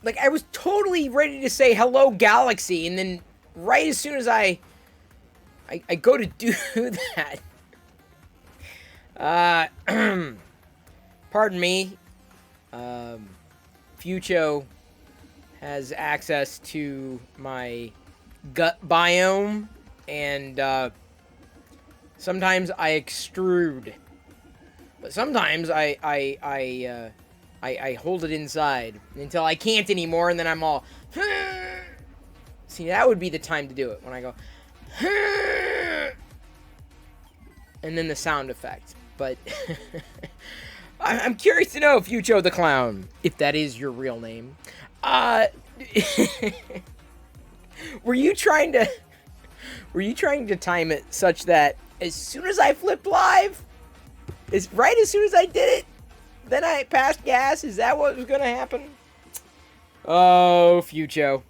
like, I was totally ready to say hello, Galaxy, and then right as soon as I go to do that, pardon me, Fucho has access to my gut biome, and sometimes I extrude, but sometimes I hold it inside until I can't anymore, and then I'm all. See, that would be the time to do it when I go. And then the sound effect. But I'm curious to know, Fucho the Clown, if that is your real name. Were you trying to time it such that as soon as I flipped live, as soon as I did it, then I passed gas? Is that what was gonna happen? Oh, Fucho.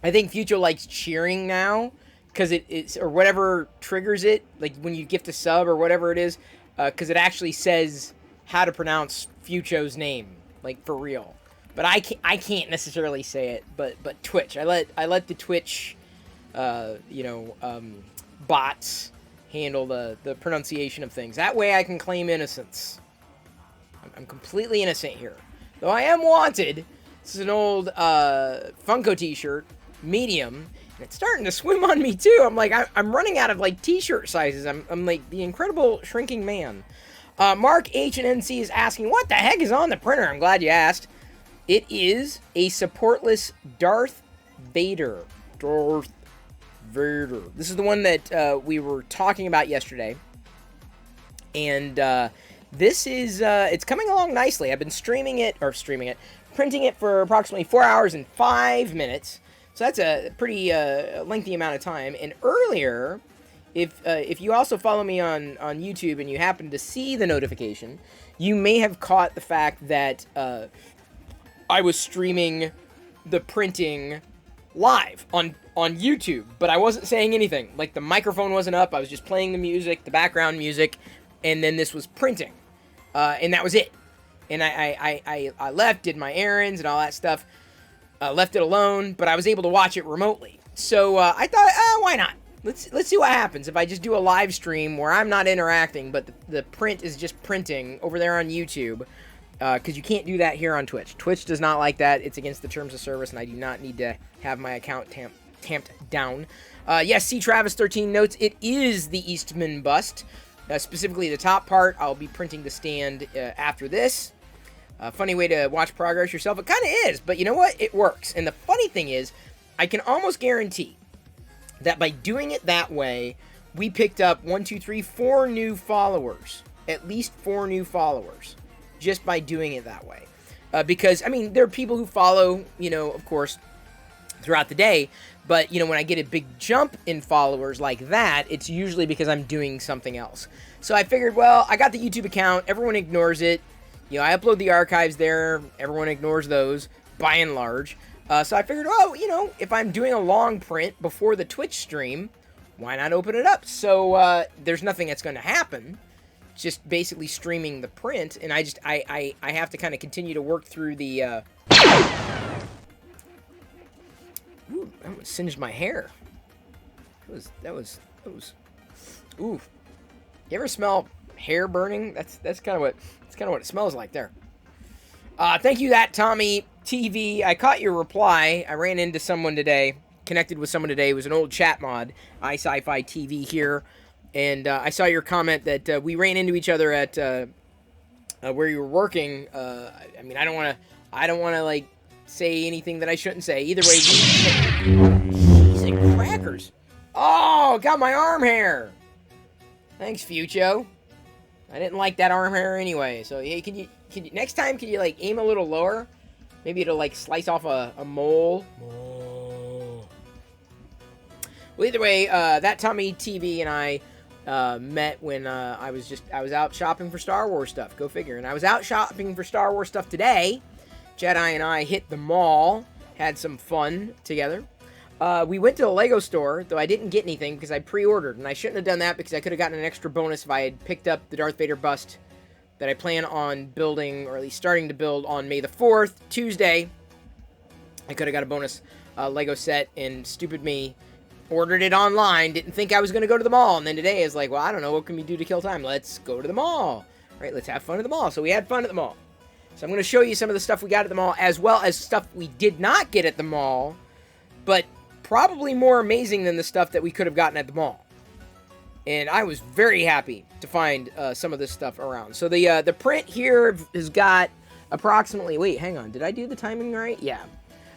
I think Fucho likes cheering now, because it's, or whatever triggers it, like when you gift a sub or whatever it is, because it actually says how to pronounce Fucho's name, like for real. But I can't necessarily say it, but Twitch. I let the Twitch, bots handle the pronunciation of things. That way I can claim innocence. I'm completely innocent here. Though I am wanted. This is an old Funko t-shirt, medium, and it's starting to swim on me too. I'm like, I'm running out of like t-shirt sizes. I'm like the incredible shrinking man. Mark H&NC is asking, what the heck is on the printer? I'm glad you asked. It is a supportless Darth Vader. Darth Vader. This is the one that we were talking about yesterday. And this is, it's coming along nicely. I've been printing it for approximately 4 hours and 5 minutes. So that's a pretty lengthy amount of time. And earlier, if you also follow me on YouTube and you happen to see the notification, you may have caught the fact that I was streaming the printing live on YouTube, but I wasn't saying anything. Like, the microphone wasn't up. I was just playing the music, the background music, and then this was printing. And that was it. And I left, did my errands and all that stuff, left it alone, but I was able to watch it remotely. So I thought, why not? Let's see what happens if I just do a live stream where I'm not interacting, but the print is just printing over there on YouTube, because you can't do that here on Twitch. Twitch does not like that. It's against the terms of service, and I do not need to have my account tamped down. Yes, C. Travis 13 notes, it is the Eastman bust. Specifically the top part. I'll be printing the stand after this. Funny way to watch progress yourself. It kind of is, but you know what? It works. And the funny thing is, I can almost guarantee that by doing it that way, we picked up 4 new followers. At least 4 new followers. Just by doing it that way. Because, I mean, there are people who follow, of course, throughout the day. But, when I get a big jump in followers like that, it's usually because I'm doing something else. So I figured, well, I got the YouTube account. Everyone ignores it. I upload the archives there. Everyone ignores those, by and large. So I figured, if I'm doing a long print before the Twitch stream, why not open it up? So there's nothing that's going to happen. It's just basically streaming the print. And I have to kind of continue to work through the... Ooh, that singed my hair. That was. Ooh. You ever smell hair burning? That's kind of what it smells like there. Thank you, that Tommy TV. I caught your reply. I ran into someone today, connected with someone today. It was an old chat mod, iSci-Fi TV here, and I saw your comment that we ran into each other at where you were working. I mean, I don't want to like say anything that I shouldn't say. Either way, jeez, like crackers. Oh, got my arm hair. Thanks, Fucho. I didn't like that arm hair anyway. So, hey, can you next time, can you like aim a little lower? Maybe it'll like slice off a mole. Well, either way, that Tommy TV and I met when I was out shopping for Star Wars stuff. Go figure. And I was out shopping for Star Wars stuff today. Jedi and I hit the mall, had some fun together. We went to the Lego store, though I didn't get anything because I pre-ordered, and I shouldn't have done that because I could have gotten an extra bonus if I had picked up the Darth Vader bust that I plan on building, or at least starting to build, on May the 4th, Tuesday. I could have got a bonus Lego set, and stupid me ordered it online, didn't think I was going to go to the mall, and then today is like, well, I don't know, what can we do to kill time? Let's go to the mall, right? Let's have fun at the mall. So we had fun at the mall. So I'm going to show you some of the stuff we got at the mall, as well as stuff we did not get at the mall, but probably more amazing than the stuff that we could have gotten at the mall. And I was very happy to find some of this stuff around. So the print here has got approximately, wait, hang on, did I do the timing right? Yeah,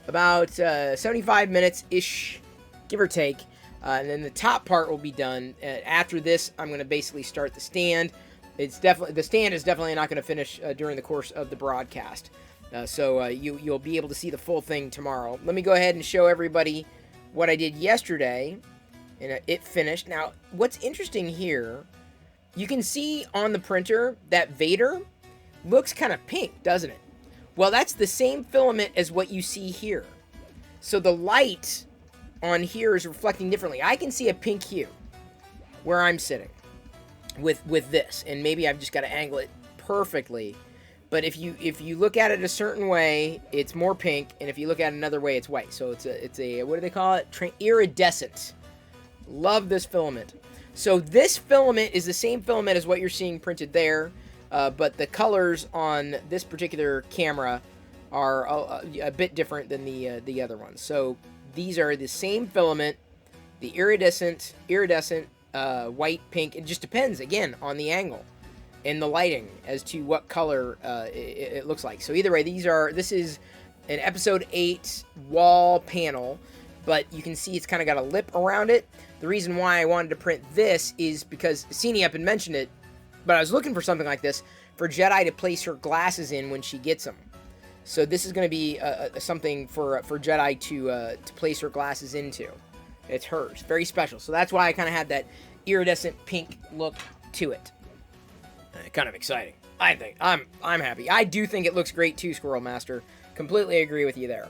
about 75 minutes-ish, give or take. And then the top part will be done. After this, I'm going to basically start the stand. The stand is definitely not going to finish during the course of the broadcast. So you'll be able to see the full thing tomorrow. Let me go ahead and show everybody what I did yesterday. And it finished. Now, what's interesting here, you can see on the printer that Vader looks kind of pink, doesn't it? Well, that's the same filament as what you see here. So the light on here is reflecting differently. I can see a pink hue where I'm sitting with this, and maybe I've just got to angle it perfectly. But if you look at it a certain way, it's more pink, and if you look at it another way, it's white. So it's a what do they call it? Iridescent. Love this filament. So this filament is the same filament as what you're seeing printed there, but the colors on this particular camera are a bit different than the other ones. So these are the same filament, the iridescent, white, pink. It just depends, again, on the angle and the lighting as to what color it looks like. So either way, this is an episode 8 wall panel, but you can see it's kind of got a lip around it. The reason why I wanted to print this is because Cini up and mentioned it, but I was looking for something like this for Jedi to place her glasses in when she gets them. So this is going to be something for Jedi to place her glasses into. It's hers. Very special. So that's why I kind of had that iridescent pink look to it. Kind of exciting. I think. I'm happy. I do think it looks great too, Squirrel Master. Completely agree with you there.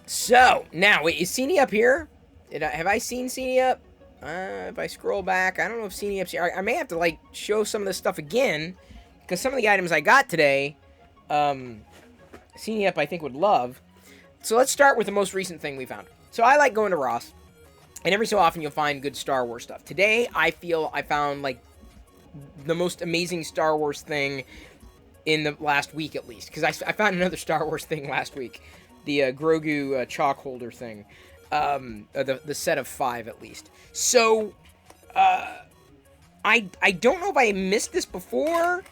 So, now, wait, is Cini up here? Have I seen Cini up? If I scroll back, I don't know if Cini up's here. I may have to, like, show some of this stuff again, because some of the items I got today, Cini up, I think, would love. So let's start with the most recent thing we found. So I like going to Ross, and every so often you'll find good Star Wars stuff. Today, I feel I found, like, the most amazing Star Wars thing in the last week, at least, because I found another Star Wars thing last week. The Grogu chalk holder thing. The set of 5, at least. So, I don't know if I missed this before,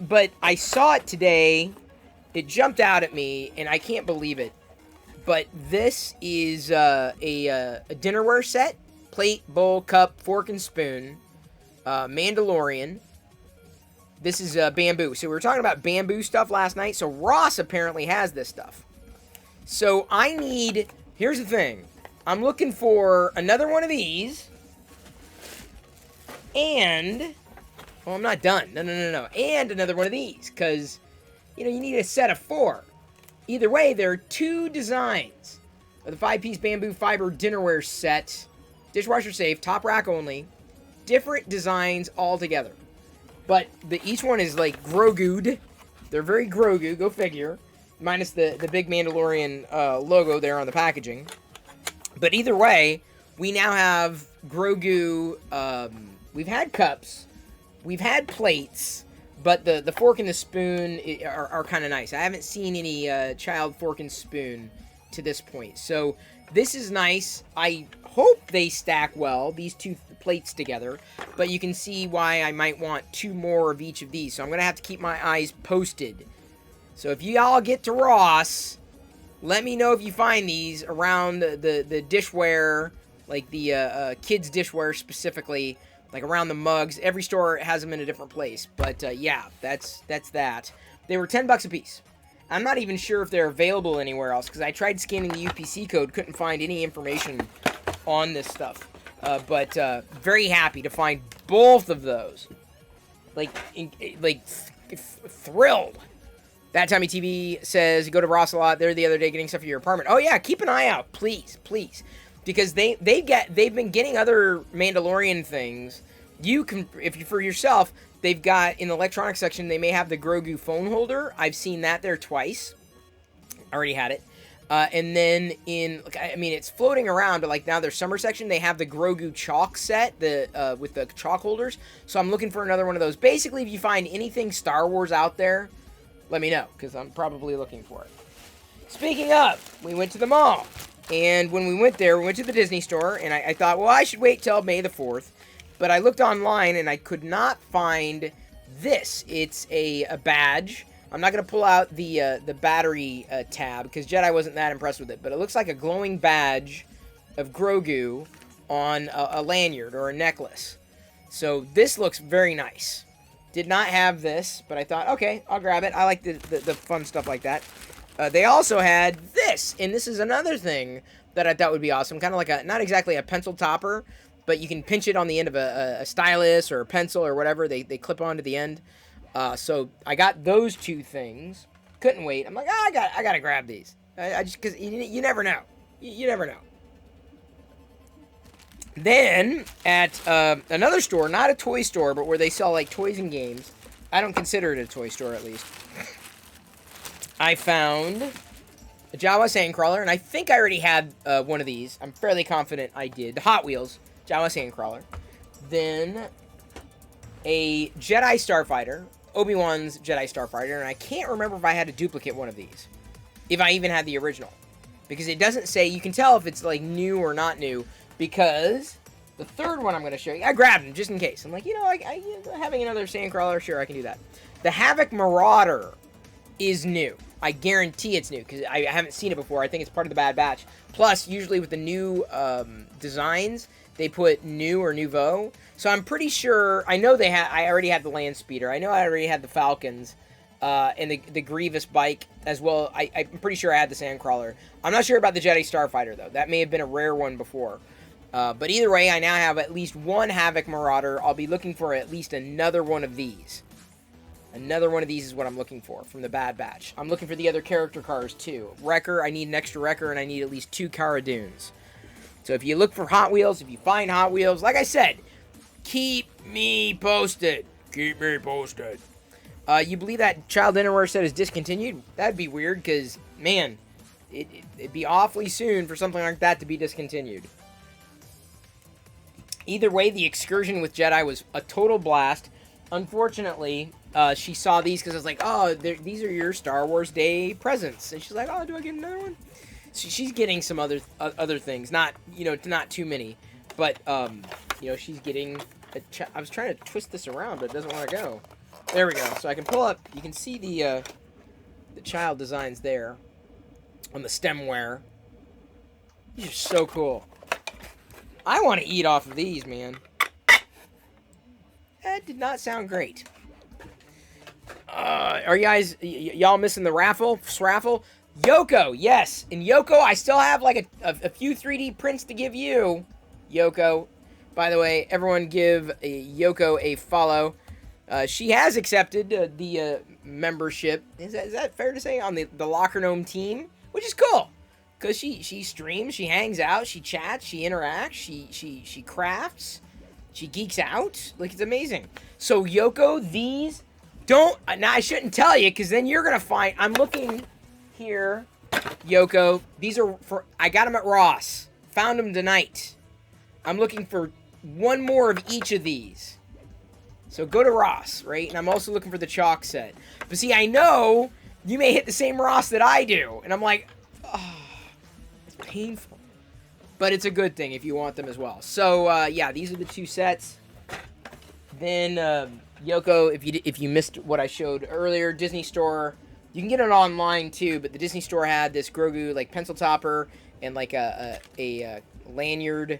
but I saw it today. It jumped out at me, and I can't believe it. But this is a dinnerware set. Plate, bowl, cup, fork, and spoon. Mandalorian. This is bamboo. So we were talking about bamboo stuff last night. So Ross apparently has this stuff. So here's the thing. I'm looking for another one of these. And, well, I'm not done. No. And another one of these. Because, you need a set of 4. Either way, there are 2 designs of the 5-piece bamboo fiber dinnerware set. Dishwasher safe, top rack only. Different designs altogether. But each one is, like, Grogu'd. They're very Grogu, go figure. Minus the big Mandalorian logo there on the packaging. But either way, we now have Grogu. We've had cups. We've had plates. But the fork and the spoon are kind of nice. I haven't seen any child fork and spoon to this point. So this is nice. I hope they stack well, these 2 plates together. But you can see why I might want 2 more of each of these. So I'm going to have to keep my eyes posted. So if you all get to Ross, let me know if you find these around the dishware, like the kids' dishware specifically, like around the mugs. Every store has them in a different place. But yeah, that's that. They were $10 a piece. I'm not even sure if they're available anywhere else, because I tried scanning the UPC code, couldn't find any information on this stuff. But very happy to find both of those. Thrilled. That Tommy TV says, you go to Ross a lot. They're the other day getting stuff for your apartment. Oh yeah, keep an eye out, please. Because they've been getting other Mandalorian things. You can, if you for yourself, they've got in the electronics section, they may have the Grogu phone holder. I've seen that there twice. Already had it. And then I mean, it's floating around, but like now their summer section, they have the Grogu chalk set, with the chalk holders. So I'm looking for another one of those. Basically, if you find anything Star Wars out there, let me know, because I'm probably looking for it. Speaking of, we went to the mall. And when we went there, we went to the Disney store, and I thought, well, I should wait till May the 4th. But I looked online, and I could not find this. It's a badge. I'm not going to pull out the battery tab, because Jedi wasn't that impressed with it. But it looks like a glowing badge of Grogu on a lanyard or a necklace. So this looks very nice. Did not have this, but I thought, okay, I'll grab it. I like the fun stuff like that. They also had this, and this is another thing that I thought would be awesome. Kind of like not exactly a pencil topper, but you can pinch it on the end of a stylus or a pencil or whatever. They clip onto the end. So I got those two things. Couldn't wait. I'm like, I gotta grab these. I just, because you never know. You never know. Then at another store, not a toy store, but where they sell like toys and games. I don't consider it a toy store, at least. I found a Jawa Sandcrawler, and I think I already had one of these. I'm fairly confident I did. The Hot Wheels Jawa Sandcrawler. Then a Jedi Starfighter, Obi-Wan's Jedi Starfighter, and I can't remember if I had a duplicate one of these. If I even had the original. Because it doesn't say, you can tell if it's like new or not new, because the third one I'm going to show you, I grabbed him just in case. I'm like, having another Sandcrawler, sure, I can do that. The Havoc Marauder is new. I guarantee it's new, because I haven't seen it before. I think it's part of the Bad Batch. Plus, usually with the new designs, they put new or nouveau. So I'm pretty sure, I already had the Land Speeder. I know I already had the Falcons, and the Grievous bike as well. I'm pretty sure I had the Sandcrawler. I'm not sure about the Jedi Starfighter, though. That may have been a rare one before. But either way, I now have at least one Havoc Marauder. I'll be looking for at least another one of these. Another one of these is what I'm looking for from the Bad Batch. I'm looking for the other character cars, too. Wrecker, I need an extra Wrecker, and I need at least 2 Cara Dunes. So if you look for Hot Wheels, if you find Hot Wheels, like I said, keep me posted. Keep me posted. You believe that Child Dinnerware set is discontinued? That'd be weird, because, man, it'd be awfully soon for something like that to be discontinued. Either way, the excursion with Jedi was a total blast. Unfortunately, she saw these because I was like, oh, these are your Star Wars Day presents. And she's like, oh, do I get another one? So she's getting some other things. Not too many. But, she's getting... I was trying to twist this around, but it doesn't want to go. There we go. So I can pull up... You can see the child designs there on the stemware. These are so cool. I want to eat off of these, man. That did not sound great. Are you guys, y'all missing the raffle? Yoko, yes. In Yoko, I still have like a few 3D prints to give you. Yoko. By the way, everyone give Yoko a follow. She has accepted the membership. Is that fair to say? On the Locker Gnome team, which is cool. Because she streams, she hangs out, she chats, she interacts, she crafts, she geeks out. Like, it's amazing. So, Yoko, these don't... Now, I shouldn't tell you, because then you're going to find... I'm looking here, Yoko. These are for... I got them at Ross. Found them tonight. I'm looking for one more of each of these. So, go to Ross, right? And I'm also looking for the chalk set. But see, I know you may hit the same Ross that I do. And I'm like... Oh, painful, but it's a good thing if you want them as well. So yeah, these are the 2 sets. Then Yoko, if you missed what I showed earlier, Disney Store, you can get it online too, but the Disney Store had this Grogu like pencil topper and like a lanyard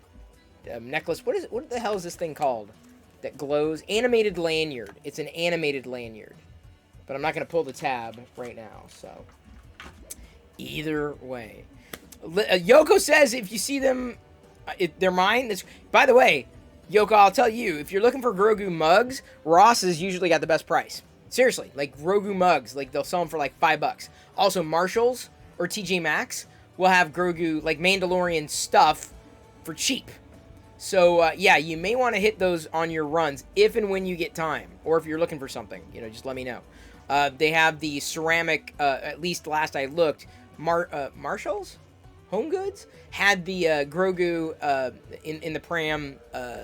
necklace. What the hell is this thing called that glows? Animated lanyard. It's an animated lanyard, but I'm not gonna pull the tab right now. So either way. Yoko says if you see them, they're mine. By the way, Yoko, I'll tell you, if you're looking for Grogu mugs, Ross has usually got the best price. Seriously, like Grogu mugs, like they'll sell them for like $5. Also, Marshalls or TJ Maxx will have Grogu, like Mandalorian stuff for cheap. So, yeah, you may want to hit those on your runs if and when you get time. Or if you're looking for something, just let me know. They have the ceramic, at least last I looked, Marshalls? Home Goods? Had the Grogu in the Pram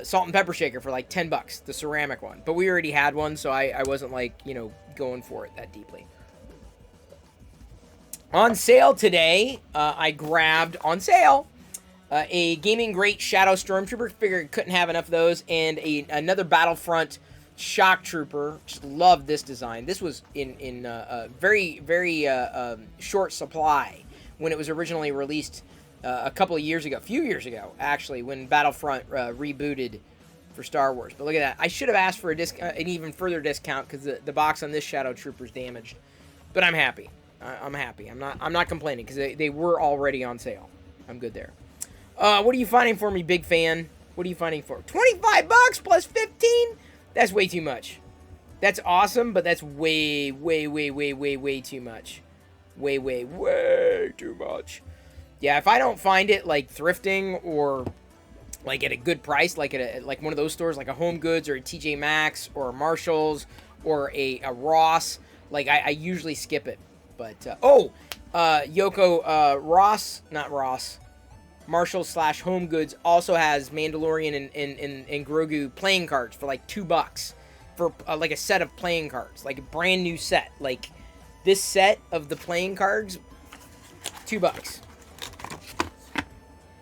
salt and pepper shaker for like $10, the ceramic one. But we already had one, so I wasn't like, you know, going for it that deeply. On sale today, I grabbed, on sale, a Gaming Great Shadow Stormtrooper. Figured couldn't have enough of those. And another Battlefront Shock Trooper. Just love this design. This was in very, very short supply when it was originally released a few years ago, actually, when Battlefront rebooted for Star Wars. But look at that. I should have asked for an even further discount because the box on this Shadow Trooper is damaged. But I'm happy. I'm happy. I'm not complaining because they were already on sale. I'm good there. What are you finding for me, big fan? What are you finding for? $25 plus 15? That's way too much. That's awesome, but that's way, way, way, way, way, way too much. Way, way, way too much. Yeah, if I don't find it like thrifting or like at a good price, like at like one of those stores, like a Home Goods or a TJ Maxx or a Marshalls or a Ross, like I usually skip it. But Marshalls / Home Goods also has Mandalorian and Grogu playing cards for like $2 for like a set of playing cards, like a brand new set. Like this set of the playing cards, $2.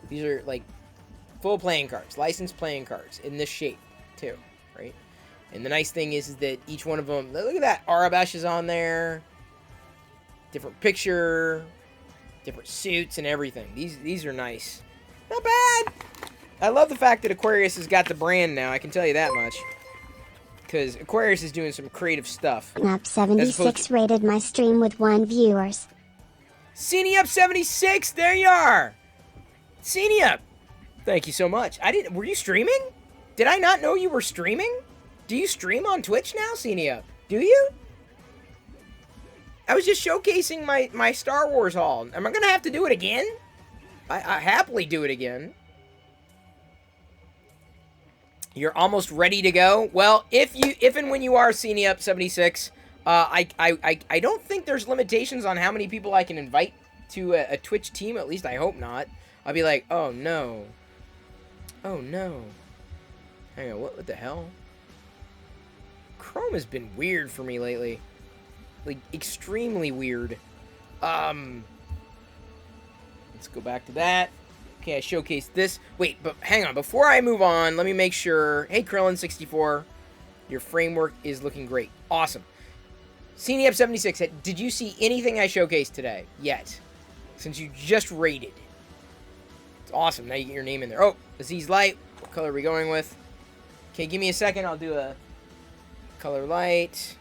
These are like full playing cards, licensed playing cards in this shape too, right? And the nice thing is that each one of them, look at that, Arabesh is on there, different picture, different suits and everything. These are nice. Not bad. I love the fact that Aquarius has got the brand now. I can tell you that much. Because Aquarius is doing some creative stuff. Up 76 rated my stream with 1 viewers. Cine Up 76, there you are. Cine Up, thank you so much. Were you streaming? Did I not know you were streaming? Do you stream on Twitch now, Cine Up? Do you? I was just showcasing my Star Wars haul. Am I gonna have to do it again? I happily do it again. You're almost ready to go. Well, if and when you are Cine Up 76, I don't think there's limitations on how many people I can invite to a Twitch team. At least I hope not. I'll be like, oh no, oh no. Hang on, what the hell? Chrome has been weird for me lately. Like, extremely weird. Let's go back to that. Okay, I showcased this. Wait, but hang on. Before I move on, let me make sure. Hey, Krillin64. Your framework is looking great. Awesome. Cine Up 76, did you see anything I showcased today? Yet. Since you just rated. It's awesome. Now you get your name in there. Oh, Aziz Light. What color are we going with? Okay, give me a second. I'll do a color light.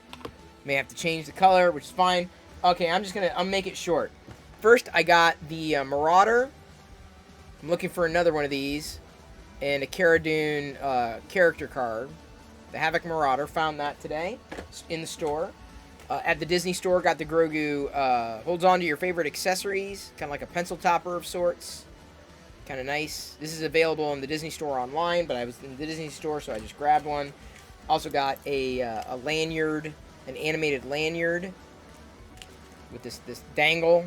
May have to change the color, which is fine. Okay, I'll make it short. First, I got the Marauder. I'm looking for another one of these. And a Cara Dune character card. The Havoc Marauder. Found that today in the store. At the Disney store, got the Grogu. Holds on to your favorite accessories. Kind of like a pencil topper of sorts. Kind of nice. This is available in the Disney store online, but I was in the Disney store, so I just grabbed one. Also got a lanyard. An animated lanyard with this dangle.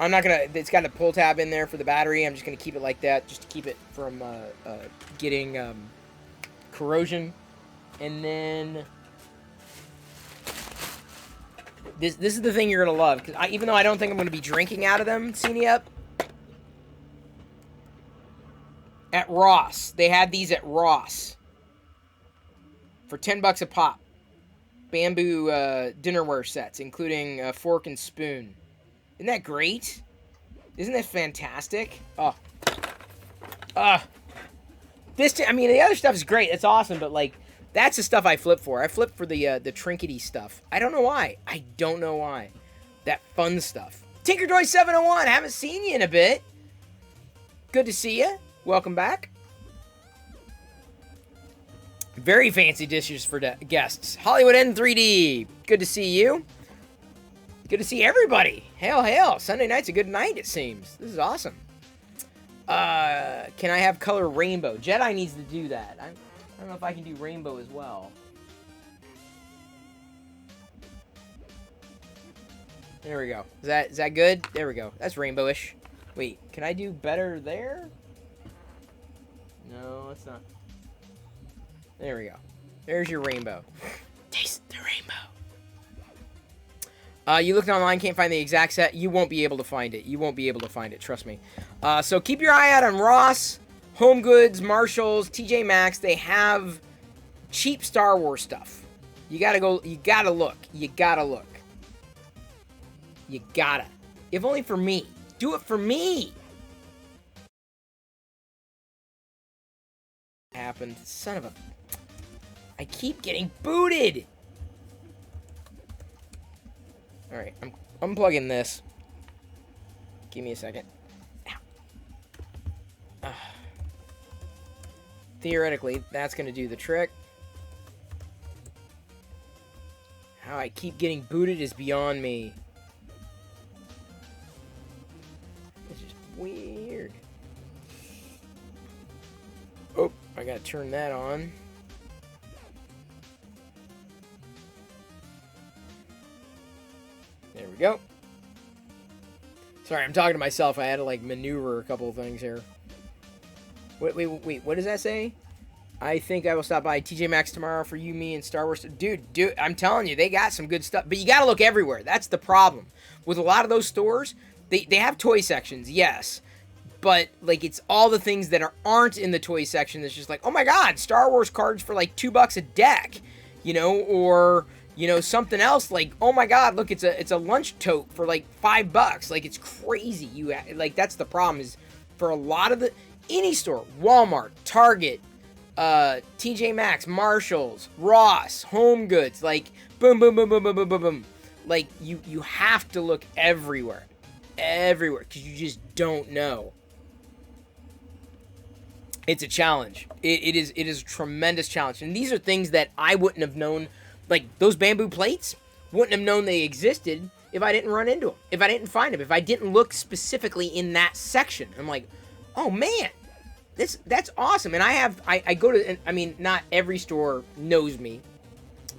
I'm not gonna. It's got a pull tab in there for the battery. I'm just gonna keep it like that, just to keep it from getting corrosion. And then this is the thing you're gonna love, because even though I don't think I'm gonna be drinking out of them, Cine Up. At Ross, they had these at Ross for $10 a pop. Bamboo dinnerware sets, including a fork and spoon. Isn't that great? Isn't that fantastic? Oh. I mean, the other stuff is great. It's awesome, but, like, that's the stuff I flip for. I flip for the trinkety stuff. I don't know why. I don't know why. That fun stuff. Tinkertoy701, haven't seen you in a bit. Good to see you. Welcome back. Very fancy dishes for guests. Hollywood N3D. Good to see you. Good to see everybody. Hail, hail. Sunday night's a good night, it seems. This is awesome. Can I have color rainbow? Jedi needs to do that. I don't know if I can do rainbow as well. There we go. Is that good? There we go. That's rainbowish. Wait, can I do better there? No, it's not. There we go. There's your rainbow. Taste the rainbow. You looked online, can't find the exact set. You won't be able to find it. You won't be able to find it. Trust me. So keep your eye out on Ross, Home Goods, Marshalls, TJ Maxx. They have cheap Star Wars stuff. You gotta go. You gotta look. You gotta look. You gotta. If only for me. Do it for me. Happened. Son of a... I keep getting booted. Alright, I'm unplugging this. Give me a second. Ow. Theoretically, that's going to do the trick. How I keep getting booted is beyond me. It's just weird. Oh, I got to turn that on. There we go. Sorry, I'm talking to myself. I had to, like, maneuver a couple of things here. Wait. What does that say? I think I will stop by TJ Maxx tomorrow for you, me, and Star Wars. Dude, I'm telling you, they got some good stuff. But you got to look everywhere. That's the problem. With a lot of those stores, they have toy sections, yes. But, like, it's all the things that aren't in the toy section that's just like, oh, my God, Star Wars cards for, like, $2 a deck. You know, or... You know, something else like, oh my God, look, it's a lunch tote for like $5. Like, it's crazy. Like, that's the problem is for a lot of any store, Walmart, Target, TJ Maxx, Marshalls, Ross, Home Goods, like boom, boom, boom, boom, boom, boom, boom, boom. Like, you have to look everywhere, because you just don't know. It's a challenge. It is a tremendous challenge, and these are things that I wouldn't have known. Like, those bamboo plates, wouldn't have known they existed if I didn't run into them. If I didn't find them. If I didn't look specifically in that section. I'm like, oh, man. That's awesome. And I go to... I mean, not every store knows me.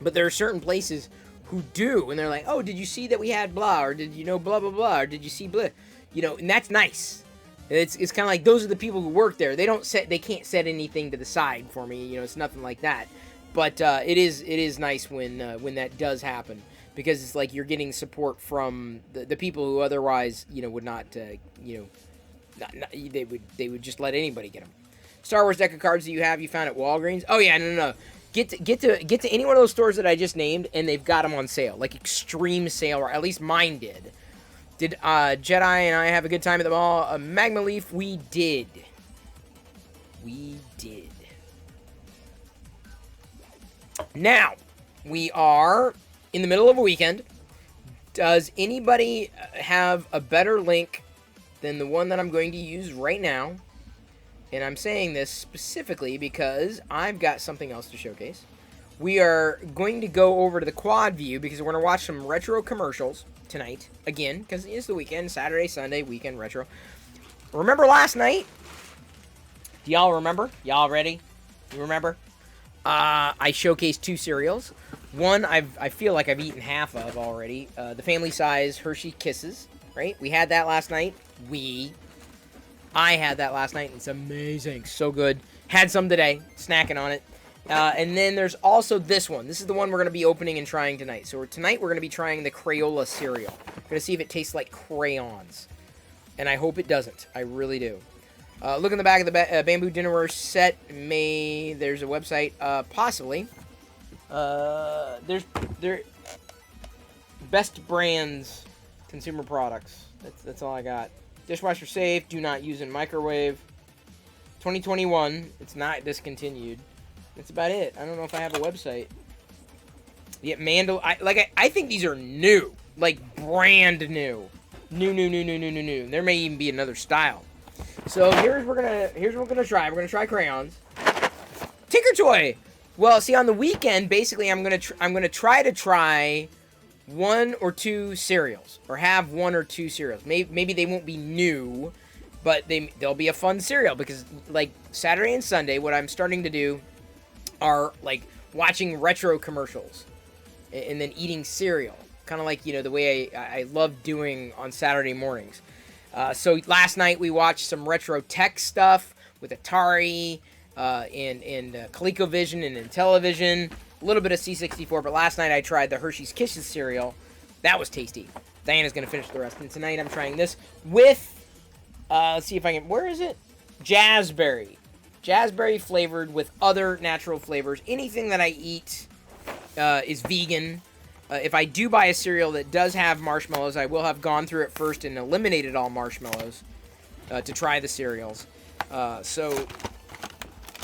But there are certain places who do. And they're like, oh, did you see that we had blah? Or did you know blah, blah, blah? Or did you see blah? You know, and that's nice. It's kind of like those are the people who work there. They can't set anything to the side for me. You know, it's nothing like that. But it is nice when that does happen, because it's like you're getting support from the people who otherwise, you know, would not, you know, they would just let anybody get them. Star Wars deck of cards that you found at Walgreens. Oh yeah, no. Get to any one of those stores that I just named, and they've got them on sale, like extreme sale, or at least mine did. Did Jedi and I have a good time at the mall? Magma Leaf, we did. Now, we are in the middle of a weekend. Does anybody have a better link than the one that I'm going to use right now? And I'm saying this specifically because I've got something else to showcase. We are going to go over to the quad view because we're going to watch some retro commercials tonight. Again, because it's the weekend, Saturday, Sunday, weekend retro. Remember last night? Do y'all remember? Y'all ready? You remember? I showcased 2 cereals. One I feel like I've eaten half of already. The family size Hershey Kisses, right? We had that last night. I had that last night. It's amazing. So good. Had some today. Snacking on it. And then there's also this one. This is the one we're going to be opening and trying tonight. So tonight we're going to be trying the Crayola cereal. We're going to see if it tastes like crayons. And I hope it doesn't. I really do. Look in the back of the Bamboo Dinnerware set. There's a website, possibly. There's best brands, consumer products. That's all I got. Dishwasher safe. Do not use in microwave. 2021. It's not discontinued. That's about it. I don't know if I have a website. Yeah, I think these are new, like brand new. New. There may even be another style. So here's what we're gonna try. We're gonna try crayons. Tinker Toy. Well, see, on the weekend, basically, I'm gonna try to try 1 or 2 cereals, or have 1 or 2 cereals. Maybe they won't be new, but they'll be a fun cereal because, like, Saturday and Sunday, what I'm starting to do are like watching retro commercials and then eating cereal. Kind of like, you know, the way I love doing on Saturday mornings. So last night we watched some retro tech stuff with Atari and ColecoVision and Intellivision. A little bit of C64, but last night I tried the Hershey's Kisses cereal. That was tasty. Diana's going to finish the rest. And tonight I'm trying this with, let's see if I can, where is it? Jazzberry. Jazzberry flavored with other natural flavors. Anything that I eat is vegan. If I do buy a cereal that does have marshmallows, I will have gone through it first and eliminated all marshmallows to try the cereals. So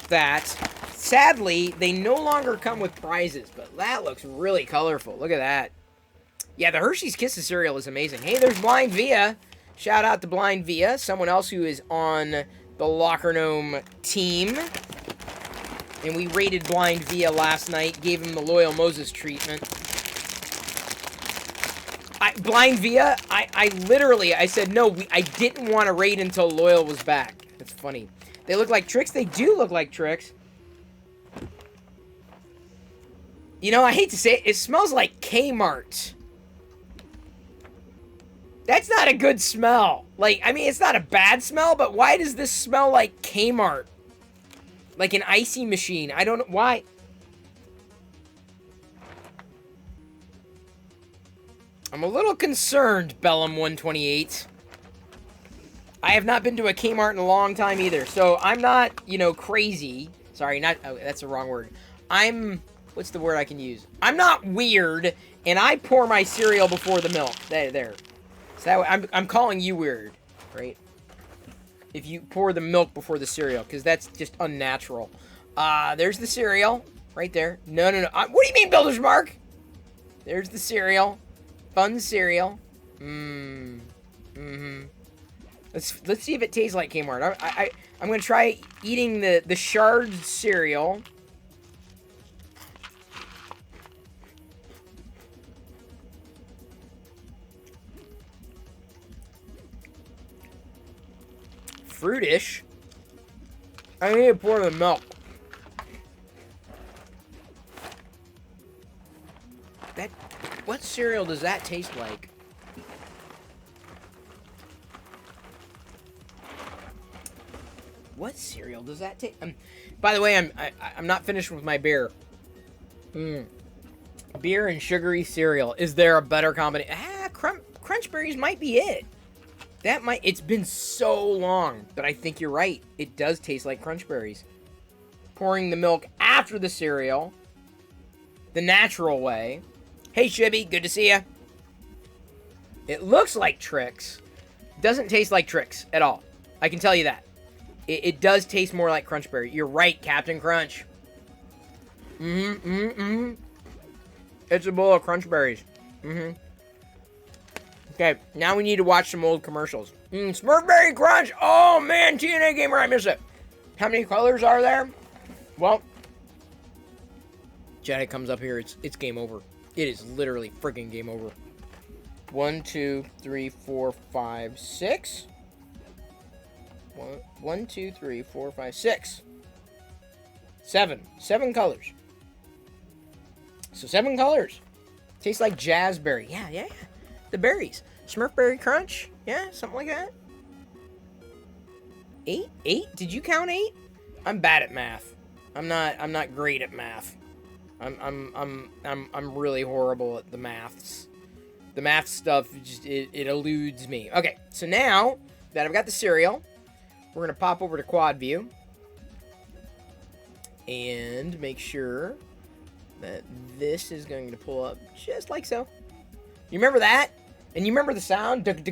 that, sadly, they no longer come with prizes, but that looks really colorful. Look at that. Yeah, the Hershey's Kisses cereal is amazing. Hey, there's Blind Via. Shout out to Blind Via, someone else who is on the Locker Gnome team. And we rated Blind Via last night, gave him the Loyal Moses treatment. Blind Via, I literally said, no, I didn't want to raid until Loyal was back. That's funny. They look like tricks. They do look like tricks. You know, I hate to say it, it smells like Kmart. That's not a good smell. Like, I mean, it's not a bad smell, but why does this smell like Kmart? Like an icy machine. I don't know why. I'm a little concerned, Bellum128. I have not been to a Kmart in a long time either, so I'm not, you know, crazy. Sorry, not, oh, that's the wrong word. What's the word I can use? I'm not weird, and I pour my cereal before the milk. There. So that, I'm calling you weird, right? If you pour the milk before the cereal, because that's just unnatural. There's the cereal, right there. No. What do you mean, Builder's Mark? There's the cereal. Fun cereal. Let's see if it tastes like Kmart. I'm gonna try eating the shard cereal. Fruitish. I need to pour the milk. What cereal does that taste like? What cereal does that taste? By the way, I'm not finished with my beer. Beer and sugary cereal. Is there a better combination? Crunch berries might be it. That might. It's been so long, but I think you're right. It does taste like crunch berries. Pouring the milk after the cereal, the natural way. Hey, Shibby, good to see ya. It looks like Trix. Doesn't taste like Trix at all. I can tell you that. It does taste more like Crunchberry. You're right, Captain Crunch. It's a bowl of Crunchberries. Okay, now we need to watch some old commercials. Smurfberry Crunch! Oh, man, TNA Gamer, I miss it. How many colors are there? Well, Jedi comes up here, it's game over. It is literally freaking game over. 1, 2, 3, 4, 5, 6. 1, 2, 3, 4, 5, 6. 7 colors. So 7 colors. Tastes like jazzberry. Yeah. The berries. Smurfberry Crunch. Yeah, something like that. 8? Did you count 8? I'm bad at math. I'm not great at math. I'm really horrible at the maths. The math stuff just it eludes me. Okay, so now that I've got the cereal, we're gonna pop over to quad view and make sure that this is going to pull up just like so. You remember that? And you remember the sound? Remember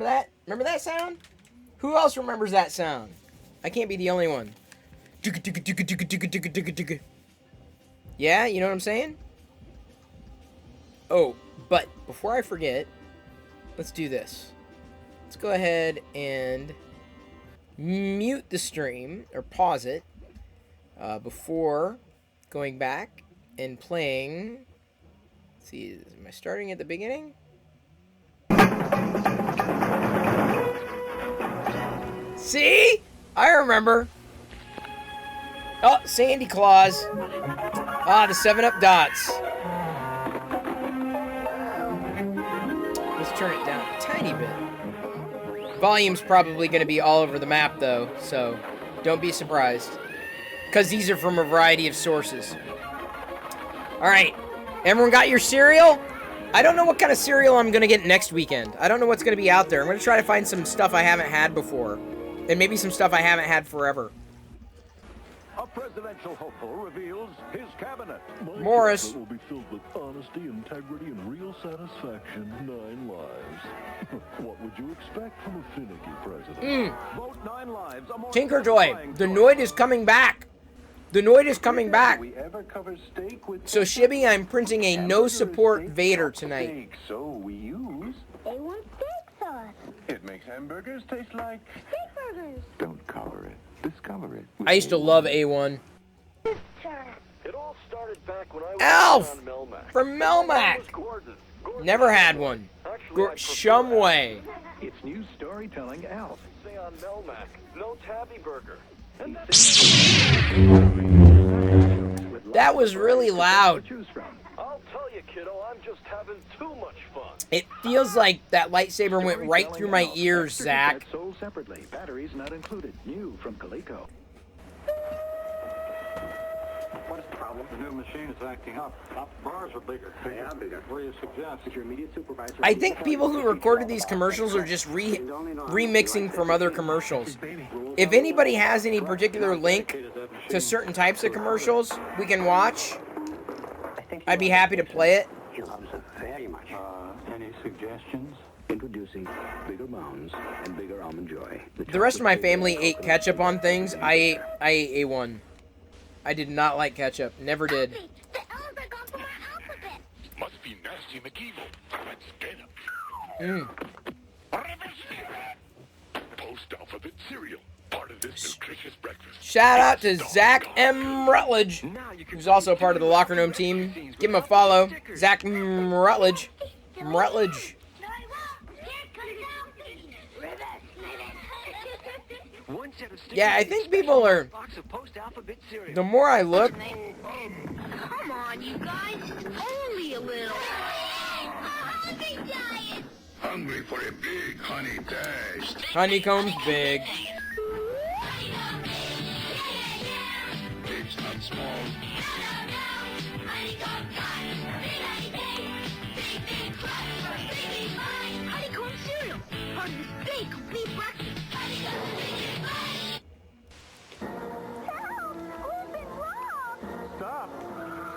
that? Remember that sound? Who else remembers that sound? I can't be the only one. Yeah, you know what I'm saying? Oh, but before I forget, let's do this. Let's go ahead and mute the stream, or pause it, before going back and playing. Let's see, am I starting at the beginning? See? I remember. Oh, Sandy Claus. Ah, the 7-Up dots. Volume's probably going to be all over the map, though, so don't be surprised. Because these are from a variety of sources. Alright, everyone got your cereal? I don't know what kind of cereal I'm going to get next weekend. I don't know what's going to be out there. I'm going to try to find some stuff I haven't had before. And maybe some stuff I haven't had forever. A presidential hopeful reveals his cabinet. Morris. Will be filled with honesty, integrity, and real satisfaction. 9 lives. What would you expect from a finicky president? Vote 9 lives. A more Tinkerjoy, the Noid is coming back. The Noid is coming back. We ever cover steak with So Shibby, I'm printing a no support Vader tonight. steak, so we use. They want steak sauce. It makes hamburgers taste like. Steak burgers. Don't cover it. Discover it. I used to love A1. Sure. It all started back when I was Alf! on Melmac. From Melmac. Gordon. Never had one. Actually, I prefer Shumway. It's new storytelling, Alf. Say on Melmac, no tabby burger. And That was really loud. Choose from. I'll tell you, kiddo, I'm just having too much fun. It feels like that lightsaber went right through my ears, Zach. Sold separately. Batteries not included. New from Coleco. What is the problem? The new machine is acting up. Top bars are bigger. Yeah, bigger. What do you suggest? Is your immediate supervisor? I think people who recorded these commercials are just remixing from other commercials. If anybody has any particular link to certain types of commercials we can watch, I'd be happy to play it. He loves it very much. Any suggestions? Introducing bigger mounds and bigger almond joy. The rest of my family ate ketchup on things. I ate A1. I did not like ketchup. Never did. The L's are gone from our alphabet. Must be nasty McEvil. Let's get him. Post-alphabet cereal. Part of this nutritious breakfast. Shout out to Zach M. Rutledge, who's also part of the Locker Room team. Give him a follow. Zach M. Rutledge. Rutledge. Yeah, I think people are... The more I look... Come on, you guys. Only a little. Hungry giant. Hungry for a big honey taste. Honeycomb's big. It's not small. Honeycomb cereal. Part of this big, complete breakfast. Stop!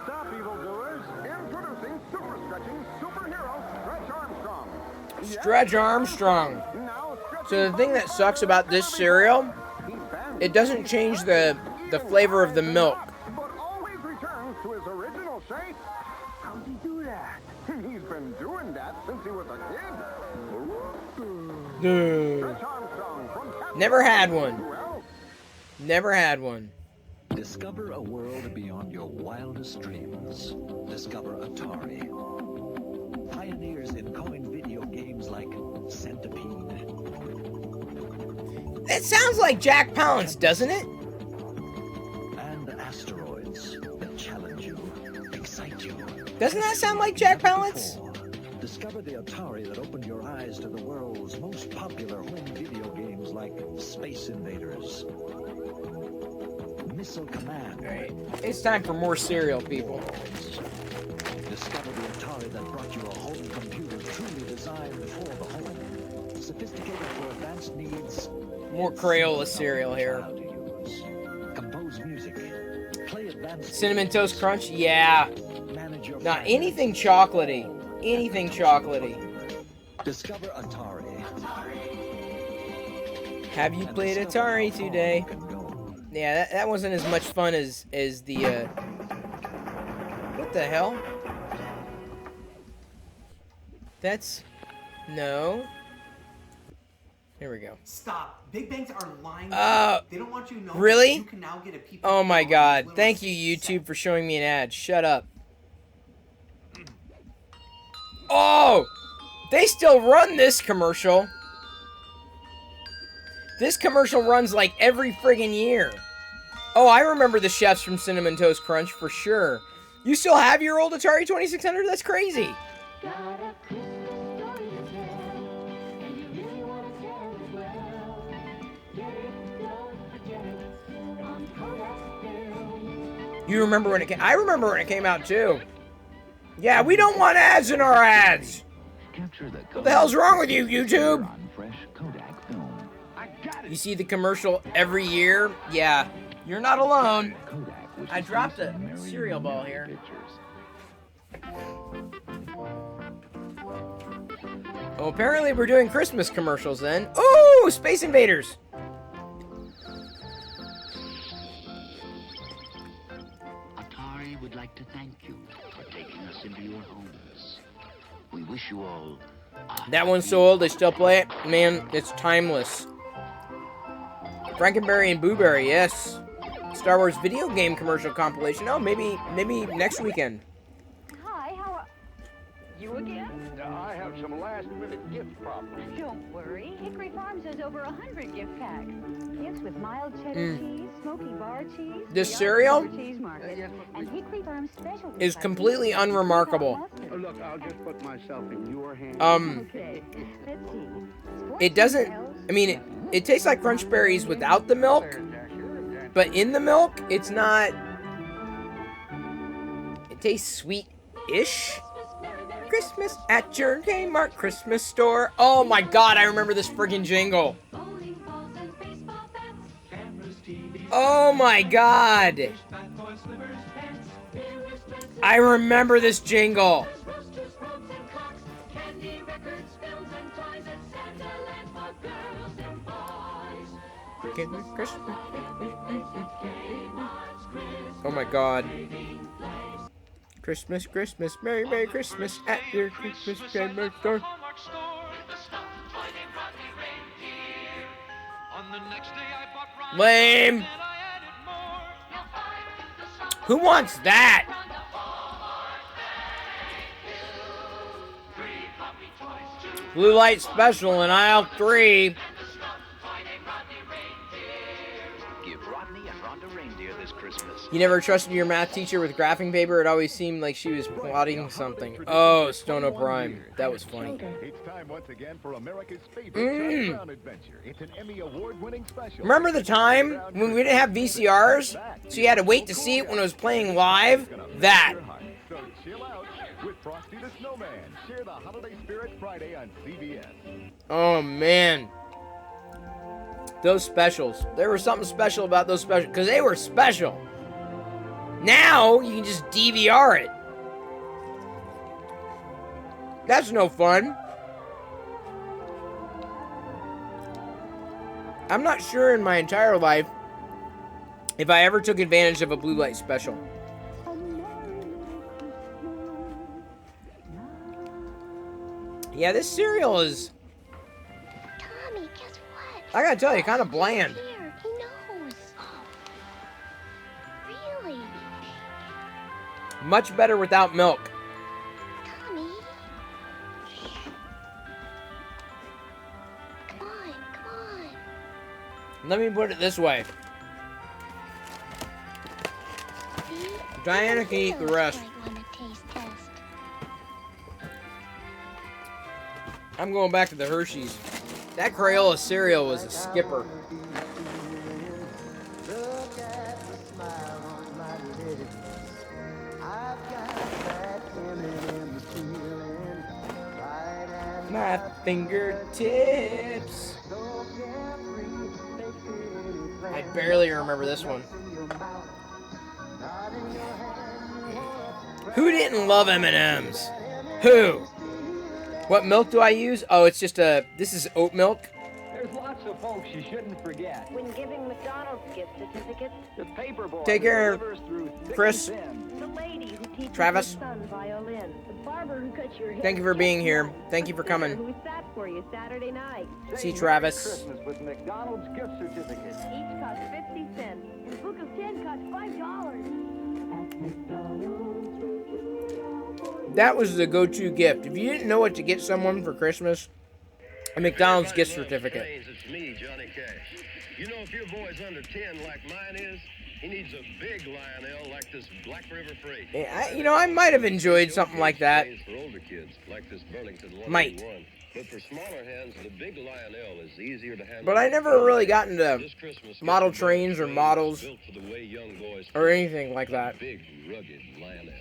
Stop, evildoers! Introducing super stretching superhero Stretch Armstrong. Stretch Armstrong. Now So the thing that sucks about this cereal, it doesn't change the flavor of the milk. but always returns to his original shape. How'd he do that? He's been doing that since he was a kid. Dude. Stretch Armstrong from Captain Never had one. Who else? Never had one. Discover a world beyond your wildest dreams. Discover Atari. Pioneers in coin video games like Centipede. That sounds like Jack Palance, doesn't it? And asteroids that challenge you, excite you. Doesn't that sound like Jack Palance? Discover the Atari that opened your eyes to the world's most popular home video games like Space Invaders, Missile Command. Alright, it's time for more cereal, people. Discover the Atari that brought you a home computer truly designed for the home. Sophisticated for advanced needs. More Crayola cereal here. How to use. Compose music. Play advanced Cinnamon Toast Crunch? Yeah. Manage your Not finances. anything chocolatey. Anything chocolatey. Discover Atari. Have you played Atari today? Yeah, that wasn't as much fun as the, What the hell? That's... No. Here we go. Stop. Big banks are lying. They don't want you to know. Really? You can now get a PPP Oh my on god. little Thank you, set. YouTube, for showing me an ad. Shut up. Oh! They still run this commercial. This commercial runs like every friggin' year. Oh, I remember the chefs from Cinnamon Toast Crunch for sure. You still have your old Atari 2600? That's crazy. You remember when it came? I remember when it came out too. Yeah, we don't want ads in our ads. What the hell's wrong with you, YouTube? You see the commercial every year? Yeah, you're not alone. I dropped a cereal ball here. Oh, apparently we're doing Christmas commercials then. Ooh, Space Invaders. Atari would like to thank you for taking us into your homes. We wish you all that one's so old they still play it. Man, it's timeless. Frankenberry and Booberry, yes. Star Wars video game commercial compilation. Oh, maybe next weekend. Hi, how are you again? I have some last-minute gift properties. Don't worry. Hickory Farms has over 100 gift packs. Gifts with mild cheddar cheese, smoky bar cheese. This cereal cheese market, and Hickory Farms special is completely unremarkable. Look, I'll just put myself in your hands. Okay, let's see. It doesn't. I mean, it tastes like Crunch Berries without the milk, but in the milk, it's not. It tastes sweet-ish. Christmas at your Kmart Christmas store. Oh my God, I remember this friggin' jingle. Oh my God. I remember this jingle. Oh my God. Christmas, Christmas, Merry, Merry Christmas at your Christmas Kmart store. Lame. Who wants that? Blue light special in aisle 3. You never trusted your math teacher with graphing paper? It always seemed like she was plotting something. Oh, Stono Prime. That was funny. It's time once again for America's favorite Brown adventure. It's an Emmy award-winning special. Remember the time when we didn't have VCRs? So you had to wait to see it when it was playing live? That. So chill out with Frosty the Snowman. Share the holiday spirit Friday on CBS. Oh, man. Those specials. There was something special about those specials. Because they were special. Now, you can just DVR it. That's no fun. I'm not sure in my entire life if I ever took advantage of a blue light special. Yeah, this cereal is... Tommy, guess what? I gotta tell you, kind of bland. Here, he knows. Really? Much better without milk. Tommy. Come on, come on. Let me put it this way. See? Diana can eat the rest. Like on a taste test. I'm going back to the Hershey's. That Crayola cereal was a skipper. My fingertips. I barely remember this one. Who didn't love M&M's? Who? What milk do I use? Oh, it's just this is oat milk. There's lots of folks you shouldn't forget. When giving McDonald's gift certificates, The paper boy Take care, delivers through thick Chris. and thin. the lady who teaches Travis. your son violin, the barber who cuts your hair. Thank you for being here. Thank you for coming. Who sat for you Saturday night. See Say Travis. Merry Christmas with McDonald's gift certificates. Each cost 50 cents. And a book of 10 cost $5. That was the go-to gift. If you didn't know what to get someone for Christmas, a McDonald's gift certificate. It's me, Johnny Cash. You know, if your boy's under 10 like mine is, he needs a big Lionel like this Black River Freight. I might have enjoyed something like that. For older kids, like this Burlington Might. 181. But for smaller hens, the big Lionel is easier to handle. But I never really got into This Christmas, model get the trains or models built for the way young boys or feel. anything like that. Big, rugged Lionel.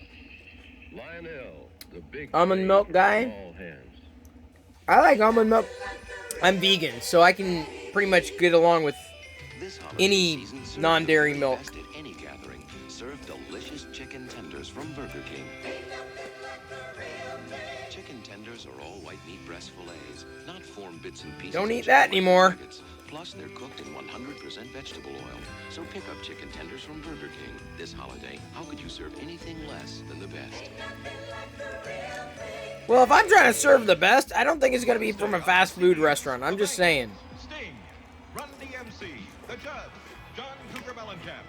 Lionel, the big Almond milk guy. small hens. I like almond milk. I'm vegan, so I can pretty much get along with any non-dairy milk. At any gathering, serve delicious chicken tenders from Burger King. Chicken tenders are all white meat breast fillets, not formed bits and pieces. Don't of eat that chicken anymore. nuggets. Plus, they're cooked in 100% vegetable oil. So pick up chicken tenders from Burger King this holiday. How could you serve anything less than the best? Well, if I'm trying to serve the best, I don't think it's going to be from a fast food restaurant. I'm just saying. Sting, Run DMC, The Judge, John Cougar Mellencamp,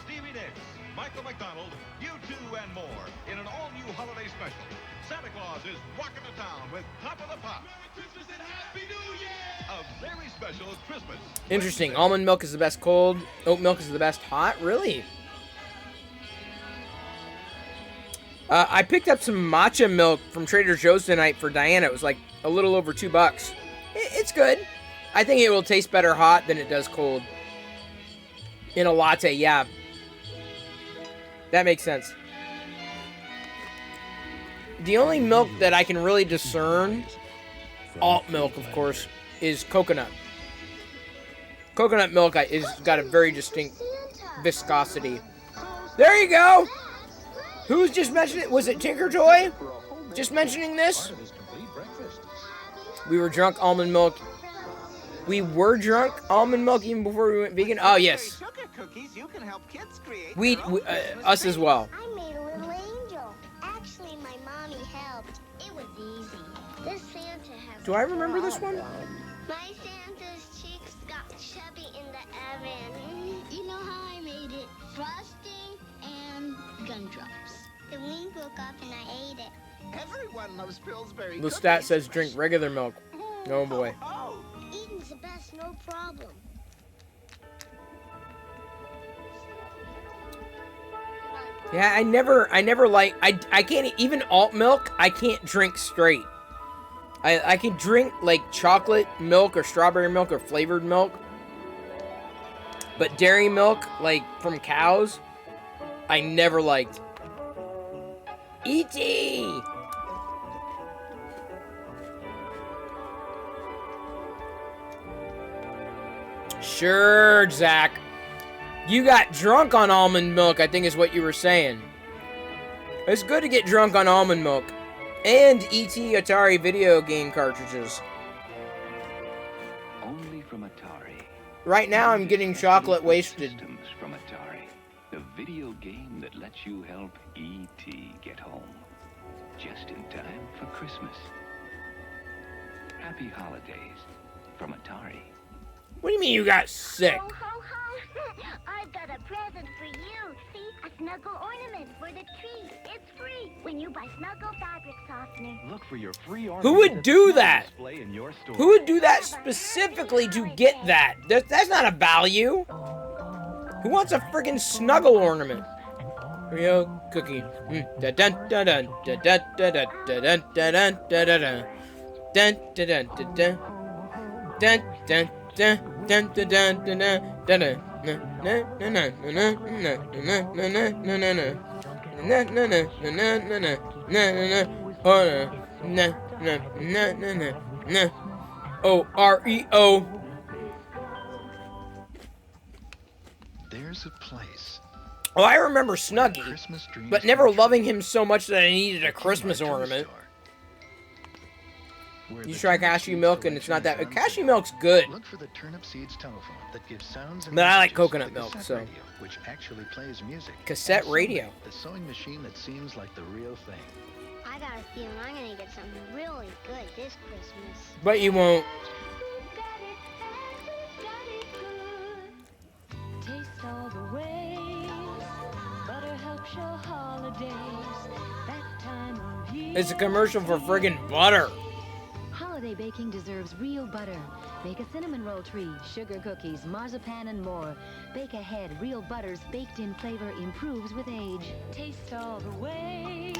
Stevie Nicks, Michael McDonald, U2, and more in an all-new holiday special. Santa Claus is rocking the town with Top of the Pops. Merry Christmas and Happy New Year! A very special Christmas. Interesting. Almond milk is the best cold. Oat milk is the best hot. Really? I picked up some matcha milk from Trader Joe's tonight for Diana. It was like a little over $2. It's good. I think it will taste better hot than it does cold. In a latte, yeah. That makes sense. The only milk that I can really discern, alt milk, of course, is coconut. Coconut milk is got a very distinct viscosity. There you go! Who's just mentioning it? Was it Tinker Toy? Just mentioning this? We were drunk almond milk. We were drunk almond milk even before we went vegan? Oh, yes. Us as well. I made a little angel. Actually, my mommy helped. It was easy. This Santa has. Do I remember this one? My Santa's cheeks got chubby in the oven. You know how I made it? Frosting and gumdrops. The wing broke off and I ate it. Everyone loves Pillsbury. The stat says drink regular milk. Oh boy. Eating's the best, no problem. Yeah, I never I can't even alt milk. I can't drink straight. I can drink like chocolate milk or strawberry milk or flavored milk, but dairy milk like from cows, I never liked. E.T. Sure, Zach. You got drunk on almond milk, I think is what you were saying. It's good to get drunk on almond milk. And E.T. Atari video game cartridges. Only from Atari. Right now I'm getting chocolate wasted. Systems from Atari. The video game that lets you help E.T. get home. Just in time for Christmas. Happy holidays from Atari. What do you mean you got sick? Ho, ho, ho. I've got a present for you. See, a snuggle ornament for the tree. It's free when you buy Snuggle fabric softener. Look for your free Who would do that? display in your store. Who would do that specifically to get that? That's not a value. Who wants a friggin' snuggle ornament? Real cookie. Dun dun dun dun dun dun dun dun dun dun dun dun dun dun dun dun dun dun. Dun dun dun dun dun dun dun dun. O-R-E-O. There's a place. Oh, I remember Snuggie, but never loving him so much that I needed a Christmas ornament. You try cashew milk and it's not that. Cashew milk's good. Look for the turnip seeds telephone that gives sounds and but I like messages, coconut the milk, cassette so. radio, which actually plays music. Cassette And radio. Funday, the sewing machine that seems like the real thing. I got a feeling I'm gonna get something really good this Christmas. But you won't. Taste all the ways butter helps your holidays. That time of year. It's a commercial for friggin' butter. Holiday baking deserves real butter. Make a cinnamon roll tree, sugar cookies, marzipan, and more. Bake ahead. Real butter's baked-in flavor improves with age. Taste all the way.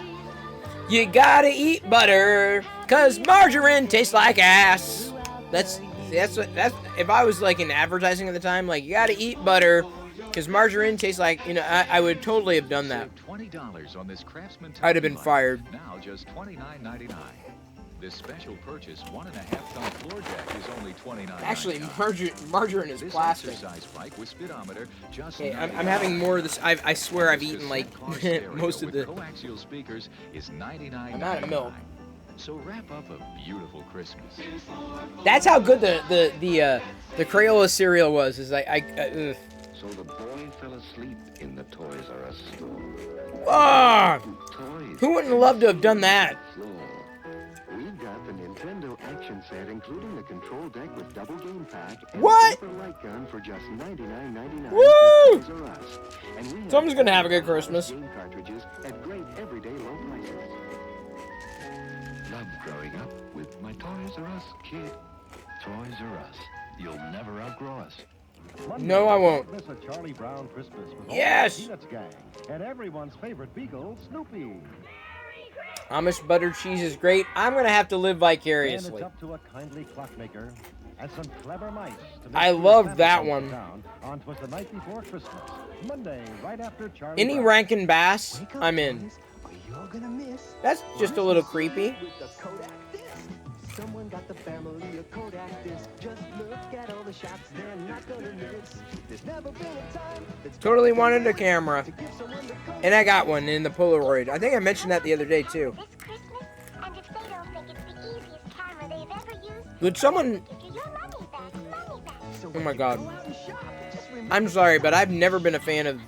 You gotta eat butter, 'cause margarine tastes like ass. That's if I was like in advertising at the time, like, you gotta eat butter, 'cause margarine tastes like, you know, I would totally have done that. $20 on this Craftsman. I'd have been fired. Now just $29.99. This special purchase 1.5-ton floor jack is only $29.99. Actually, margarine is plastic. This exercise bike with speedometer just Okay, I'm having more of this. I swear I've eaten like most of the. Coaxial speakers is $99.99. I'm out of milk. So wrap up a beautiful Christmas. That's how good the Crayola cereal was. Is ugh. So the boy fell asleep in the Toys R Us store. Ah! Who wouldn't love to have done that? We've got the Nintendo action set, including the control deck with double game pack and What? super light gun for just $99.99. Woo! at Toys R Us. And we Someone's gonna have a good Christmas. Game cartridges at great everyday low prices. Loved growing up with my Toys R Us kid. Toys R Us. You'll never outgrow us. No, I won't. Miss a Charlie Brown Christmas with Yes! all the Peanuts gang and everyone's favorite beagle, Snoopy. Amish butter cheese is great. I'm gonna have to live And vicariously. it's up to a kindly clockmaker and some clever mice to make I sure love Santa that comes to one. town on 'Twas the Night Before Christmas, Monday, right after Charlie Any Brown. Rankin Bass, I'm in. That's just a little creepy. Someone got the family a Kodak disc. Just look at all the shots they're not gonna miss. There's never been a time that's Totally wanted a camera. And I got one in the Polaroid. I think I mentioned that the other day too. And if they don't think it's the easiest camera they've ever used, Would someone... Oh my god. I'm sorry, but I've never been a fan of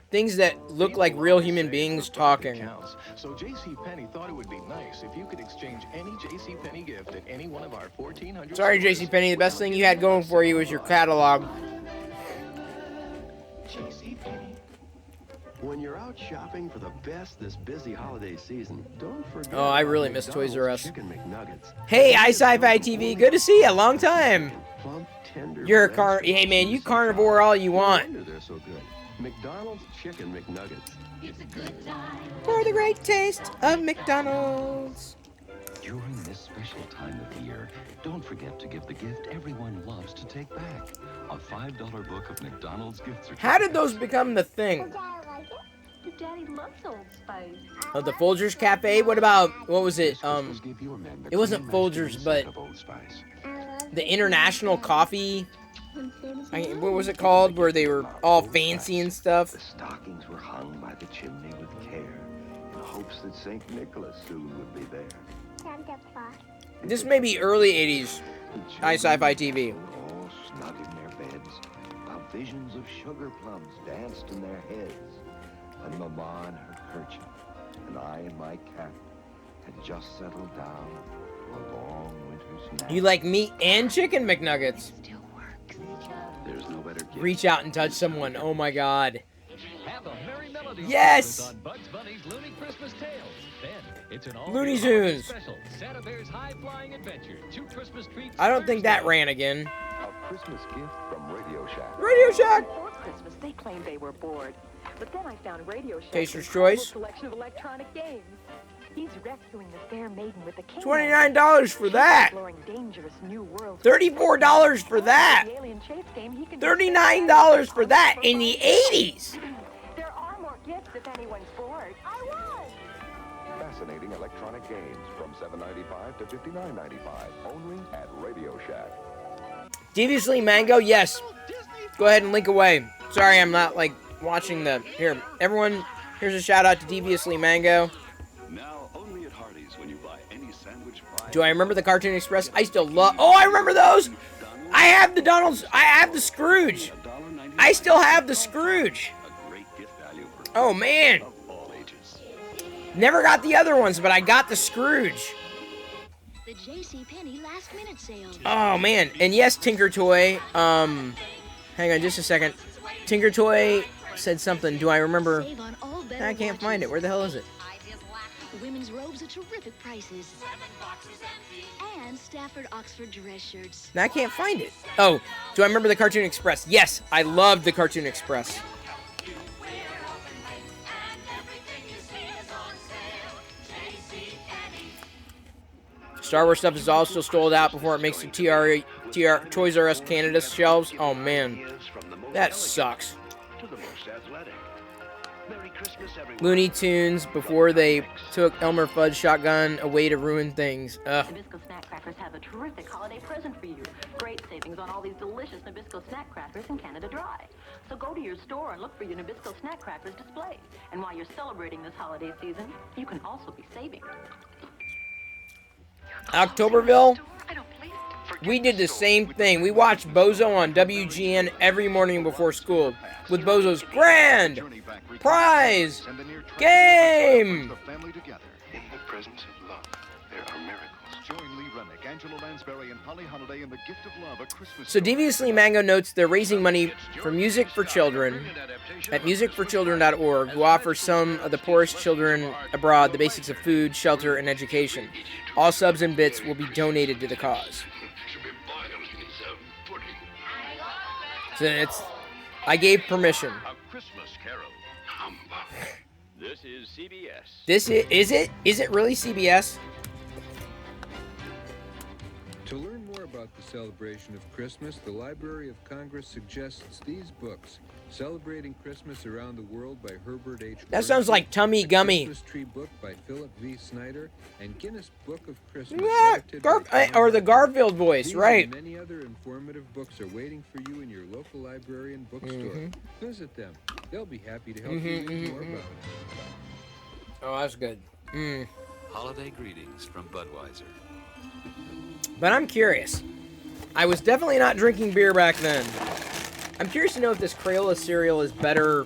things that look like real human beings talking. So JCPenney thought it would be nice if you could exchange any JCPenney gift at any one of our 1,400. Sorry, JCPenney, the best thing you had going for you was your catalog. JCPenney. When you're out shopping for the best this busy holiday season, don't forget. Oh, I really miss Toys R Us. Chicken McNuggets. Hey, iSci-Fi TV, good to see you. Long time. Plump, tender. You're a hey man, you carnivore all you No want. wonder they're so good. McDonald's Chicken McNuggets. It's a good time. For the great taste of McDonald's. During this special time of year, don't forget to give the gift everyone loves to take back. A $5 book of McDonald's gift certificates. How did those become the thing? Daddy loves Old Spice. Oh, the Folgers Cafe? What about, what was it? It wasn't Folgers, but the International Coffee. What was it called? Where they were all fancy and stuff. The stockings were hung by the chimney with care, in hopes that St. Nicholas soon would be there. Santa Claus. This may be early 80s iSci-Fi TV. All snug in their beds, while visions of sugar plums danced in their heads. And Mama in her kerchief, and I in my cap, had just settled down to a long winter's nap. You like meat and chicken McNuggets. There's no better gift. Reach out and touch someone. Oh my god. Have a merry melody Yes! on Bugs Bunny's Looney Christmas Tales. Then it's an all Looney Tunes. special Santa Bear's high-flying adventure. 2 Christmas treats. I don't think that ran again. A Christmas gift from Radio Shack. Radio Shack! Before Christmas, they claimed they were bored. But then I found Radio Shack. Taster's Choice. Selection of electronic games. He's rescuing the fair maiden with the king. $29 for that. Exploring dangerous new worlds. $34 for that. The alien chase game, he can $39 for that in the 80s. There are more gifts if anyone's bored. I was. Fascinating electronic games from $7.95 to $59.95, only at Radio Shack. Deviously Mango, yes. Go ahead and link away. Sorry, I'm not like watching the. Here, everyone. Here's a shout out to Deviously Mango. Now only at Hardee's when you buy any sandwich fry. Do I remember the Cartoon Express? I still love. Oh, I remember those. I have the Donald's. I have the Scrooge. I still have the Scrooge. Oh man. Never got the other ones, but I got the Scrooge. The JCPenney last minute sale. Oh man, and yes, Tinker Toy. Hang on just a second. Tinker Toy said something. Do I remember? I can't find it. Where the hell is it? women's robes at terrific prices. 7 boxes empty. And Stafford Oxford dress shirts. Now I can't find it. Oh, do I remember the Cartoon Express? Yes, I loved the Cartoon Express. Star Wars stuff is all still sold out before it makes the Toys R Us Canada shelves. Oh man, that sucks. Looney Tunes before they took Elmer Fudd's shotgun away to ruin things. Ugh. Nabisco Snack Crackers have a terrific holiday present for you. Great savings on all these delicious Nabisco Snack Crackers in Canada Dry. So go to your store and look for your Nabisco Snack Crackers display. And while you're celebrating this holiday season, you can also be saving. Octoberville, we did the same thing. We watched Bozo on WGN every morning before school with Bozo's Grand Prize Game. In the presence of love, there are miracles. Join Lee Remick, Angela Lansbury, and Holly Holiday in The Gift of Love, a Christmas So Deviously Mango notes they're raising money for Music for Children at musicforchildren.org, who offers some of the poorest children abroad the basics of food, shelter, and education. All subs and bits will be donated to the cause. So I gave permission. A Christmas Carol. This is CBS. Is it really CBS? To learn more about the celebration of Christmas, the Library of Congress suggests these books: Celebrating Christmas Around the World by Herbert H. That sounds like Tummy Gummy. Christmas Tree Book by Philip V. Snyder, and Guinness Book of Christmas. Yeah, or the Garfield voice, These right? and many other informative books are waiting for you in your local library and bookstore. Visit them. They'll be happy to help you learn more about it. Oh, that's good. Holiday greetings from Budweiser. But I'm curious. I was definitely not drinking beer back then. I'm curious to know if this Crayola cereal is better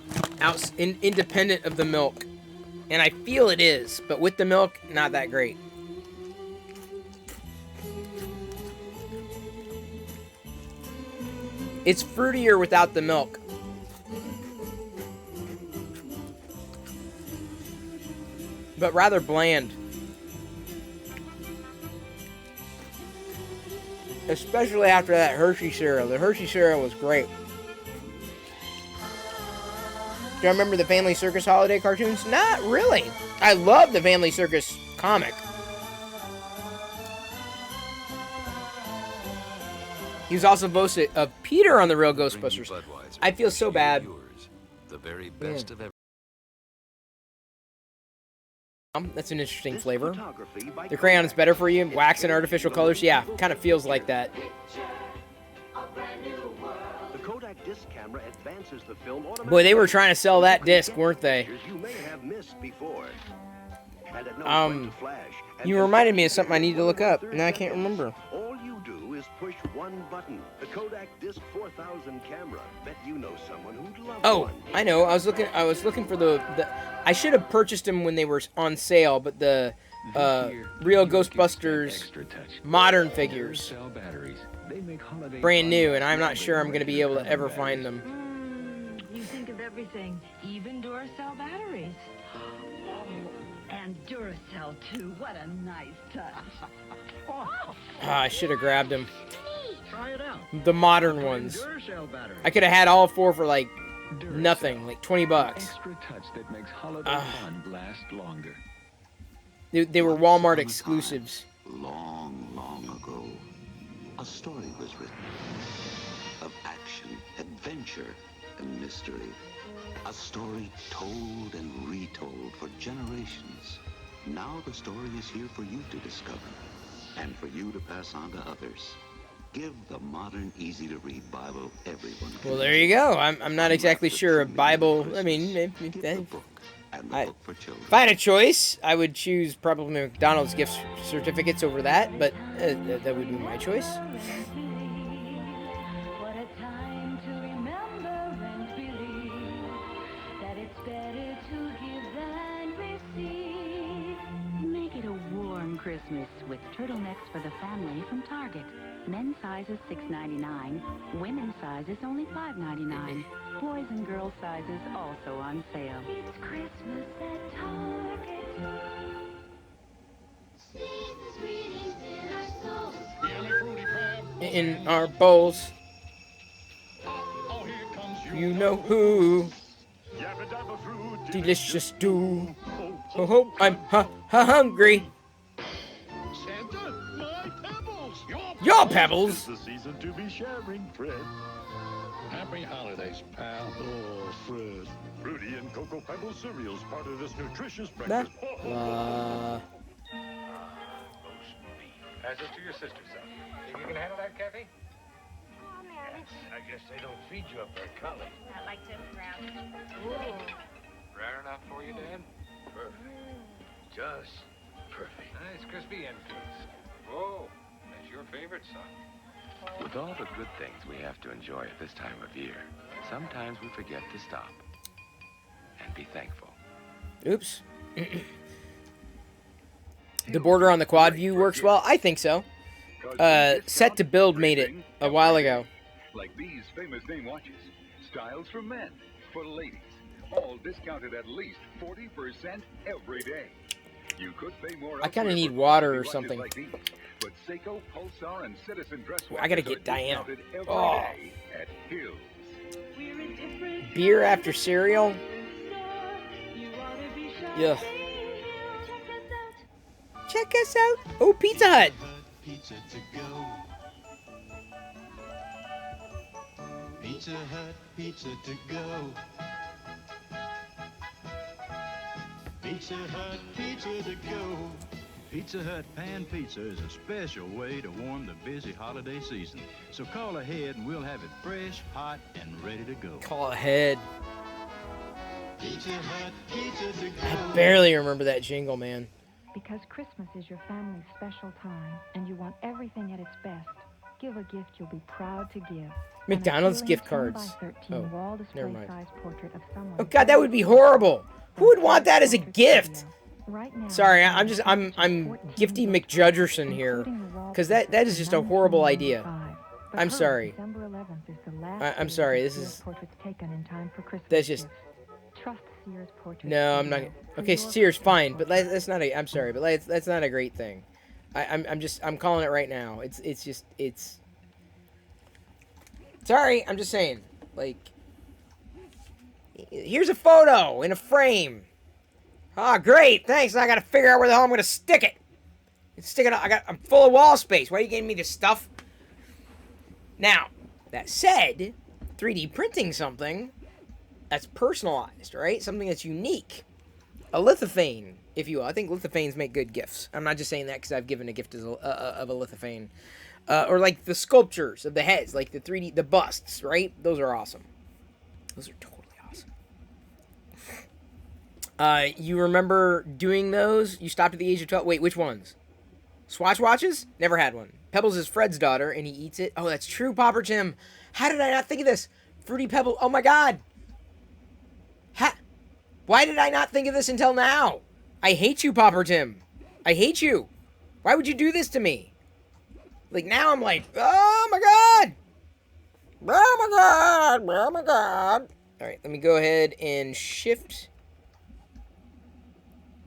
independent of the milk. And I feel it is, but with the milk, not that great. It's fruitier without the milk. But rather bland. Especially after that Hershey cereal. The Hershey cereal was great. Do you remember the Family Circus holiday cartoons? Not really. I love the Family Circus comic. He was also voiced of Peter on the Real Ghostbusters. I feel so bad. The very best of everything. That's an interesting flavor. The crayon is better for you. Wax and artificial colors. Yeah, kind of feels like that. The Kodak disc camera advances the film Boy, they were trying to sell that disc, weren't they? you may have missed before. And it knows when to flash. You reminded me of something I need to look up. Now I can't remember. All you do is push one button. The Kodak Disc 4000 camera. Bet you know someone who'd love Oh, one. I know. I was looking for the I should have purchased them when they were on sale, but the Real Ghostbusters modern figures, brand new, and I'm not sure I'm going to be able to ever find them. You think of everything, even Duracell batteries. And Duracell, too. What a nice touch. I should have grabbed them. Try it out. The modern ones. Duracell battery. I could have had all four for like nothing, like $20. Extra touch that makes holiday fun last longer. They were Walmart exclusives. Long, long ago, a story was written of action, adventure, and mystery. A story told and retold for generations. Now the story is here for you to discover and for you to pass on to others. Give the modern, easy-to-read Bible everyone can. Well, there you go. I'm not exactly sure a Bible. I mean, if I had a choice, I would choose probably McDonald's gift certificates over that, but that would be my choice. What a time to remember and believe that it's better to give than receive. Make it a warm Christmas with turtlenecks for the family from Target. Men's sizes $6.99, women's sizes only $5.99. Boys and girls sizes also on sale. It's Christmas at Target. in our bowls. You know who? Delicious stew. Ho ho, I'm hungry. Santa, my pebbles. Your pebbles. It's the season to be sharing, Fred. Happy holidays, pal. Oh, Fred. Fruity and Cocoa Pebbles cereals, part of this nutritious breakfast. Pass it to your sister, son. Think you can handle that, Kathy? Yes. I guess they don't feed you up there, Cully. I like to brown. Rare enough for you, Dad? Perfect. Just perfect. Nice crispy end goods. Whoa, that's your favorite, son. With all the good things we have to enjoy at this time of year, sometimes we forget to stop and be thankful. Oops. The border on the quad view works well. I think so. Set to build made it a while ago. Like these famous name watches. Styles for men, for ladies. All discounted at least 40% every day. You could pay more. I kind of need water or something. Like these, but Seiko, Pulsar, and Citizen dress I gotta get Diana. Oh. At Hills. Beer after cereal? Yeah. Check us out. Oh, Pizza Hut. Pizza to go. Pizza Hut, pizza to go. Pizza Hut, pizza to go. Pizza Hut Pan Pizza is a special way to warm the busy holiday season. So call ahead and we'll have it fresh, hot, and ready to go. Call ahead. Pizza Hut, pizza to go. I barely remember that jingle, man. Because Christmas is your family's special time, and you want everything at its best, give a gift you'll be proud to give. McDonald's gift cards. Oh, wall never mind. portrait of someone. Oh God, that would be horrible. Who would want that as a gift? Right now, Sorry, I'm gifty McJudgerson here, because that is just a horrible idea. I'm sorry. I'm sorry. This is. That's just. No, I'm not. Okay, Sears, fine, but that's not a. I'm sorry, but that's not a great thing. I'm calling it right now. It's. Sorry, I'm just saying. Like, here's a photo in a frame. Ah, great, thanks. Now I gotta figure out where the hell I'm gonna stick it. I'm full of wall space. Why are you giving me this stuff? Now, that said, 3D printing something that's personalized, right? Something that's unique. A lithophane, if you will. I think lithophanes make good gifts. I'm not just saying that because I've given a gift of a lithophane. Or like the sculptures of the heads, like the busts, right? Those are awesome. Those are totally awesome. You remember doing those? You stopped at the age of 12. Wait, which ones? Swatch watches? Never had one. Pebbles is Fred's daughter, and he eats it. Oh, that's true, Popper Tim. How did I not think of this? Fruity Pebble. Oh, my God. Why did I not think of this until now? I hate you, Popper Tim. I hate you. Why would you do this to me? Like, now I'm like, oh, my God. Oh, my God. Oh, my God. All right, let me go ahead and shift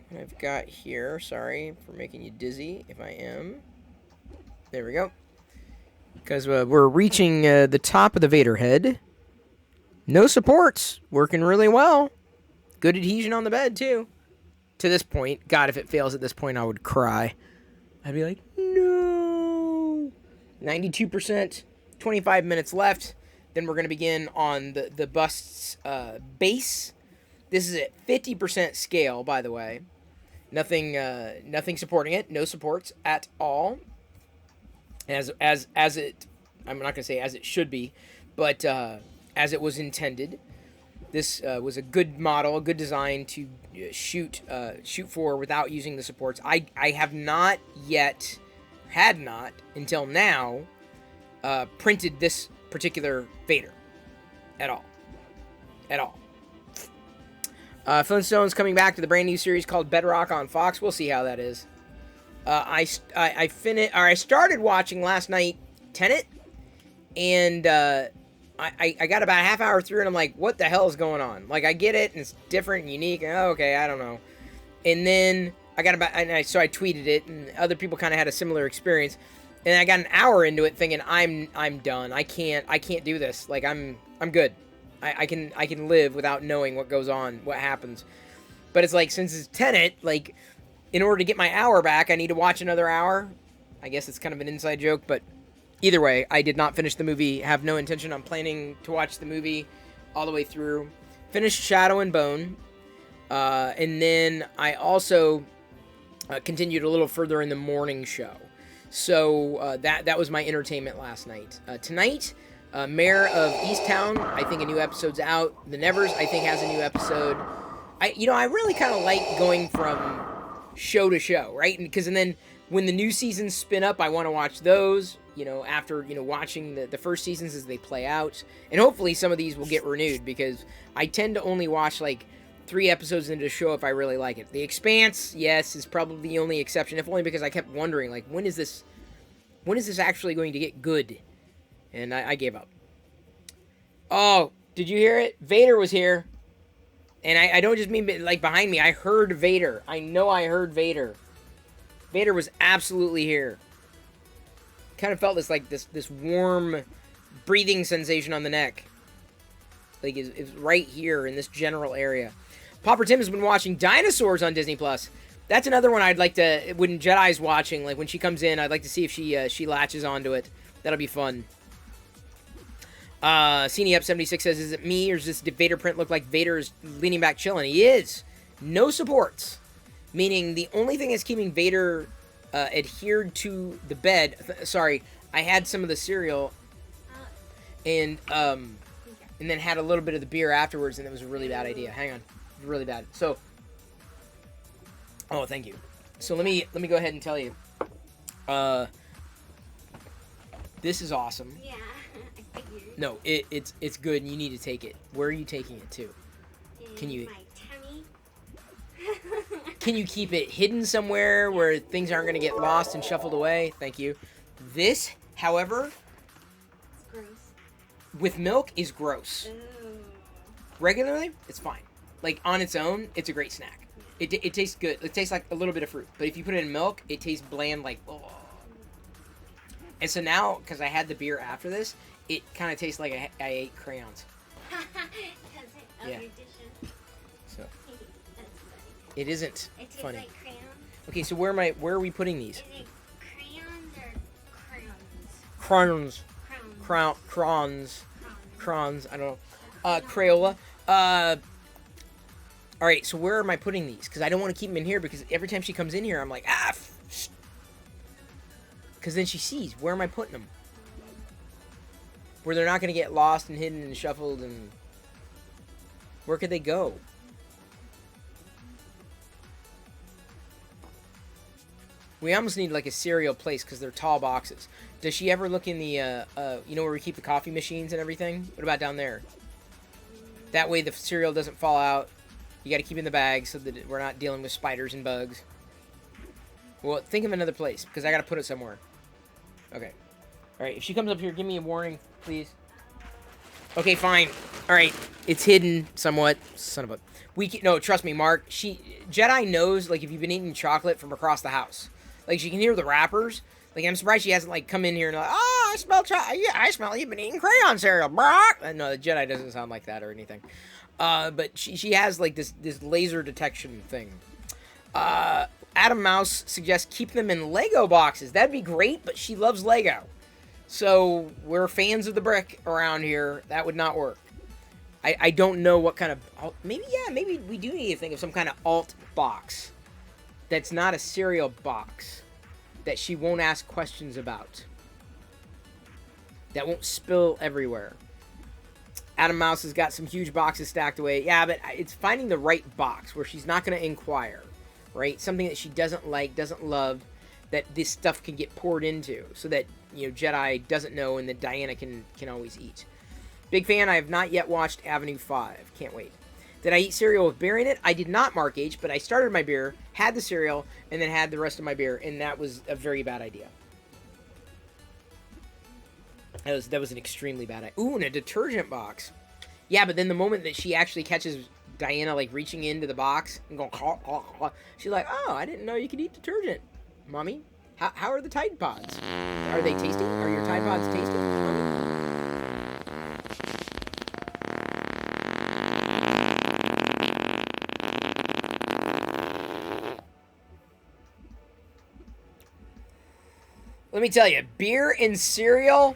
what I've got here. Sorry for making you dizzy, if I am. There we go. Because we're reaching the top of the Vader head. No supports. Working really well. Good adhesion on the bed, too. To this point. God, if it fails at this point, I would cry. I'd be like, no. 92%. 25 minutes left. Then we're going to begin on the bust's base. This is at 50% scale, by the way. Nothing supporting it. No supports at all. As it, I'm not going to say as it should be, but as it was intended. This was a good model, a good design to shoot for without using the supports. I have not yet, had not until now, printed this particular Vader at all. Flintstones coming back to the brand new series called Bedrock on Fox. We'll see how that is. I started watching last night Tenet, and I got about a half hour through, and I'm like, what the hell is going on? Like, I get it, and it's different and unique, and okay, I don't know. And then so I tweeted it, and other people kind of had a similar experience. And I got an hour into it thinking I'm done. I can't do this. Like I'm good. I can live without knowing what goes on, what happens. But it's like, since it's Tenet, like, in order to get my hour back, I need to watch another hour. I guess it's kind of an inside joke, but either way, I did not finish the movie. Have no intention on planning to watch the movie all the way through. Finished Shadow and Bone. And then I also continued a little further in the morning show. So that was my entertainment last night. Tonight, Mayor of Easttown, I think a new episode's out. The Nevers, I think, has a new episode. I really kind of like going from show to show, right? Because then when the new seasons spin up, I want to watch those, after, watching the first seasons as they play out. And hopefully some of these will get renewed, because I tend to only watch, like, 3 episodes into a show if I really like it. The Expanse, yes, is probably the only exception, if only because I kept wondering, like, when is this actually going to get good? And I gave up. Oh, did you hear it? Vader was here. And I don't just mean, like, behind me. I heard Vader. I know I heard Vader. Vader was absolutely here. Kind of felt this warm breathing sensation on the neck. Like, it's right here in this general area. Popper Tim has been watching Dinosaurs on Disney+. That's another one I'd like to, when Jedi's watching, like, when she comes in, I'd like to see if she latches onto it. That'll be fun. CNE Up 76 says, is it me, or does this Vader print look like Vader is leaning back chilling? He is. No supports. Meaning the only thing that's keeping Vader adhered to the bed... Sorry, I had some of the cereal and then had a little bit of the beer afterwards, and it was a really bad idea. Hang on. It was really bad. So... Oh, thank you. So let me go ahead and tell you. This is awesome. Yeah, I figured. No, it's good, and you need to take it. Where are you taking it to? Can you... My tummy. Can you keep it hidden somewhere where things aren't going to get lost and shuffled away? Thank you. This, however, It's gross. with milk is gross. Ooh. Regularly, it's fine. Like, on its own, it's a great snack. It tastes good. It tastes like a little bit of fruit. But if you put it in milk, it tastes bland, like, oh. And so now, because I had the beer after this, it kind of tastes like I ate crayons. Does it? Yeah. Dishes. So That's funny. it isn't It tastes funny. like crayons. Okay, so where are we putting these? Is it crayons or crayons? Crayons. Crayons. Crayons. Crayons. I don't know. Crayola. All right, so where am I putting these? Because I don't want to keep them in here, because every time she comes in here, I'm like, because then she sees, where am I putting them? Where they're not going to get lost and hidden and shuffled, and where could they go? We almost need like a cereal place, because they're tall boxes. Does she ever look in the, where we keep the coffee machines and everything? What about down there? That way the cereal doesn't fall out. You got to keep it in the bag so that we're not dealing with spiders and bugs. Well, think of another place, because I got to put it somewhere. Okay. All right, if she comes up here, give me a warning, please. Okay, fine. All right, it's hidden somewhat. Son of a... No, trust me, Mark. Jedi knows, like, if you've been eating chocolate from across the house. Like, she can hear the wrappers. Like, I'm surprised she hasn't, like, come in here and like, I smell yeah, I smell you've been eating crayon cereal. No, the Jedi doesn't sound like that or anything. But she has, like, this laser detection thing. Adam Mouse suggests keep them in Lego boxes. That'd be great, but she loves Lego. So, we're fans of the brick around here. That would not work. I don't know what kind of... Maybe we do need to think of some kind of alt box. That's not a cereal box. That she won't ask questions about. That won't spill everywhere. Adam Mouse has got some huge boxes stacked away. Yeah, but it's finding the right box where she's not going to inquire, right? Something that she doesn't like, doesn't love, that this stuff can get poured into so that, Jedi doesn't know and that Diana can always eat. Big fan. I have not yet watched Avenue 5. Can't wait. Did I eat cereal with beer in it? I did not, Mark H., but I started my beer, had the cereal, and then had the rest of my beer, and that was a very bad idea. That was an extremely bad idea. Ooh, and a detergent box. Yeah, but then the moment that she actually catches Diana, like, reaching into the box and going, she's like, oh, I didn't know you could eat detergent, Mommy. How are the Tide Pods? Are they tasty? Are your Tide Pods tasty? Let me tell you, beer and cereal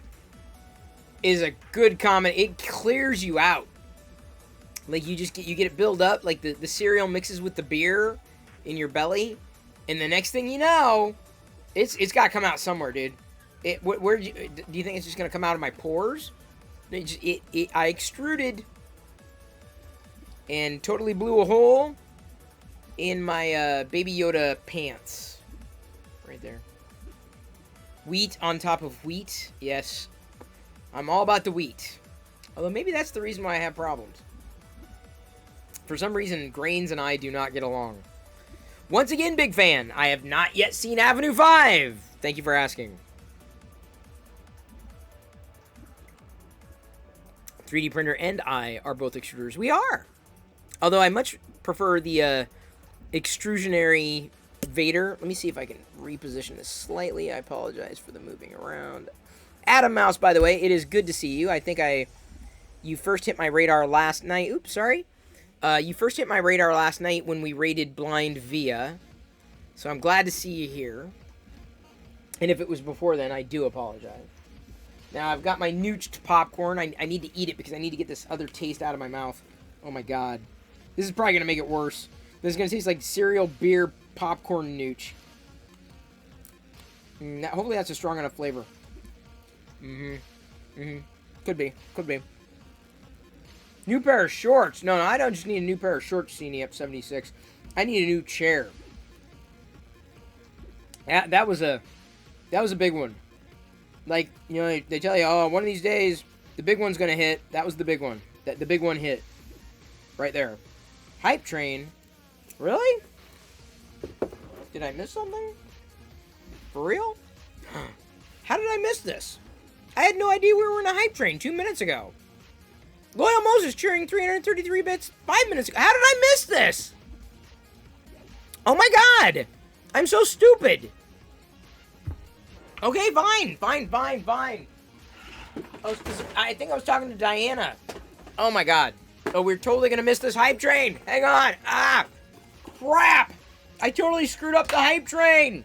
is a good comment. It clears you out. Like, you get it build up, like the cereal mixes with the beer in your belly, and the next thing you know, it's got to come out somewhere, dude. Do you think it's just gonna come out of my pores? I extruded and totally blew a hole in my Baby Yoda pants, right there. Wheat on top of wheat, yes. I'm all about the wheat. Although maybe that's the reason why I have problems. For some reason, grains and I do not get along. Once again, big fan. I have not yet seen Avenue 5. Thank you for asking. 3D printer and I are both extruders. We are. Although I much prefer the extrusionary Vader. Let me see if I can reposition this slightly. I apologize for the moving around. Adam Mouse, by the way, it is good to see you. I think you first hit my radar last night. Oops, sorry. You first hit my radar last night when we raided Blind Via. So I'm glad to see you here. And if it was before then, I do apologize. Now, I've got my nooched popcorn. I need to eat it because I need to get this other taste out of my mouth. Oh my god. This is probably going to make it worse. This is going to taste like cereal, beer, popcorn nooch. Hopefully that's a strong enough flavor. Could be. New pair of shorts. No, I don't just need a new pair of shorts, CNEP76. I need a new chair. That was a big one. Like, you know, they tell you, oh, one of these days, the big one's going to hit. That was the big one. The big one hit. Right there. Hype train. Really? Did I miss something? For real? How did I miss this? I had no idea we were in a hype train 2 minutes ago. Loyal Moses cheering 333 bits 5 minutes ago. How did I miss this? Oh my god! I'm so stupid. Okay, fine. I think I was talking to Diana. Oh my god. Oh, we're totally gonna miss this hype train. Hang on. Ah! Crap! I totally screwed up the hype train.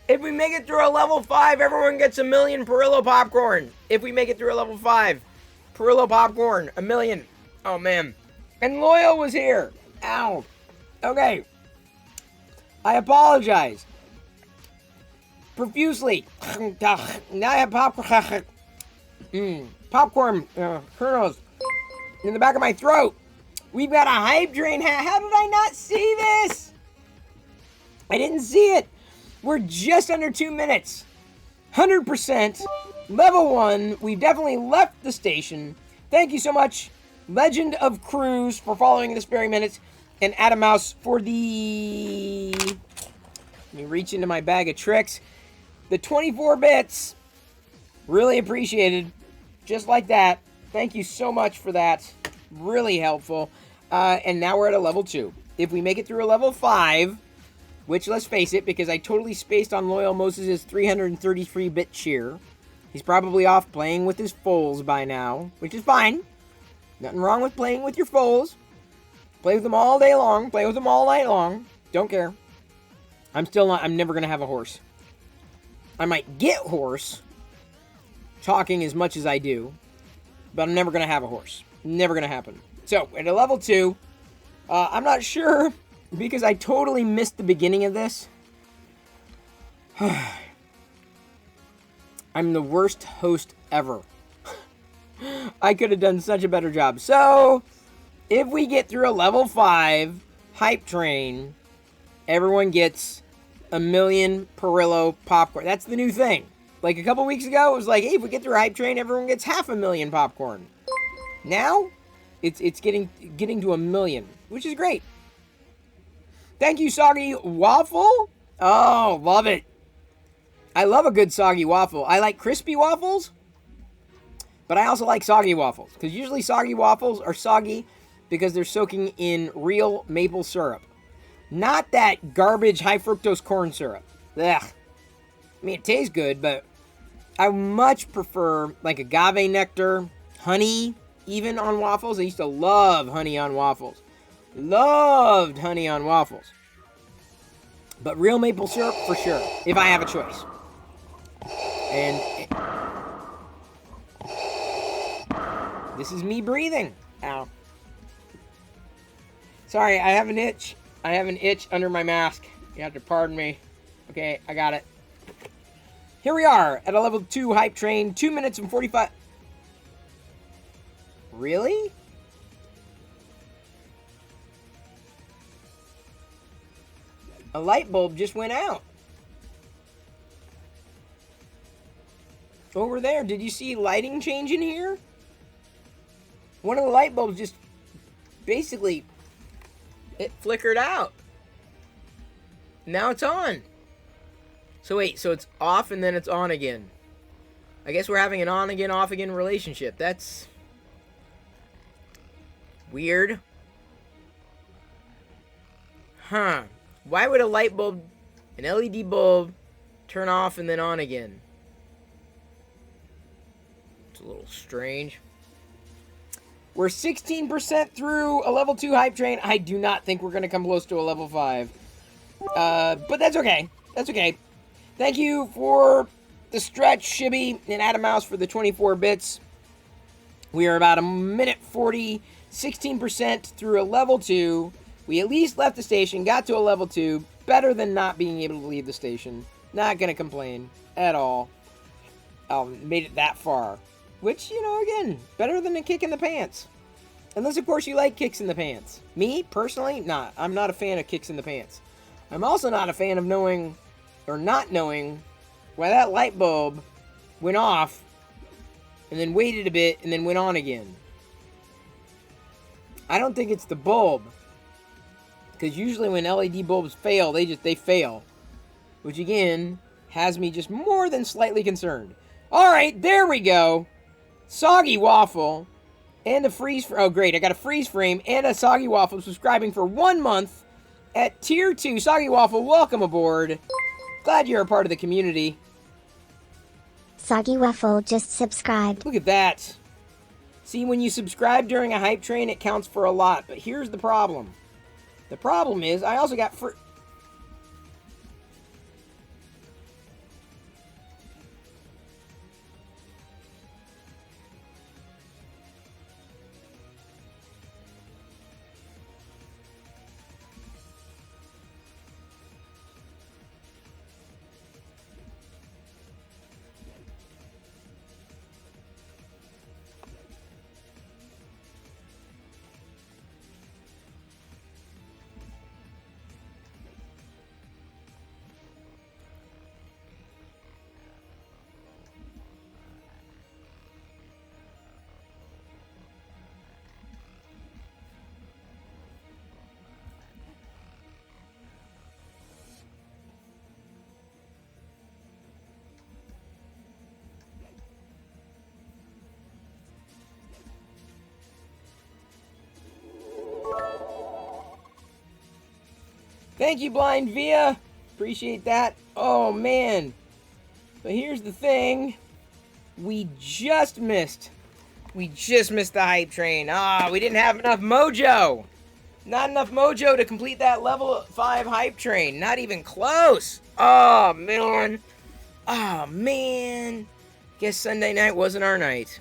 If we make it through a level 5, everyone gets 1 million Perillo popcorn. If we make it through a level 5. Perillo popcorn. 1 million. Oh, man. And Loyal was here. Ow. Okay. I apologize. Profusely. Now I have popcorn. Popcorn kernels in the back of my throat. We've got a hype train. How did I not see this? I didn't see it. We're just under 2 minutes. 100%. Level 1. We've definitely left the station. Thank you so much, Legend of Cruise, for following this very minute. And Adam Mouse for the... Let me reach into my bag of tricks. The 24 bits. Really appreciated. Just like that. Thank you so much for that. Really helpful. And now we're at a level 2. If we make it through a level 5... Which, let's face it, because I totally spaced on Loyal Moses' 333-bit cheer. He's probably off playing with his foals by now, which is fine. Nothing wrong with playing with your foals. Play with them all day long. Play with them all night long. Don't care. I'm never going to have a horse. I might get horse, talking as much as I do, but I'm never going to have a horse. Never going to happen. So, at a level 2, I'm not sure... Because I totally missed the beginning of this. I'm the worst host ever. I could have done such a better job. So, if we get through a level 5 hype train, everyone gets 1 million Perillo popcorn. That's the new thing. Like a couple weeks ago, it was like, hey, if we get through a hype train, everyone gets 500,000 popcorn. Now, it's getting to 1 million, which is great. Thank you, Soggy Waffle. Oh, love it. I love a good soggy waffle. I like crispy waffles, but I also like soggy waffles. Because usually soggy waffles are soggy because they're soaking in real maple syrup. Not that garbage high fructose corn syrup. Ugh. I mean, it tastes good, but I much prefer like agave nectar, honey, even on waffles. I used to love honey on waffles. Loved honey on waffles. But real maple syrup for sure, if I have a choice. And this is me breathing. Ow. Sorry, I have an itch. I have an itch under my mask. You have to pardon me. Okay, I got it. Here we are at a level 2 hype train. 2 minutes and 45... Really? A light bulb just went out. Over there, did you see lighting change in here? One of the light bulbs just basically, it flickered out. Now it's on. So wait, so it's off and then it's on again. I guess we're having an on again, off again relationship. That's weird. Huh. Why would a light bulb, an LED bulb, turn off and then on again? It's a little strange. We're 16% through a level 2 hype train. I do not think we're going to come close to a level 5. But that's okay. That's okay. Thank you for the stretch, Shibby and Adam Mouse for the 24 bits. We are about a minute 40, 16% through a level 2. We at least left the station, got to a level 2. Better than not being able to leave the station. Not going to complain at all. Made it that far. Which, you know, again, better than a kick in the pants. Unless, of course, you like kicks in the pants. Me, personally, not. I'm not a fan of kicks in the pants. I'm also not a fan of knowing, or not knowing, why that light bulb went off, and then waited a bit, and then went on again. I don't think it's the bulb. Because usually when LED bulbs fail, they fail. Which, again, has me just more than slightly concerned. Alright, there we go. Soggy Waffle and a freeze... Oh, great. I got a freeze frame and a Soggy Waffle subscribing for 1 month at Tier 2. Soggy Waffle, welcome aboard. Glad you're a part of the community. Soggy Waffle just subscribed. Look at that. See, when you subscribe during a hype train, it counts for a lot. But here's the problem. The problem is, I also got free... Thank you, Blind Via. Appreciate that. Oh, man. But here's the thing. We just missed the hype train. We didn't have enough mojo. Not enough mojo to complete that level 5 hype train. Not even close. Oh, man. Oh, man. Guess Sunday night wasn't our night.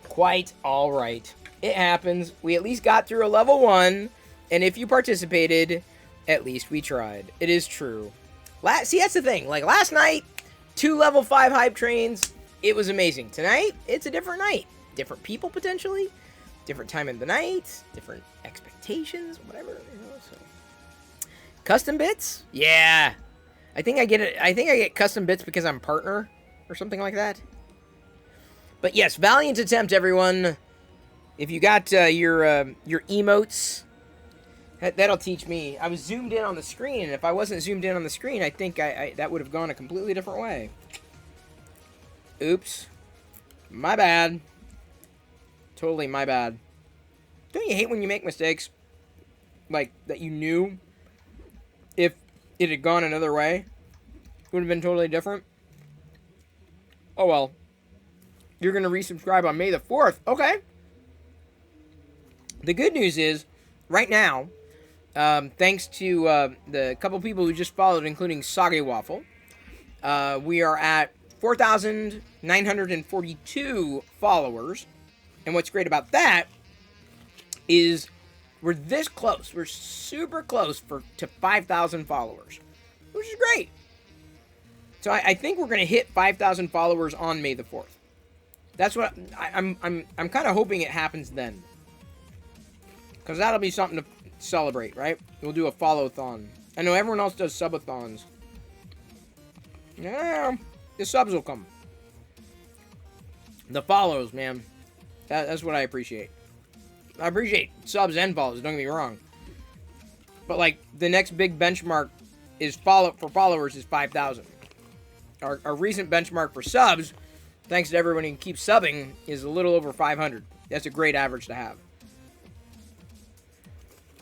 Quite all right. It happens. We at least got through a level 1. And if you participated, at least we tried. It is true. See, that's the thing. Like, last night, 2 level 5 hype trains. It was amazing. Tonight, it's a different night. Different people, potentially. Different time of the night. Different expectations. Whatever. You know, so. Custom bits? Yeah. I think I get custom bits because I'm partner. Or something like that. But yes, valiant attempt, everyone. If you got your emotes... That'll teach me. I was zoomed in on the screen, and if I wasn't zoomed in on the screen, I think that would have gone a completely different way. Oops. My bad. Totally my bad. Don't you hate when you make mistakes? Like, that you knew? If it had gone another way, it would have been totally different. Oh well. You're going to resubscribe on May the 4th. Okay. The good news is, right now, thanks to the couple people who just followed, including Soggy Waffle, we are at 4,942 followers. And what's great about that is we're this close. We're super close to 5,000 followers, which is great. So I think we're going to hit 5,000 followers on May the 4th. That's what I'm kind of hoping it happens then. Because that'll be something to celebrate, right? We'll do a follow-thon. I know everyone else does subathons. Yeah, the subs will come. The follows, man. That's what I appreciate. I appreciate subs and follows, don't get me wrong. But, like, the next big benchmark is for followers is 5,000. Our recent benchmark for subs, thanks to everyone who keeps subbing, is a little over 500. That's a great average to have.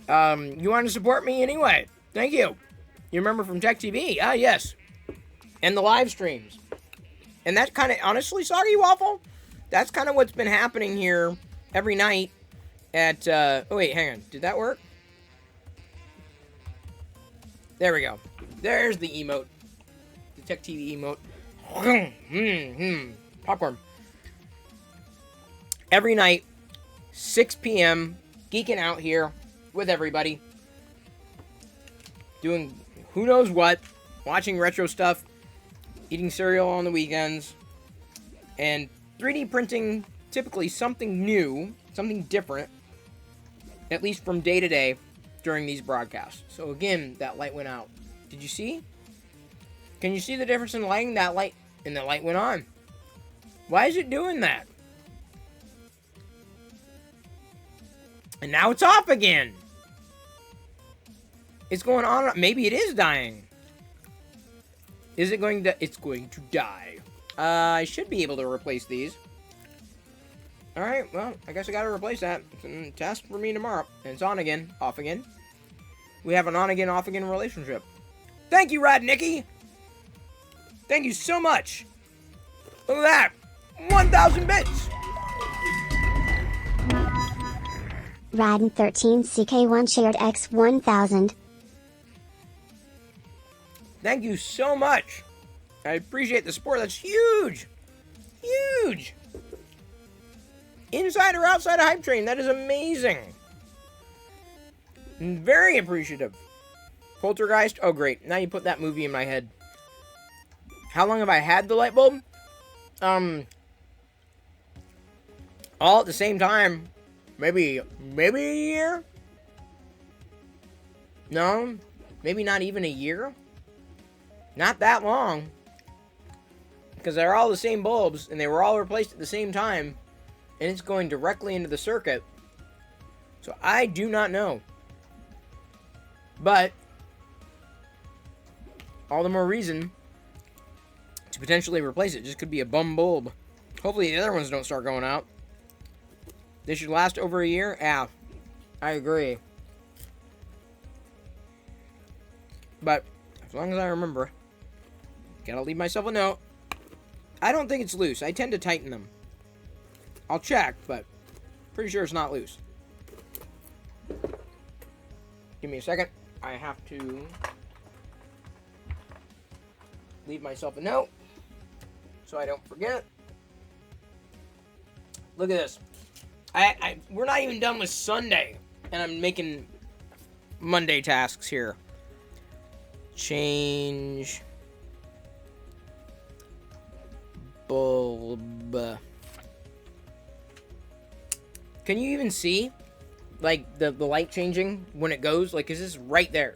You want to support me anyway? Thank you. You remember from Tech TV? Ah, yes. And the live streams. And that's kind of, honestly, Soggy Waffle, that's kind of what's been happening here every night at, oh wait, hang on. Did that work? There we go. There's the emote. The Tech TV emote. Popcorn. Every night, 6 p.m., geeking out here with everybody. Doing who knows what. Watching retro stuff. Eating cereal on the weekends. And 3D printing typically something new, something different, at least from day to day during these broadcasts. So again, that light went out. Did you see? Can you see the difference in lighting? That light, and the light went on. Why is it doing that? And now it's off again. It's going on. Maybe it is dying. Is it going to? It's going to die. I should be able to replace these. Alright, well, I guess I gotta replace that. It's a test for me tomorrow. And it's on again, off again. We have an on-again, off-again relationship. Thank you, Rad Nicky! Thank you so much! Look at that! 1,000 bits! Radin13CK1 shared X 1000. Thank you so much! I appreciate the support. That's huge! Huge! Inside or outside of Hype Train, that is amazing! I'm very appreciative. Poltergeist? Oh, great. Now you put that movie in my head. How long have I had the light bulb? All at the same time. Maybe a year? No? Maybe not even a year? Not that long. Because they're all the same bulbs, and they were all replaced at the same time. And it's going directly into the circuit. So I do not know. But all the more reason to potentially replace it. Just could be a bum bulb. Hopefully the other ones don't start going out. They should last over a year? Yeah, I agree. But as long as I remember, gotta leave myself a note. I don't think it's loose. I tend to tighten them. I'll check, but pretty sure it's not loose. Give me a second. I have to leave myself a note so I don't forget. Look at this. We're not even done with Sunday, and I'm making Monday tasks here. Change bulb. Can you even see, like, the light changing when it goes? Like, is this right there?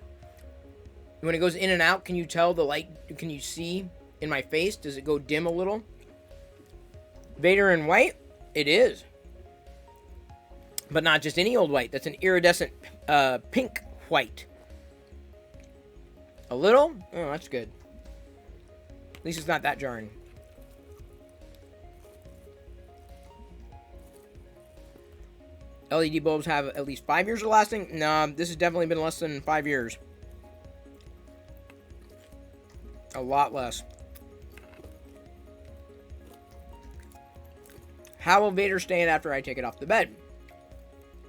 When it goes in and out, can you tell the light? Can you see in my face? Does it go dim a little? Vader in white? It is. But not just any old white. That's an iridescent pink white. A little? Oh, that's good. At least it's not that jarring. LED bulbs have at least 5 years of lasting. No, this has definitely been less than 5 years. A lot less. How will Vader stand after I take it off the bed?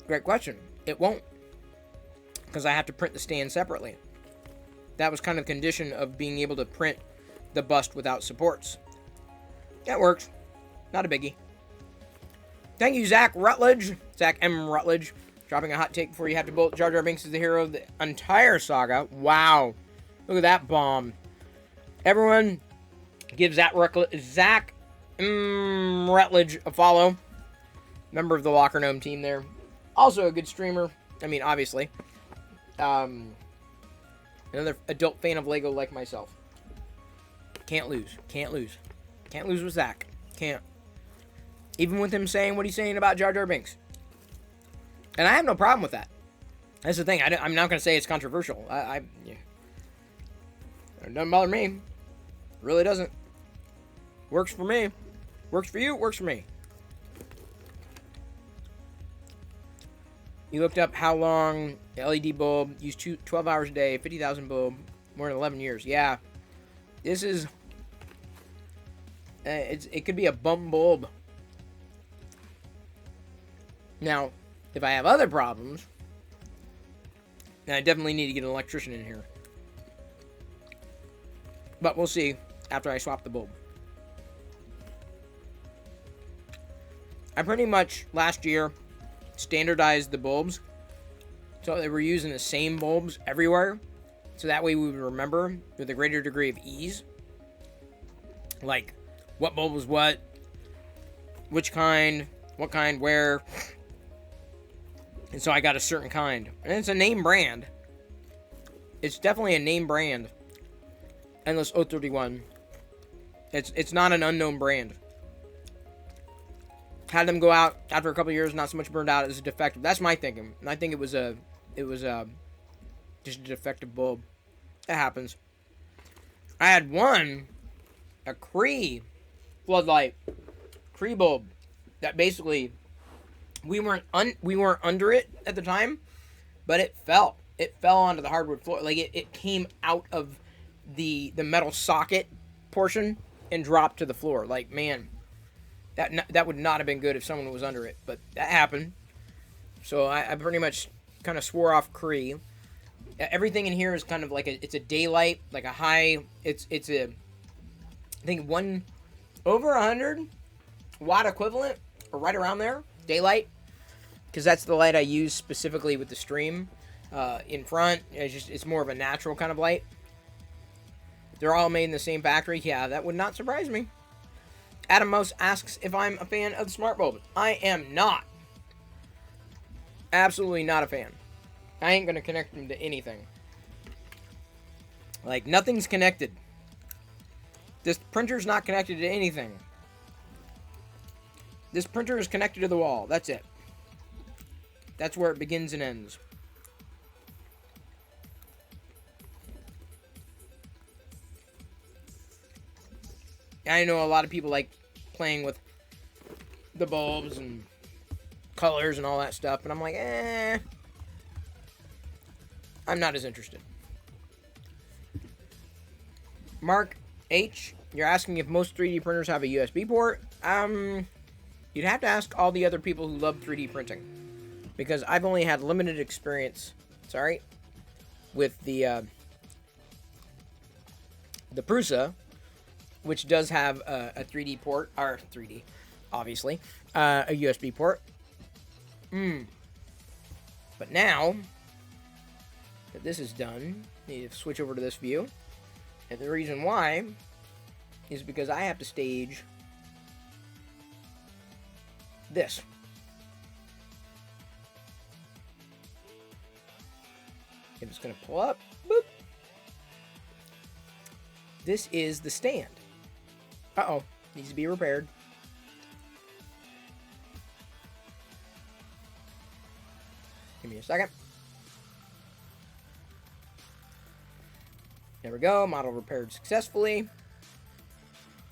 Great question. It won't. Because I have to print the stand separately. That was kind of the condition of being able to print the bust without supports. That works. Not a biggie. Thank you, Zach Rutledge. Zach M. Rutledge. Dropping a hot take before you have to bolt. Jar Jar Binks is the hero of the entire saga. Wow. Look at that bomb. Everyone give Zach Rutledge a follow. Member of the Locker Gnome team there. Also a good streamer. I mean, obviously. Another adult fan of Lego like myself. Can't lose. Can't lose. Can't lose with Zach. Can't. Even with him saying what he's saying about Jar Jar Binks. And I have no problem with that. That's the thing. I'm not going to say it's controversial. Yeah. It doesn't bother me. It really doesn't. Works for me. Works for you. Works for me. You looked up how long the LED bulb used 12 hours a day, 50,000 bulb, more than 11 years. Yeah. This is... it could be a bum bulb. Now, if I have other problems, then I definitely need to get an electrician in here. But we'll see after I swap the bulb. I pretty much, last year, standardized the bulbs. So they were using the same bulbs everywhere. So that way we would remember with a greater degree of ease. Like, what bulb was what, which kind, what kind, where. And so I got a certain kind. And it's a name brand. It's definitely a name brand. Endless 031. It's not an unknown brand. Had them go out after a couple of years, not so much burned out as a defective. That's my thinking. And I think it was just a defective bulb. That happens. I had one, a Cree floodlight, Cree bulb, that basically we weren't under it at the time, but it fell. It fell onto the hardwood floor. Like it came out of the metal socket portion and dropped to the floor. Like, man, that would not have been good if someone was under it, but that happened. So I pretty much kind of swore off Cree. Everything in here is kind of like it's a daylight, like a high. It's a, I think over 100 watt equivalent, or right around there, daylight, because that's the light I use specifically with the stream. In front, it's more of a natural kind of light. They're all made in the same factory. Yeah, that would not surprise me. Adam Mouse asks if I'm a fan of the smart bulb. I am not. Absolutely not a fan. I ain't gonna connect them to anything. Like, nothing's connected. This printer's not connected to anything. This printer is connected to the wall. That's it. That's where it begins and ends. I know a lot of people like playing with the bulbs and colors and all that stuff, and I'm like, I'm not as interested. Mark H, you're asking if most 3D printers have a USB port. You'd have to ask all the other people who love 3D printing, because I've only had limited experience, with the Prusa, which does have a 3D port, or 3D, obviously, a USB port. But now that this is done, I need to switch over to this view. And the reason why is because I have to stage this. If it's going to pull up, boop. This is the stand. Uh-oh, needs to be repaired. Give me a second. There we go, model repaired successfully.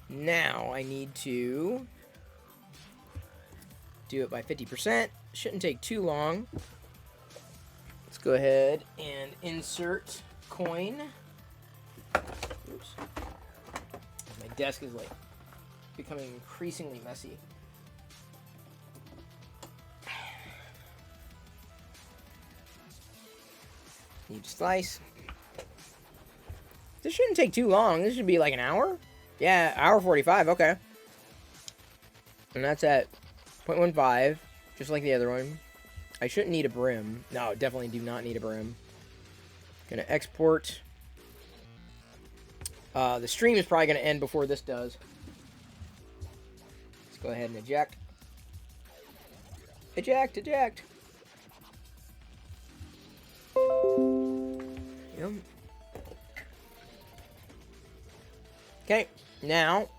Now I need to do it by 50%. Shouldn't take too long. Let's go ahead and insert coin. Oops. My desk is like becoming increasingly messy. Need to slice. This shouldn't take too long. This should be like an hour. Yeah, hour 45. Okay. And that's at 0.15, just like the other one. I shouldn't need a brim. No, definitely do not need a brim. Gonna export. The stream is probably gonna end before this does. Let's go ahead and eject. Eject, eject. Yep. Okay, now,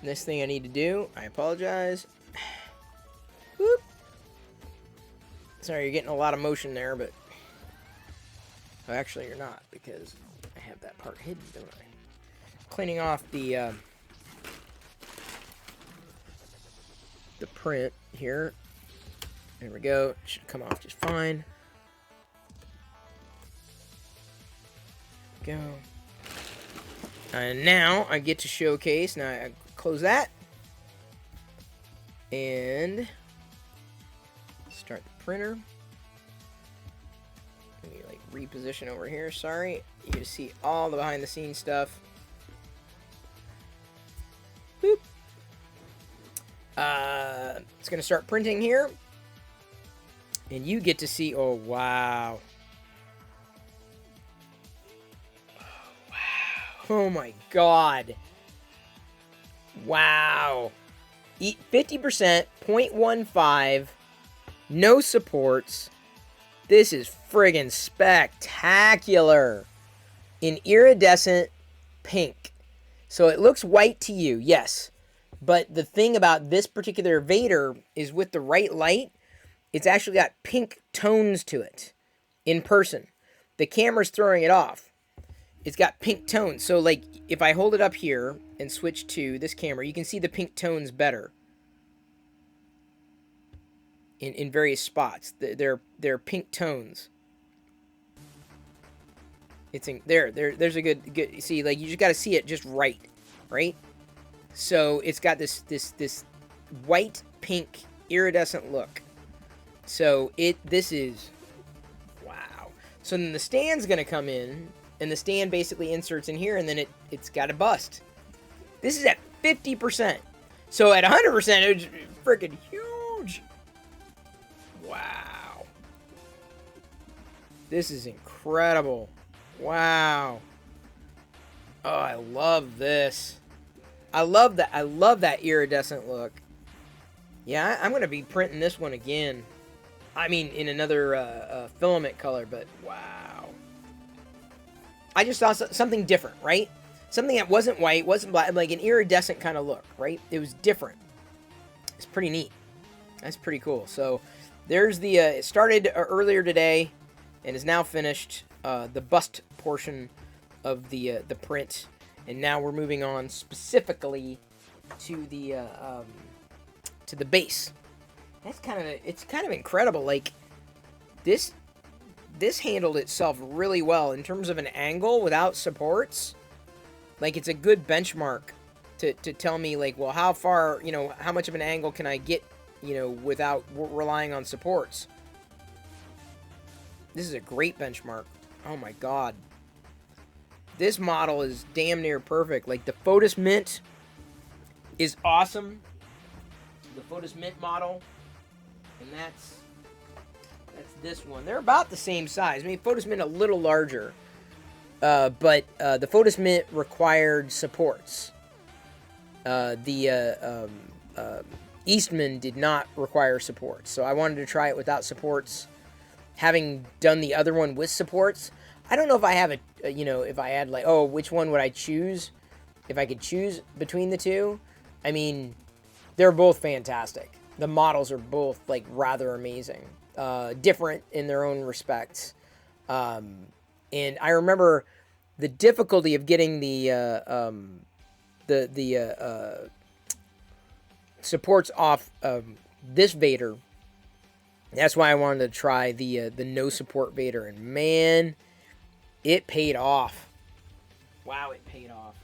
this thing I need to do, I apologize. Whoop. Sorry, you're getting a lot of motion there, but... Oh, actually, you're not, because I have that part hidden, don't I? Cleaning off the print here. There we go. It should come off just fine. Go. And now I get to showcase. Now I close that. And start the printer. Let me like reposition over here. Sorry. You get to see all the behind the scenes stuff. Boop. It's going to start printing here. And you get to see, oh wow. Oh my god. Wow. 50%, 0.15, no supports. This is friggin' spectacular. In iridescent pink. So it looks white to you, yes. But the thing about this particular Vader is with the right light, it's actually got pink tones to it in person. The camera's throwing it off. It's got pink tones. So, like, if I hold it up here and switch to this camera, you can see the pink tones better. In various spots. They're pink tones. It's in there's a good see, like, you just got to see it just right? So, it's got this white pink iridescent look. So, this is wow. So, then the stand's going to come in. And the stand basically inserts in here, and then it's got a bust. This is at 50%. So at 100%, it's freaking huge. Wow. This is incredible. Wow. Oh, I love this. I love that. I love that iridescent look. Yeah, I'm going to be printing this one again. I mean, in another filament color, but wow. I just saw something different, right? Something that wasn't white, wasn't black, like an iridescent kind of look, right? It was different. It's pretty neat. That's pretty cool. So there's the, it started earlier today and is now finished, the bust portion of the print. And now we're moving on specifically to the base. That's it's kind of incredible. Like, this handled itself really well in terms of an angle without supports. Like, it's a good benchmark to tell me, like, well, how far, how much of an angle can I get, without relying on supports. This is a great benchmark. Oh my god. This model is damn near perfect. Like, the Photos Mint is awesome. The Photos Mint model. And that's this one. They're about the same size. I mean, Photos Mint a little larger. But the Photos Mint required supports. The Eastman did not require supports. So I wanted to try it without supports. Having done the other one with supports, I don't know if I have if I had, like, oh, which one would I choose? If I could choose between the two. I mean, they're both fantastic. The models are both, like, rather amazing. Different in their own respects. And I remember the difficulty of getting the supports off this Vader. That's why I wanted to try the no support Vader, and man, it paid off. Wow, it paid off.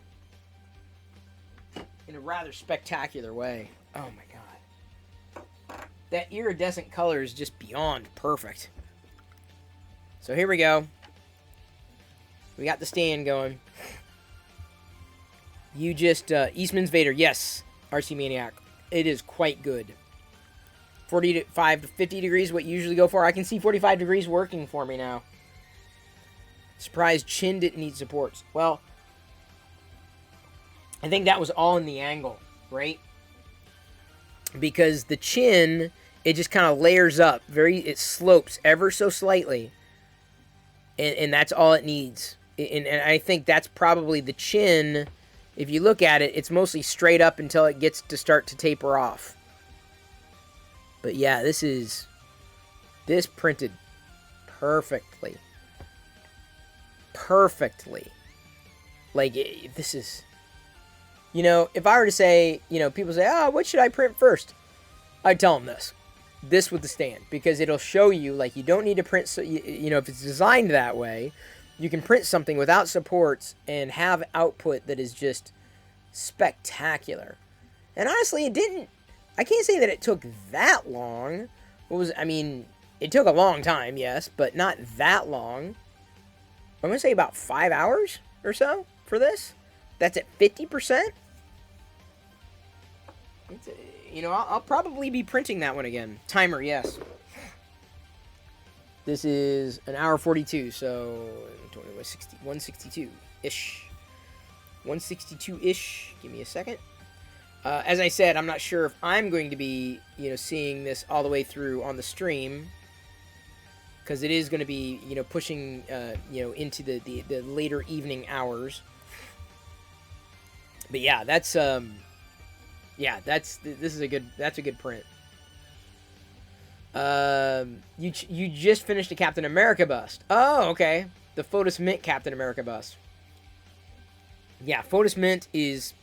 In a rather spectacular way. Oh my god. That iridescent color is just beyond perfect. So here we go. We got the stand going. You just, Eastman's Vader. Yes, RC Maniac. It is quite good. 45 to 50 degrees, what you usually go for. I can see 45 degrees working for me now. Surprised chin didn't need supports. Well, I think that was all in the angle, right? Because the chin, it just kind of layers up. It slopes ever so slightly. And that's all it needs. And I think that's probably the chin. If you look at it, it's mostly straight up until it gets to start to taper off. But yeah, this printed perfectly. Perfectly. Like, this is... You know, if I were to say, you know, people say, oh, what should I print first? I'd tell them this. This with the stand. Because it'll show you, like, you don't need to print... So, you know, if it's designed that way, you can print something without supports and have output that is just spectacular. And honestly, it didn't... I can't say that it took that long. I mean, it took a long time, yes, but not that long. I'm going to say about 5 hours or so for this. That's at 50%. You know, I'll probably be printing that one again. Timer, yes. This is an hour 42, so 162-ish. 162-ish. Give me a second. As I said, I'm not sure if I'm going to be, you know, seeing this all the way through on the stream, because it is going to be, you know, pushing, you know, into the later evening hours. But yeah, that's this is a good print. You just finished a Captain America bust. Oh, okay. The Photos Mint Captain America bust. Yeah, Photos Mint is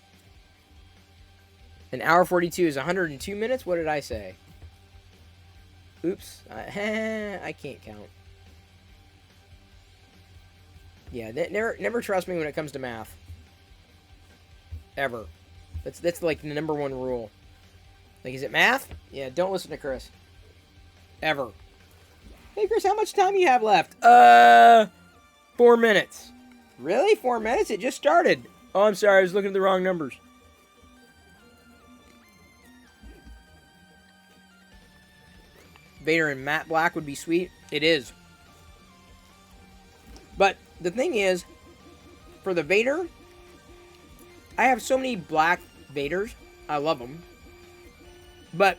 an hour 42 is 102 minutes. What did I say? Oops. I can't count. Yeah, never trust me when it comes to math. Ever. That's like the #1 rule. Like, is it math? Yeah, don't listen to Chris. Ever. Hey, Chris, how much time you have left? 4 minutes. Really? 4 minutes? It just started. Oh, I'm sorry. I was looking at the wrong numbers. Vader in matte black would be sweet. It is. But the thing is, for the Vader, I have so many black Vaders. I love them. But,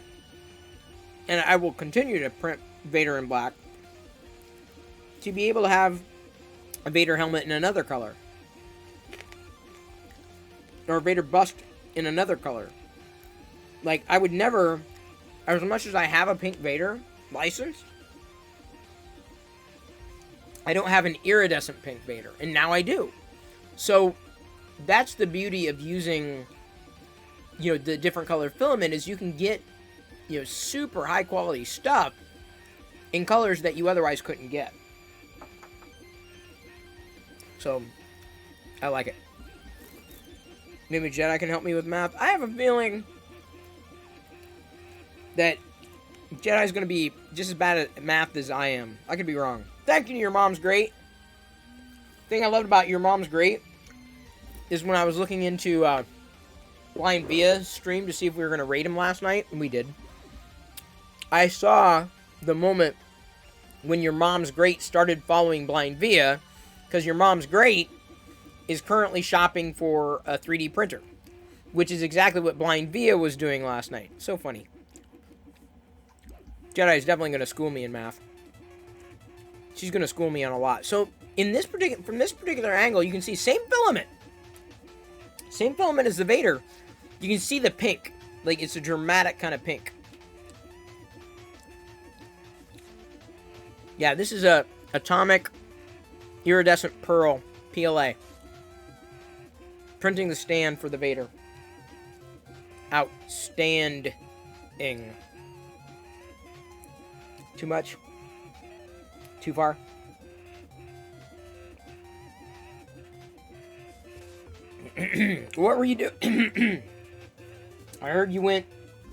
and I will continue to print Vader in black, to be able to have a Vader helmet in another color. Or a Vader bust in another color. Like, I would never, as much as I have a pink Vader license, I don't have an iridescent pink Vader. And now I do. So, that's the beauty of using, you know, the different color filament, is you can get, you know, super high quality stuff in colors that you otherwise couldn't get. So, I like it. Maybe Jedi can help me with math. I have a feeling that Jedi's going to be just as bad at math as I am. I could be wrong. Thank you to Your Mom's Great. The thing I loved about Your Mom's Great is when I was looking into Blind Via's stream to see if we were going to rate him last night, and we did. I saw the moment when Your Mom's Great started following Blind Via, because Your Mom's Great is currently shopping for a 3D printer, which is exactly what Blind Via was doing last night. So funny. Jedi is definitely going to school me in math. She's going to school me on a lot. So, in this from this particular angle, you can see same filament. Same filament as the Vader. You can see the pink. Like, it's a dramatic kind of pink. Yeah, this is a atomic iridescent pearl PLA. Printing the stand for the Vader. Outstanding. Too much? Too far? What were you doing? I heard you went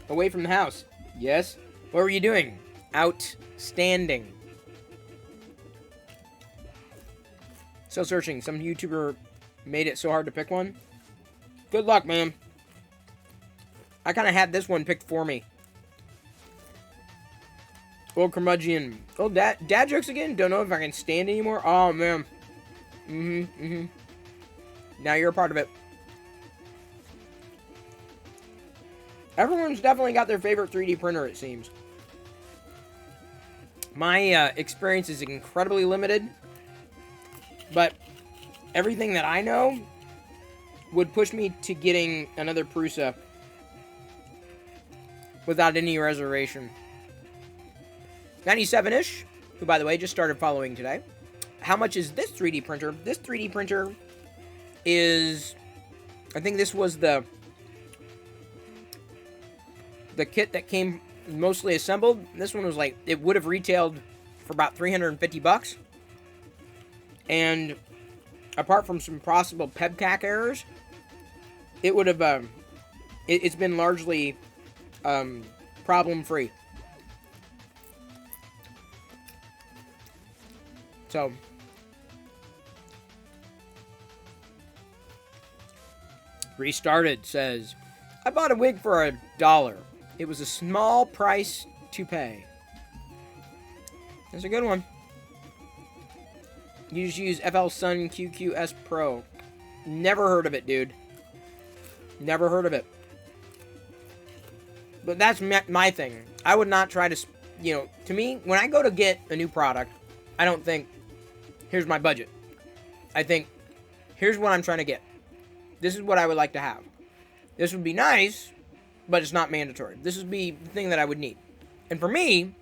away from the house. Yes? What were you doing? Outstanding. Still searching. Some YouTuber made it so hard to pick one. Good luck, man. I kind of had this one picked for me. Old curmudgeon. Oh, dad jokes again? Don't know if I can stand anymore. Oh, man. Now you're a part of it. Everyone's definitely got their favorite 3D printer, it seems. My experience is incredibly limited. But everything that I know would push me to getting another Prusa without any reservation. 97ish, who, by the way, just started following today. How much is this 3D printer? This 3D printer is... I think this was the kit that came mostly assembled. This one was like... It would have retailed for about 350 bucks. And apart from some possible PEBCAC errors, it would have... it's been largely problem-free. So, Restarted says, I bought a wig for $1. It was a small price to pay. That's a good one. You just use FL Sun QQS Pro. Never heard of it, dude. Never heard of it. But that's my thing. I would not try to, you know, to me, when I go to get a new product, I don't think, here's my budget. I think, here's what I'm trying to get. This is what I would like to have. This would be nice, but it's not mandatory. This would be the thing that I would need. And for me,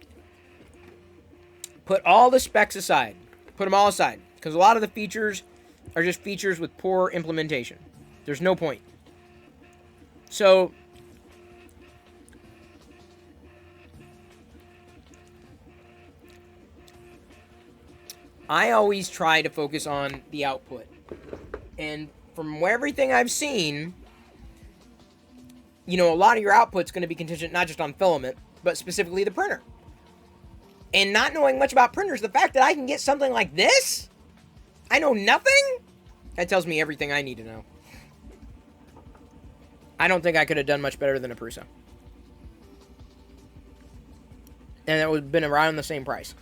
put all the specs aside. Put them all aside. Because a lot of the features are just features with poor implementation. There's no point. So, I always try to focus on the output. And from everything I've seen, you know, a lot of your output's going to be contingent not just on filament, but specifically the printer. And not knowing much about printers, the fact that I can get something like this, I know nothing, that tells me everything I need to know. I don't think I could have done much better than a Prusa. And that would have been around the same price.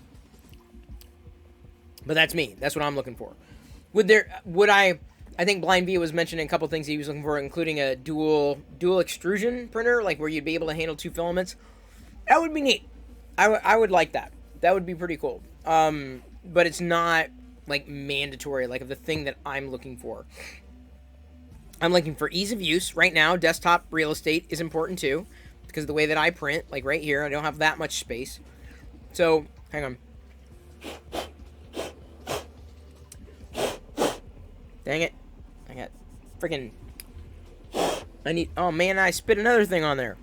But that's me. That's what I'm looking for. I think Blind V was mentioning a couple things he was looking for, including a dual extrusion printer, like where you'd be able to handle 2 filaments. That would be neat. I would like that. That would be pretty cool. But it's not like mandatory, like of the thing that I'm looking for. I'm looking for ease of use. Right now, desktop real estate is important too, because of the way that I print, like right here, I don't have that much space. So, hang on. Dang it. I got freaking... Oh man, I spit another thing on there.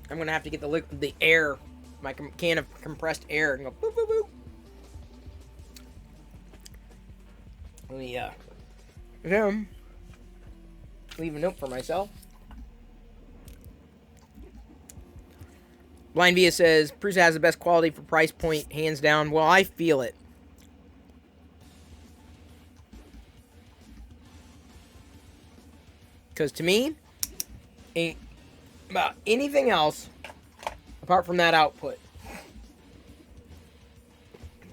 I'm going to have to get the air, my can of compressed air, and go boop, boop, boop. Let me, leave a note for myself. Blind Via says, Prusa has the best quality for price point, hands down. Well, I feel it. Because to me, about anything else, apart from that output,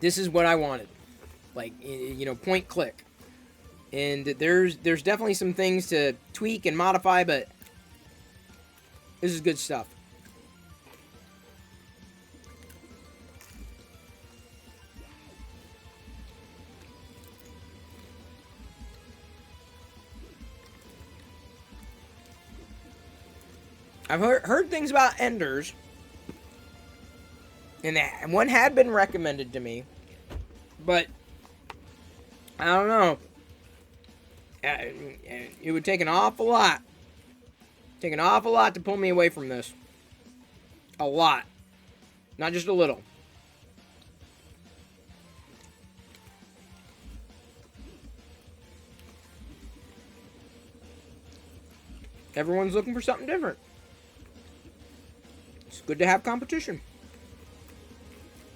this is what I wanted. Like, you know, point click. And there's definitely some things to tweak and modify, but this is good stuff. I've heard things about Enders, and one had been recommended to me, but I don't know. It would take an awful lot. To pull me away from this. A lot. Not just a little. Everyone's looking for something different. It's good to have competition.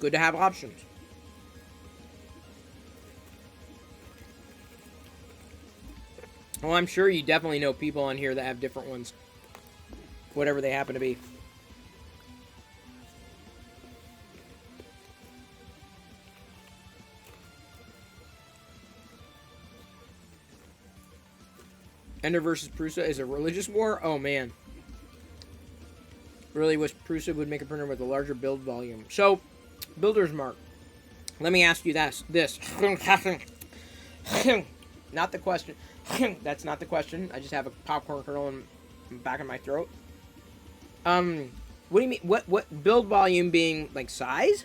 Good to have options. Well, I'm sure you definitely know people on here that have different ones. Whatever they happen to be. Ender versus Prusa is a religious war? Oh, man. Really wish Prusa would make a printer with a larger build volume. So, Builder's Mark. Let me ask you this. Not the question. That's not the question. I just have a popcorn kernel in the back of my throat. What do you mean? What build volume being like size?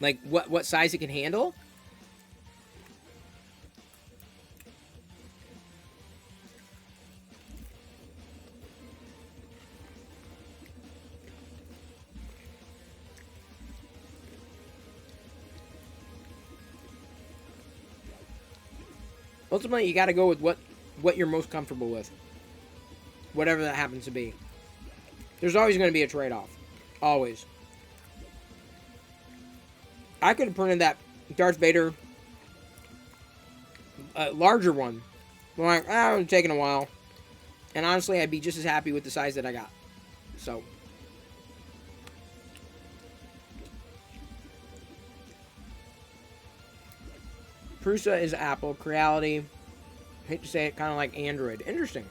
Like what size it can handle? Ultimately, you got to go with what you're most comfortable with. Whatever that happens to be. There's always going to be a trade-off. Always. I could have printed that Darth Vader larger one. I'm like, it's taking a while. And honestly, I'd be just as happy with the size that I got. So. Prusa is Apple. Creality, hate to say it, kind of like Android. Interesting.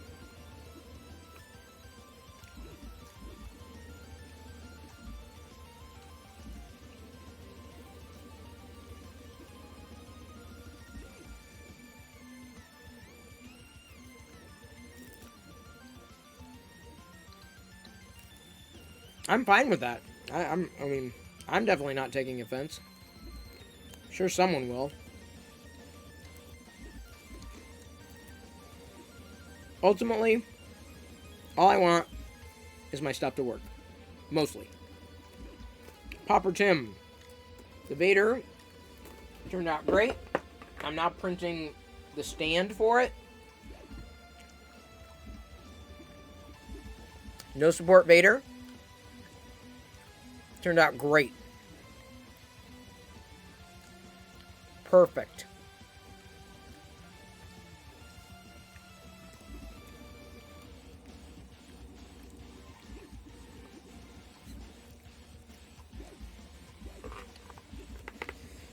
I'm fine with that. I mean, I'm definitely not taking offense. Sure, someone will. Ultimately, all I want is my stuff to work. Mostly. Popper Tim. The Vader turned out great. I'm now printing the stand for it. No support Vader. Turned out great. Perfect.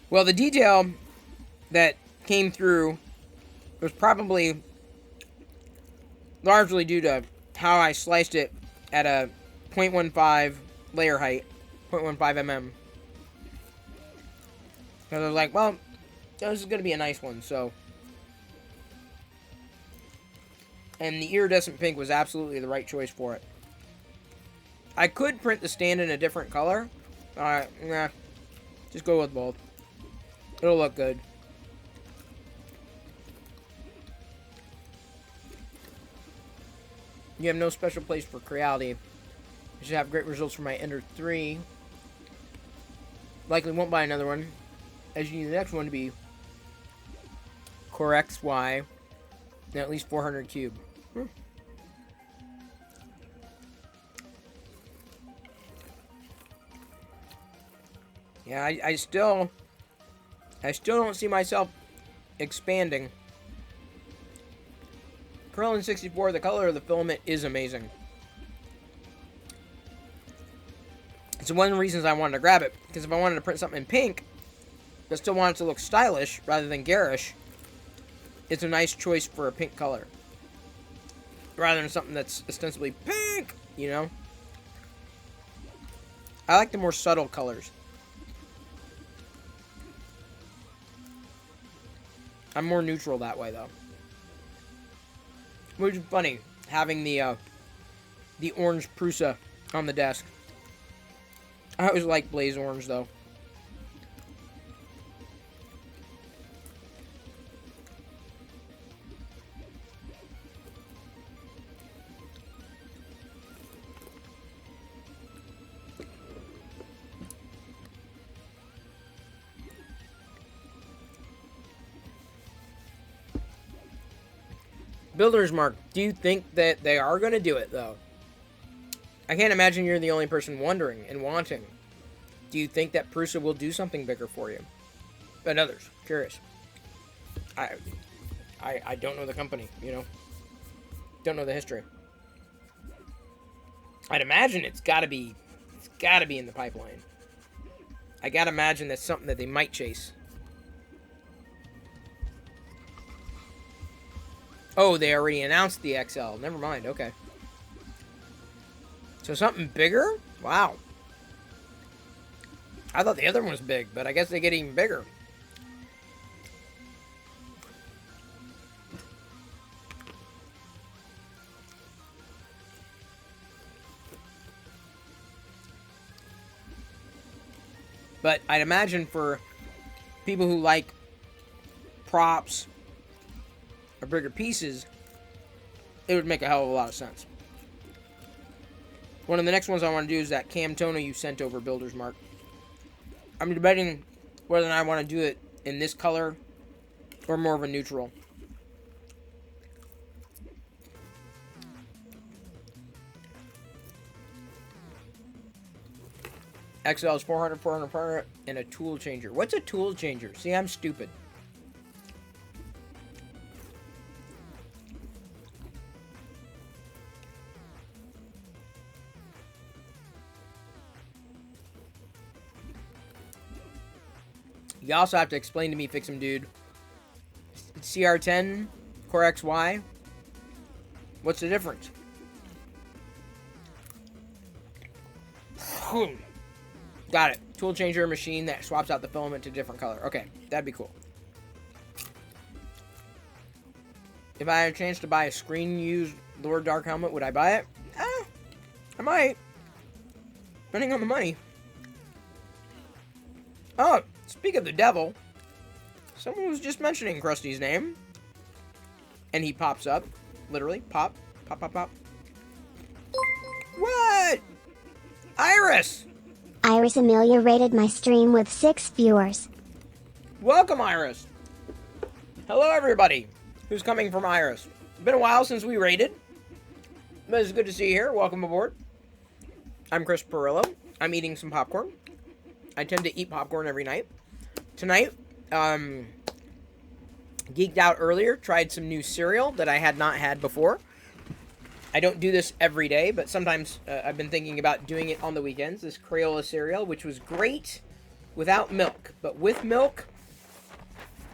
Well, the detail that came through was probably largely due to how I sliced it at a 0.15 layer height, 0.15 mm. Because I was like, well, this is going to be a nice one, so. And the iridescent pink was absolutely the right choice for it. I could print the stand in a different color. Nah, just go with both. It'll look good. You have no special place for Creality. You should have great results for my Ender 3. Likely won't buy another one, as you need the next one to be Core XY and at least 400 cube. Yeah, I still don't see myself expanding. Krillin 64, the color of the filament is amazing. It's one of the reasons I wanted to grab it, because if I wanted to print something in pink, but still want it to look stylish rather than garish, it's a nice choice for a pink color. Rather than something that's ostensibly pink, you know? I like the more subtle colors. I'm more neutral that way, though. Which is funny, having the orange Prusa on the desk. I always like blaze orange, though. Builder's Mark, do you think that they are going to do it, though? I can't imagine you're the only person wondering and wanting. Do you think that Prusa will do something bigger for you? And others. Curious. I don't know the company, you know? Don't know the history. I'd imagine it's got to be in the pipeline. I got to imagine that's something that they might chase. Oh, they already announced the XL. Never mind. Okay. So something bigger? Wow. I thought the other one was big, but I guess they get even bigger. But I'd imagine for people who like props or bigger pieces, it would make a hell of a lot of sense. One of the next ones I want to do is that Cam Toner you sent over, Builder's Mark. I'm debating whether or not I want to do it in this color or more of a neutral. XL is 400, 400, 400, and a tool changer. What's a tool changer? See, I'm stupid. You also have to explain to me, Fix'em Dude. CR10, Core XY. What's the difference? Got it. Tool changer machine that swaps out the filament to a different color. Okay, that'd be cool. If I had a chance to buy a screen-used Lord Dark helmet, would I buy it? I might. Depending on the money. Oh, speak of the devil. Someone was just mentioning Krusty's name. And he pops up. Literally. Pop. Pop, pop, pop. What? Iris! Iris Amelia rated my stream with 6 viewers. Welcome, Iris. Hello, everybody who's coming from Iris. It's been a while since we raided, but it's good to see you here. Welcome aboard. I'm Chris Perillo. I'm eating some popcorn. I tend to eat popcorn every night. Tonight, geeked out earlier, tried some new cereal that I had not had before. I don't do this every day, but sometimes I've been thinking about doing it on the weekends. This Crayola cereal, which was great without milk, but with milk,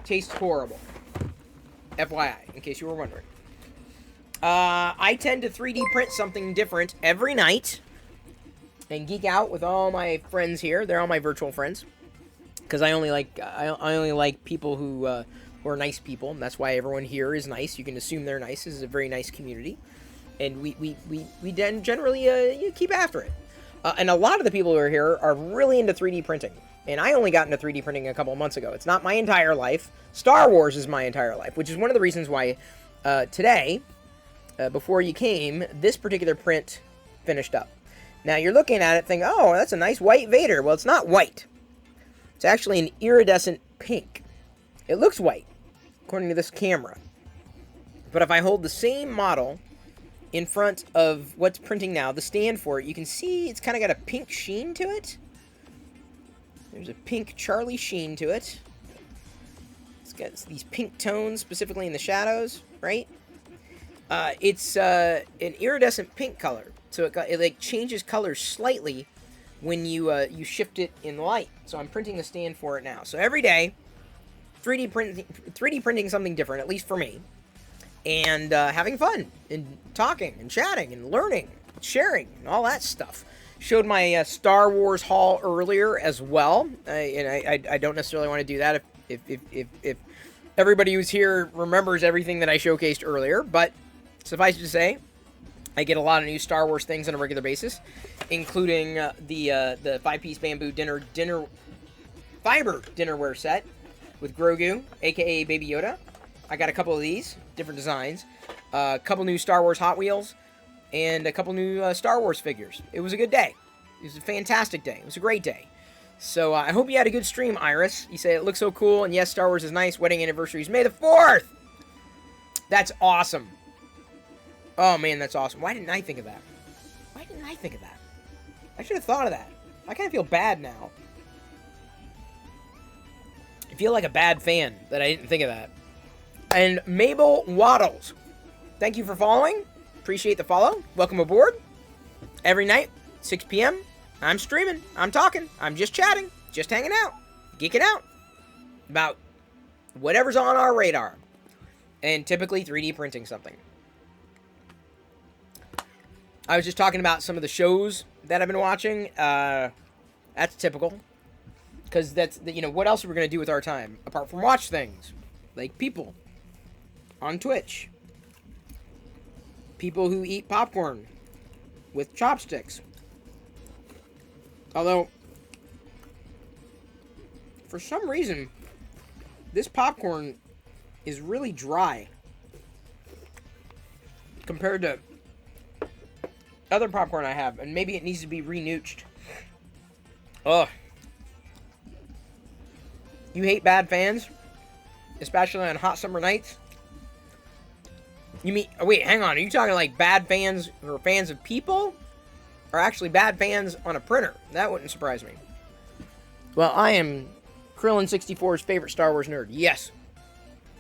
tastes horrible. FYI, in case you were wondering. I tend to 3D print something different every night and geek out with all my friends here. They're all my virtual friends because I only like people who are nice people, and that's why everyone here is nice. You can assume they're nice. This is a very nice community. And we then generally keep after it. And a lot of the people who are here are really into 3D printing. And I only got into 3D printing a couple of months ago. It's not my entire life. Star Wars is my entire life, which is one of the reasons why today, before you came, this particular print finished up. Now, you're looking at it thinking, oh, that's a nice white Vader. Well, it's not white. It's actually an iridescent pink. It looks white, according to this camera. But if I hold the same model in front of what's printing now, the stand for it, you can see it's kind of got a pink sheen to it. There's a pink Charlie sheen to it. It's got these pink tones, specifically in the shadows, right? It's an iridescent pink color, so it like changes colors slightly when you shift it in light. So I'm printing the stand for it now. So every day, 3D printing something different, at least for me. And having fun, and talking, and chatting, and learning, sharing, and all that stuff. Showed my Star Wars haul earlier as well, and I don't necessarily want to do that if everybody who's here remembers everything that I showcased earlier, but suffice it to say, I get a lot of new Star Wars things on a regular basis, including the 5-piece bamboo fiber dinnerware set with Grogu, aka Baby Yoda. I got a couple of these, different designs, a couple new Star Wars Hot Wheels, and a couple new Star Wars figures. It was a good day. It was a fantastic day. It was a great day. So I hope you had a good stream, Iris. You say it looks so cool, and yes, Star Wars is nice. Wedding anniversary is May the 4th! That's awesome. Oh, man, that's awesome. Why didn't I think of that? Why didn't I think of that? I should have thought of that. I kind of feel bad now. I feel like a bad fan that I didn't think of that. And Mabel Waddles, thank you for following. Appreciate the follow. Welcome aboard. Every night, 6 p.m., I'm streaming. I'm talking. I'm just chatting. Just hanging out. Geeking out. About whatever's on our radar. And typically 3D printing something. I was just talking about some of the shows that I've been watching. That's typical. Because that's, what else are we going to do with our time? Apart from watch things. Like people. On Twitch. People who eat popcorn. With chopsticks. Although, for some reason, this popcorn is really dry. Compared to other popcorn I have. And maybe it needs to be re-nooched. Ugh. You hate bad fans? Especially on hot summer nights? You mean... Wait, hang on. Are you talking like bad fans who are fans of people? Or actually bad fans on a printer? That wouldn't surprise me. Well, I am Krillin64's favorite Star Wars nerd. Yes.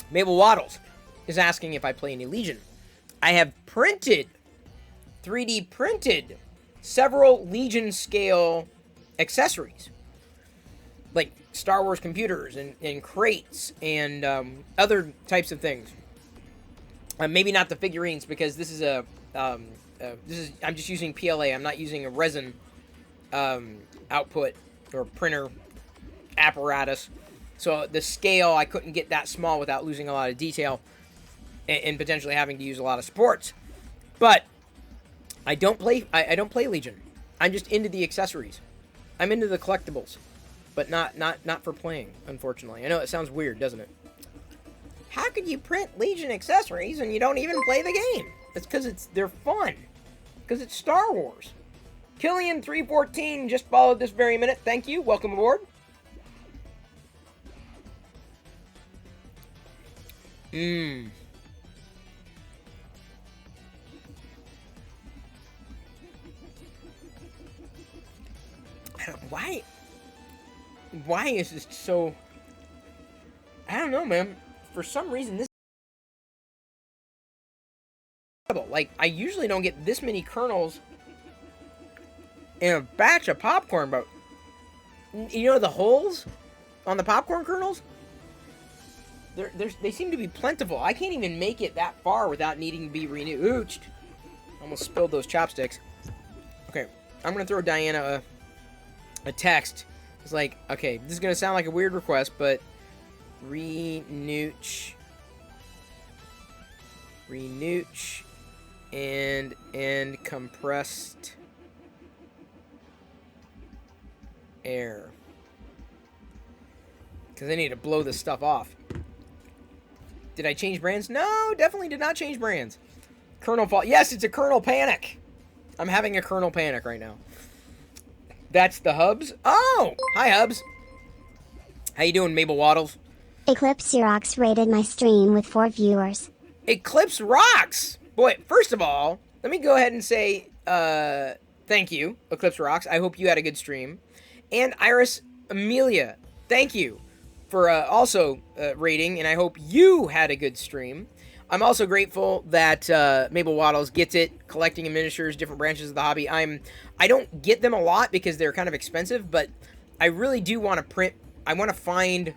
Mabel Waddles is asking if I play any Legion. I have printed, 3D printed, several Legion scale accessories. Like Star Wars computers and crates and other types of things. Maybe not the figurines because this is I'm just using PLA. I'm not using a resin output or printer apparatus. So the scale, I couldn't get that small without losing a lot of detail and potentially having to use a lot of supports. But I don't play Legion. I'm just into the accessories. I'm into the collectibles, but not for playing, unfortunately. I know it sounds weird, doesn't it? How could you print Legion accessories and you don't even play the game? It's because they're fun. Because it's Star Wars. Killian314 just followed this very minute. Thank you. Welcome aboard. Why is this so... I don't know, man. For some reason, this... Like, I usually don't get this many kernels in a batch of popcorn, but... You know the holes on the popcorn kernels? They seem to be plentiful. I can't even make it that far without needing to be renewed. Almost spilled those chopsticks. Okay, I'm going to throw Diana a text. It's like, okay, this is going to sound like a weird request, but... Renooch and compressed air. Because I need to blow this stuff off. Did I change brands? No, definitely did not change brands. Kernel fault. Yes, it's a kernel panic. I'm having a kernel panic right now. That's the Hubs. Oh, hi Hubs. How you doing, Mabel Waddles? Eclipse Rocks rated my stream with 4 viewers. Eclipse Rocks! Boy, first of all, let me go ahead and say thank you, Eclipse Rocks. I hope you had a good stream. And Iris Amelia, thank you for also rating, and I hope you had a good stream. I'm also grateful that Mabel Waddles gets it, collecting in miniatures, different branches of the hobby. I don't get them a lot because they're kind of expensive, but I really do want to print. I want to find...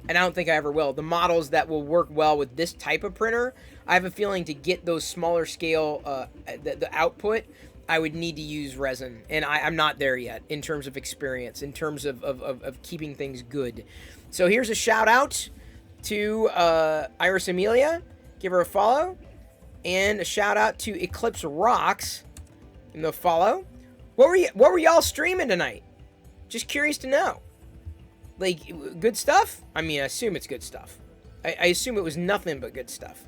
and I don't think I ever will, the models that will work well with this type of printer. I have a feeling to get those smaller scale, the output, I would need to use resin. And I'm not there yet in terms of experience, in terms of keeping things good. So here's a shout out to Iris Amelia. Give her a follow. And a shout out to Eclipse Rocks. And the follow. What were y'all streaming tonight? Just curious to know. Like, good stuff? I mean, I assume it's good stuff. I assume it was nothing but good stuff.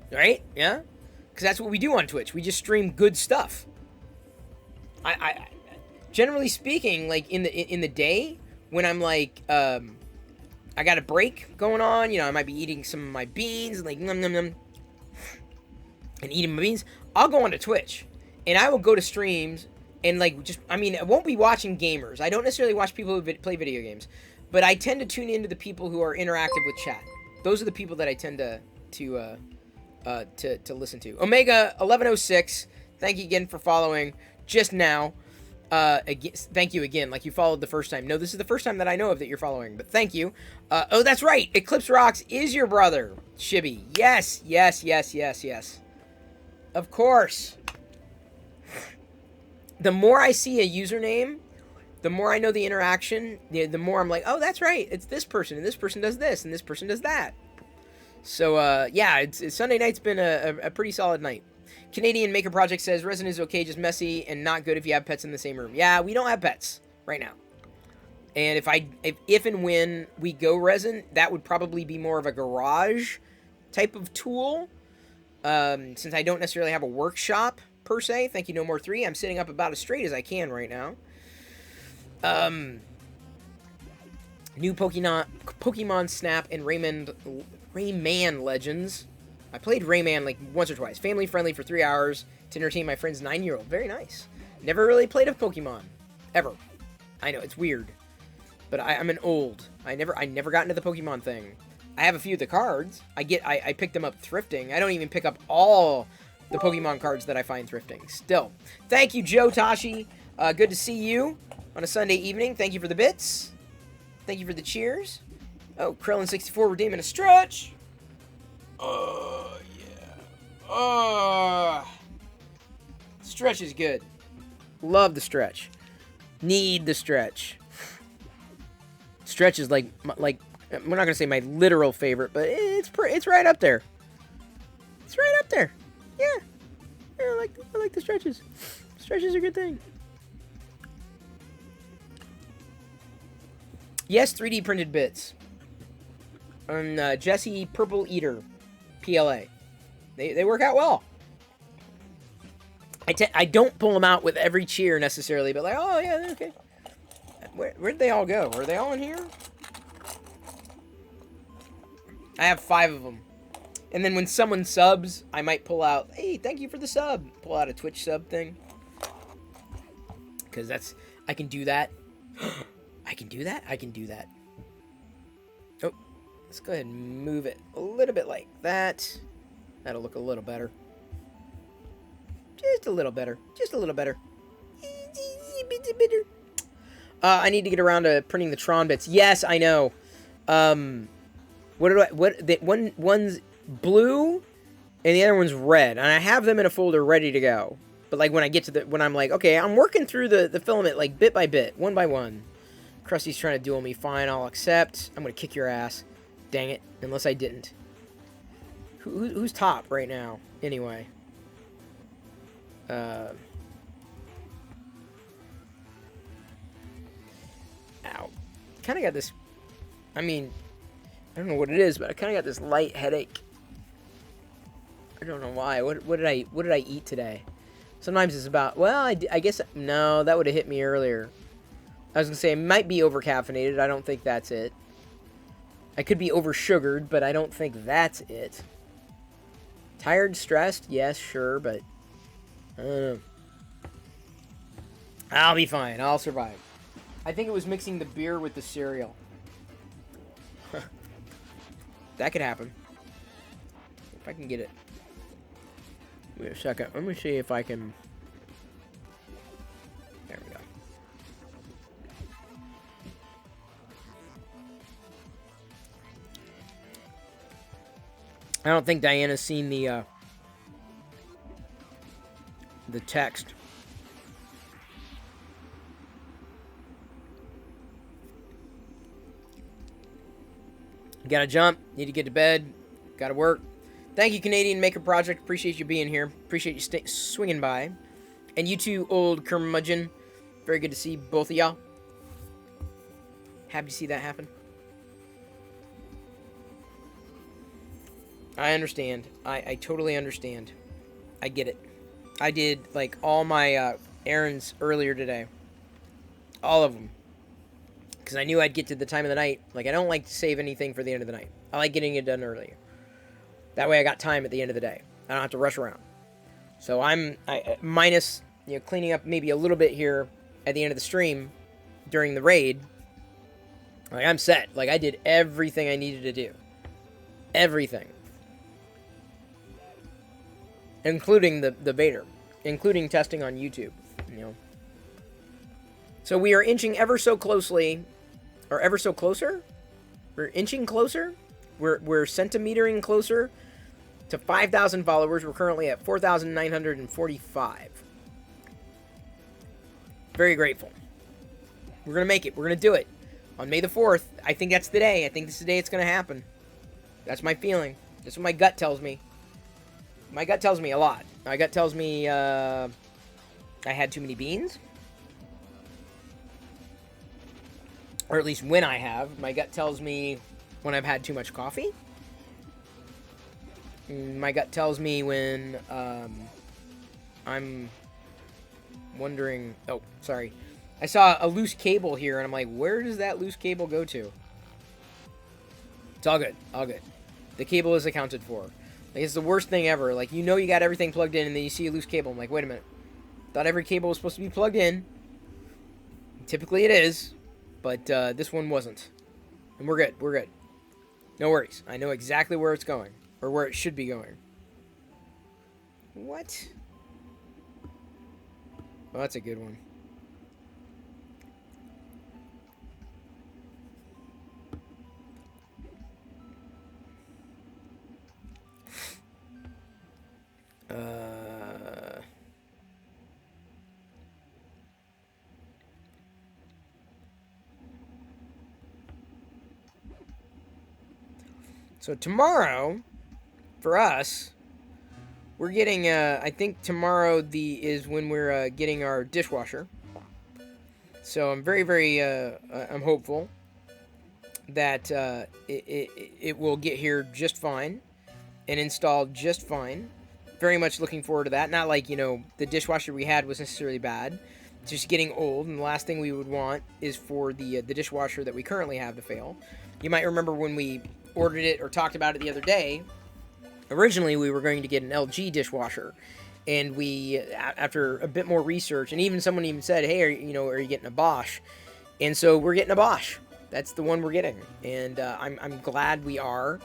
Right? Yeah? Because that's what we do on Twitch. We just stream good stuff. I generally speaking, like, in the day, when I'm like, I got a break going on, you know, I might be eating some of my beans, and like, num num num. and eating my beans, I'll go onto Twitch and I will go to streams and like just, I mean, I won't be watching gamers. I don't necessarily watch people who play video games, but I tend to tune into the people who are interactive with chat. Those are the people that I tend to listen to. Omega 1106, thank you again for following just now. Again, thank you again. Like you followed the first time. No, this is the first time that I know of that you're following, but thank you. Oh, that's right. Eclipse Rocks is your brother, Shibby. Yes, yes, yes, yes, yes. Of course. The more I see a username, the more I know the interaction, the more I'm like, oh, that's right. It's this person, and this person does this, and this person does that. So, yeah, Sunday night's been a pretty solid night. Canadian Maker Project says, resin is okay, just messy and not good if you have pets in the same room. Yeah, we don't have pets right now. And if and when we go resin, that would probably be more of a garage type of tool. Since I don't necessarily have a workshop, per se. Thank you, No More 3. I'm sitting up about as straight as I can right now. New Pokemon Snap and Rayman Legends. I played Rayman like once or twice. Family friendly for 3 hours to entertain my friend's 9-year-old. Very nice. Never really played a Pokemon. Ever. I know, it's weird. But I'm an old. I never got into the Pokemon thing. I have a few of the cards. I picked them up thrifting. I don't even pick up all the Pokemon cards that I find thrifting. Still. Thank you, Joe Tashi. Good to see you on a Sunday evening. Thank you for the bits. Thank you for the cheers. Oh, Krillin64 redeeming a stretch. Yeah. Stretch is good. Love the stretch. Need the stretch. Stretch is like we're not gonna say my literal favorite, but it's right up there. It's right up there. Yeah. I like the stretches. Stretches are a good thing. Yes, 3D printed bits. On Jesse Purple Eater, PLA. They work out well. I don't pull them out with every cheer necessarily, but like, oh yeah, okay. Where'd they all go? Are they all in here? I have 5 of them. And then when someone subs, I might pull out, hey, thank you for the sub. Pull out a Twitch sub thing. Because I can do that. I can do that? I can do that. Oh, let's go ahead and move it a little bit like that. That'll look a little better. Just a little better. Just a little better. I need to get around to printing the Tron bits. Yes, I know. One's blue and the other one's red. And I have them in a folder ready to go. But like when I get to when I'm like, okay, I'm working through the filament like bit by bit, one by one. Krusty's trying to duel me. Fine, I'll accept. I'm going to kick your ass. Dang it. Unless I didn't. Who's top right now? Anyway. Ow. Kind of got this... I mean, I don't know what it is, but I kind of got this light headache. I don't know why. What did I eat today? Sometimes it's about... Well, I guess... No, that would have hit me earlier. I was going to say, it might be over-caffeinated. I don't think that's it. I could be over-sugared, but I don't think that's it. Tired, stressed? Yes, sure, but... I don't know. I'll be fine. I'll survive. I think it was mixing the beer with the cereal. That could happen. If I can get it. Wait a second. Let me see if I can... There we go. I don't think Diana's seen the text. Gotta jump. Need to get to bed. Gotta work. Thank you, Canadian Maker Project. Appreciate you being here. Appreciate you swinging by. And you two, old curmudgeon. Very good to see both of y'all. Happy to see that happen. I understand. I totally understand. I get it. I did, like, all my errands earlier today. All of them. Because I knew I'd get to the time of the night. Like, I don't like to save anything for the end of the night. I like getting it done earlier. That way I got time at the end of the day. I don't have to rush around. So I'm minus, cleaning up maybe a little bit here at the end of the stream during the raid. Like, I'm set. Like, I did everything I needed to do. Everything. Including the beta. Including testing on YouTube, So we are inching ever so closely, or ever so closer? We're inching closer? We're centimetering closer to 5,000 followers. We're currently at 4,945. Very grateful. We're going to make it. We're going to do it. On May the 4th, I think that's the day. I think this is the day it's going to happen. That's my feeling. That's what my gut tells me. My gut tells me a lot. My gut tells me I had too many beans. Or at least when I have. My gut tells me when I've had too much coffee. My gut tells me when I'm wondering... Oh, sorry. I saw a loose cable here, and I'm like, where does that loose cable go to? It's all good. All good. The cable is accounted for. Like, it's the worst thing ever. Like, you got everything plugged in, and then you see a loose cable. I'm like, wait a minute. Thought every cable was supposed to be plugged in. Typically it is, but this one wasn't. And we're good. We're good. No worries. I know exactly where it's going, or where it should be going. What? Well, that's a good one. So tomorrow, for us, we're getting, I think tomorrow is when we're getting our dishwasher. So I'm very, very, I'm hopeful that it will get here just fine and installed just fine. Very much looking forward to that. Not like, the dishwasher we had was necessarily bad. It's just getting old, and the last thing we would want is for the dishwasher that we currently have to fail. You might remember when we ordered it or talked about it the other day. Originally, we were going to get an LG dishwasher, and we, after a bit more research, and even someone even said, hey, are you getting a Bosch? And so we're getting a Bosch. That's the one we're getting, and I'm glad we are.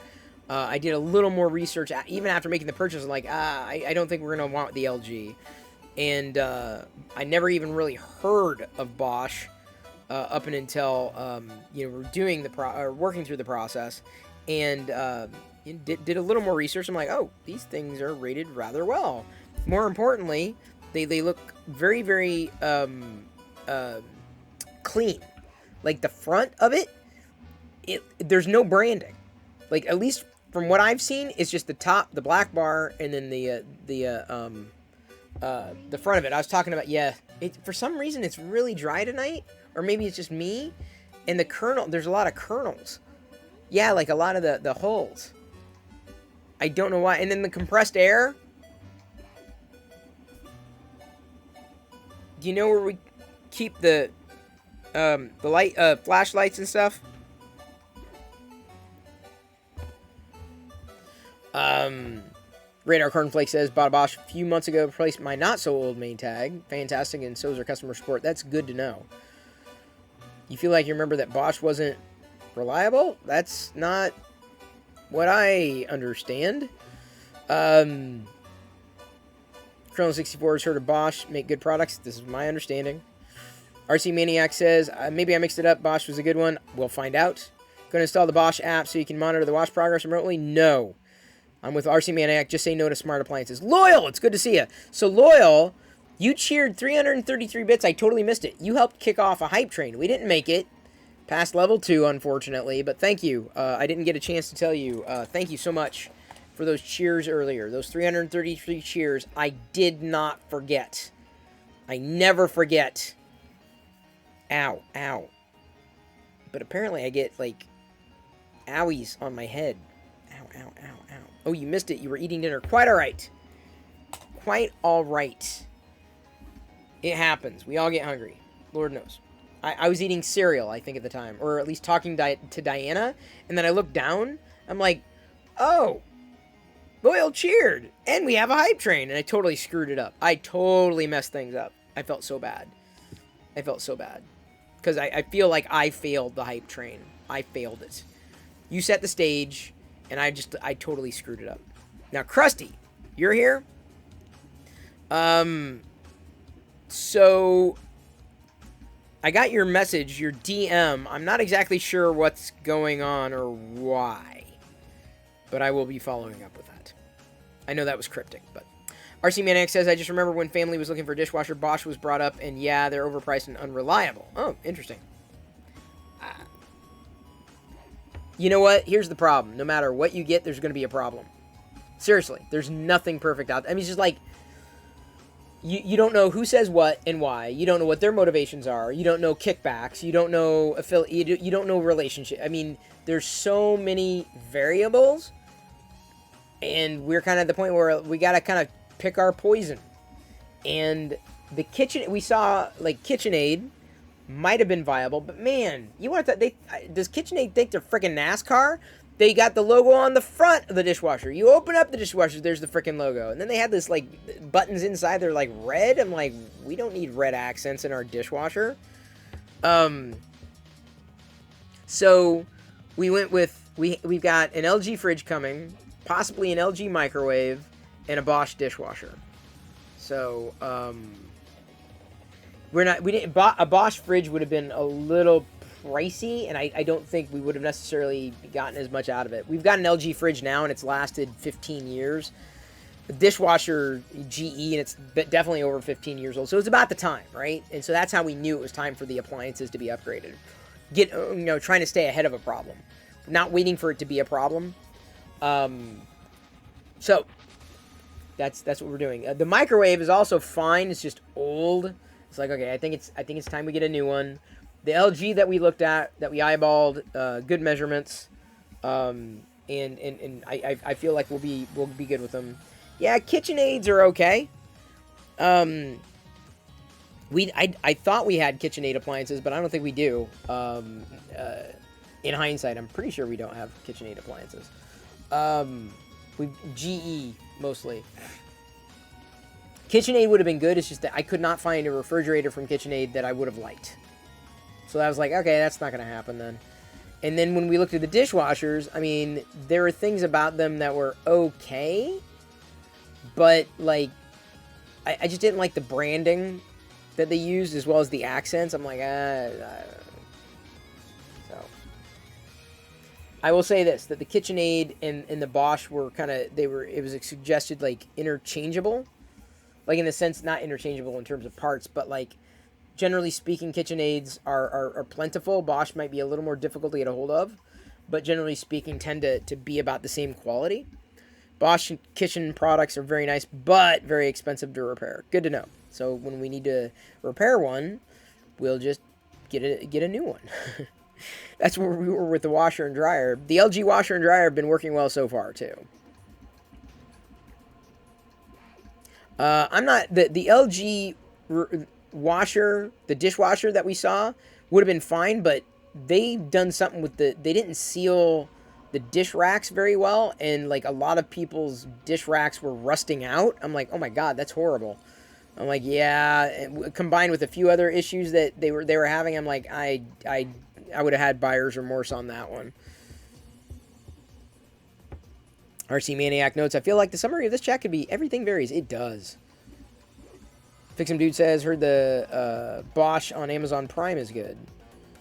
I did a little more research, even after making the purchase. I'm like, I don't think we're going to want the LG. And I never even really heard of Bosch up and until, we're doing working through the process. And did a little more research. I'm like, oh, these things are rated rather well. More importantly, they look very, very clean. Like, the front of it, there's no branding. Like, at least from what I've seen, it's just the top, the black bar, and then the front of it. I was talking about, for some reason it's really dry tonight, or maybe it's just me. And the kernel, there's a lot of kernels. Yeah, like a lot of the holes. I don't know why. And then the compressed air. Do you know where we keep the light, flashlights and stuff? Radar Cornflake says, bought a Bosch a few months ago, replaced my not-so-old main tag. Fantastic, and so is our customer support. That's good to know. You feel like you remember that Bosch wasn't reliable? That's not what I understand. Colonel 64 has heard of Bosch make good products. This is my understanding. RC Maniac says, maybe I mixed it up. Bosch was a good one. We'll find out. Going to install the Bosch app so you can monitor the wash progress remotely? No. I'm with RC Maniac. Just say no to smart appliances. Loyal, it's good to see you. So, Loyal, you cheered 333 bits. I totally missed it. You helped kick off a hype train. We didn't make it past level 2, unfortunately, but thank you. I didn't get a chance to tell you. Thank you so much for those cheers earlier. Those 333 cheers, I did not forget. I never forget. Ow, ow. But apparently I get, like, owies on my head. Ow, ow, ow, ow. Oh, you missed it. You were eating dinner. Quite all right. Quite all right. It happens. We all get hungry. Lord knows. I was eating cereal, I think, at the time. Or at least talking to Diana. And then I looked down. I'm like, oh. Loyal cheered, and we have a hype train, and I totally screwed it up. I totally messed things up. I felt so bad. I felt so bad. Because I feel like I failed the hype train. I failed it. You set the stage, and I totally screwed it up. Now, Krusty, you're here? So, I got your message, your DM. I'm not exactly sure what's going on or why. But I will be following up with that. I know that was cryptic, but... RC Maniac says, I just remember when family was looking for a dishwasher, Bosch was brought up, and yeah, they're overpriced and unreliable. Oh, interesting. You know what? Here's the problem. No matter what you get, there's going to be a problem. Seriously, there's nothing perfect out there. I mean, it's just like, you don't know who says what and why. You don't know what their motivations are. You don't know kickbacks. You don't know you don't know relationship. I mean, there's so many variables, and we're kind of at the point where we got to kind of pick our poison. And the kitchen, we saw, like, KitchenAid might have been viable, but man, you want that? Does KitchenAid think they're freaking NASCAR? They got the logo on the front of the dishwasher. You open up the dishwasher, there's the freaking logo. And then they had this, like, buttons inside, they're like red. I'm like, we don't need red accents in our dishwasher. So we went with, we've got an LG fridge coming, possibly an LG microwave, and a Bosch dishwasher. So, a Bosch fridge would have been a little pricey, and I don't think we would have necessarily gotten as much out of it. We've got an LG fridge now, and it's lasted 15 years. The dishwasher, GE, and it's definitely over 15 years old. So it's about the time, right? And so that's how we knew it was time for the appliances to be upgraded. Trying to stay ahead of a problem. Not waiting for it to be a problem. So that's what we're doing. The microwave is also fine. It's just old. It's like, okay, I think it's time we get a new one. The LG that we looked at, that we eyeballed, good measurements, and I feel like we'll be good with them. Yeah, KitchenAids are okay. I thought we had KitchenAid appliances, but I don't think we do. In hindsight, I'm pretty sure we don't have KitchenAid appliances. We GE mostly. KitchenAid would have been good. It's just that I could not find a refrigerator from KitchenAid that I would have liked. So I was like, okay, that's not going to happen then. And then when we looked at the dishwashers, I mean, there were things about them that were okay. But, like, I just didn't like the branding that they used as well as the accents. I'm like, So. I will say this, that the KitchenAid and the Bosch were kind of, it was suggested, like, interchangeable. Like, in the sense, not interchangeable in terms of parts, but, like, generally speaking, KitchenAids are plentiful. Bosch might be a little more difficult to get a hold of, but generally speaking, tend to be about the same quality. Bosch kitchen products are very nice, but very expensive to repair. Good to know. So when we need to repair one, we'll just get a new one. That's where we were with the washer and dryer. The LG washer and dryer have been working well so far, too. I'm not... The LG washer, the dishwasher that we saw, would have been fine, but they've done something with they didn't seal the dish racks very well, and, like, a lot of people's dish racks were rusting out. I'm like, oh my god, that's horrible. I'm like, yeah, combined with a few other issues that they were having, I'm like, I would have had buyer's remorse on that one. RC Maniac notes, I feel like the summary of this chat could be everything varies. It does. Fix'em Dude says, heard the Bosch on Amazon Prime is good.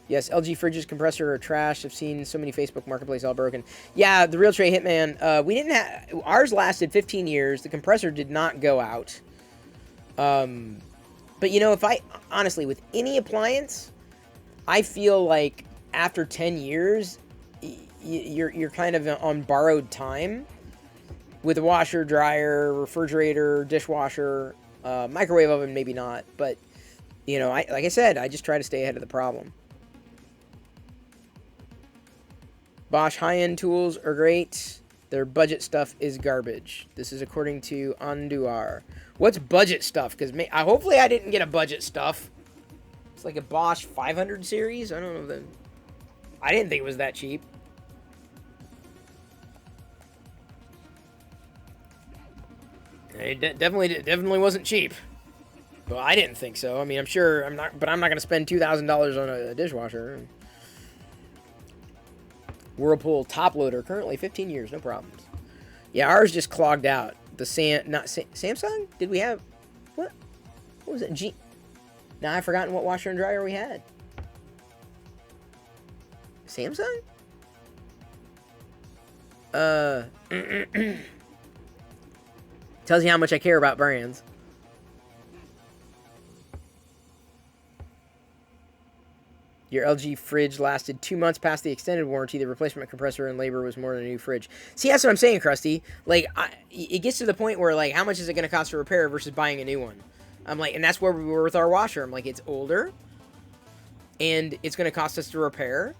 Yes, LG fridges, compressor are trash. I've seen so many Facebook Marketplace all broken. Yeah, the Real Tray Hitman, we didn't have... Ours lasted 15 years. The compressor did not go out. But, you know, honestly, with any appliance, I feel like after 10 years, you're kind of on borrowed time. With a washer, dryer, refrigerator, dishwasher, microwave oven, maybe not. But, you know, like I said, I just try to stay ahead of the problem. Bosch high-end tools are great. Their budget stuff is garbage. This is according to Anduar. What's budget stuff? Because hopefully I didn't get a budget stuff. It's like a Bosch 500 series. I don't know. I didn't think it was that cheap. It definitely wasn't cheap. Well, I didn't think so. I mean, I'm sure I'm not, but I'm not going to spend $2,000 on a dishwasher. Whirlpool top loader, currently 15 years, no problems. Yeah, ours just clogged out. The Samsung? Did we have what? What was it? Now I've forgotten what washer and dryer we had. Samsung? Tells you how much I care about brands. Your LG fridge lasted 2 months past the extended warranty. The replacement compressor and labor was more than a new fridge. See, that's what I'm saying, Krusty. Like, it gets to the point where, like, how much is it going to cost to repair versus buying a new one? I'm like, and that's where we were with our washer. I'm like, it's older, and it's going to cost us to repair.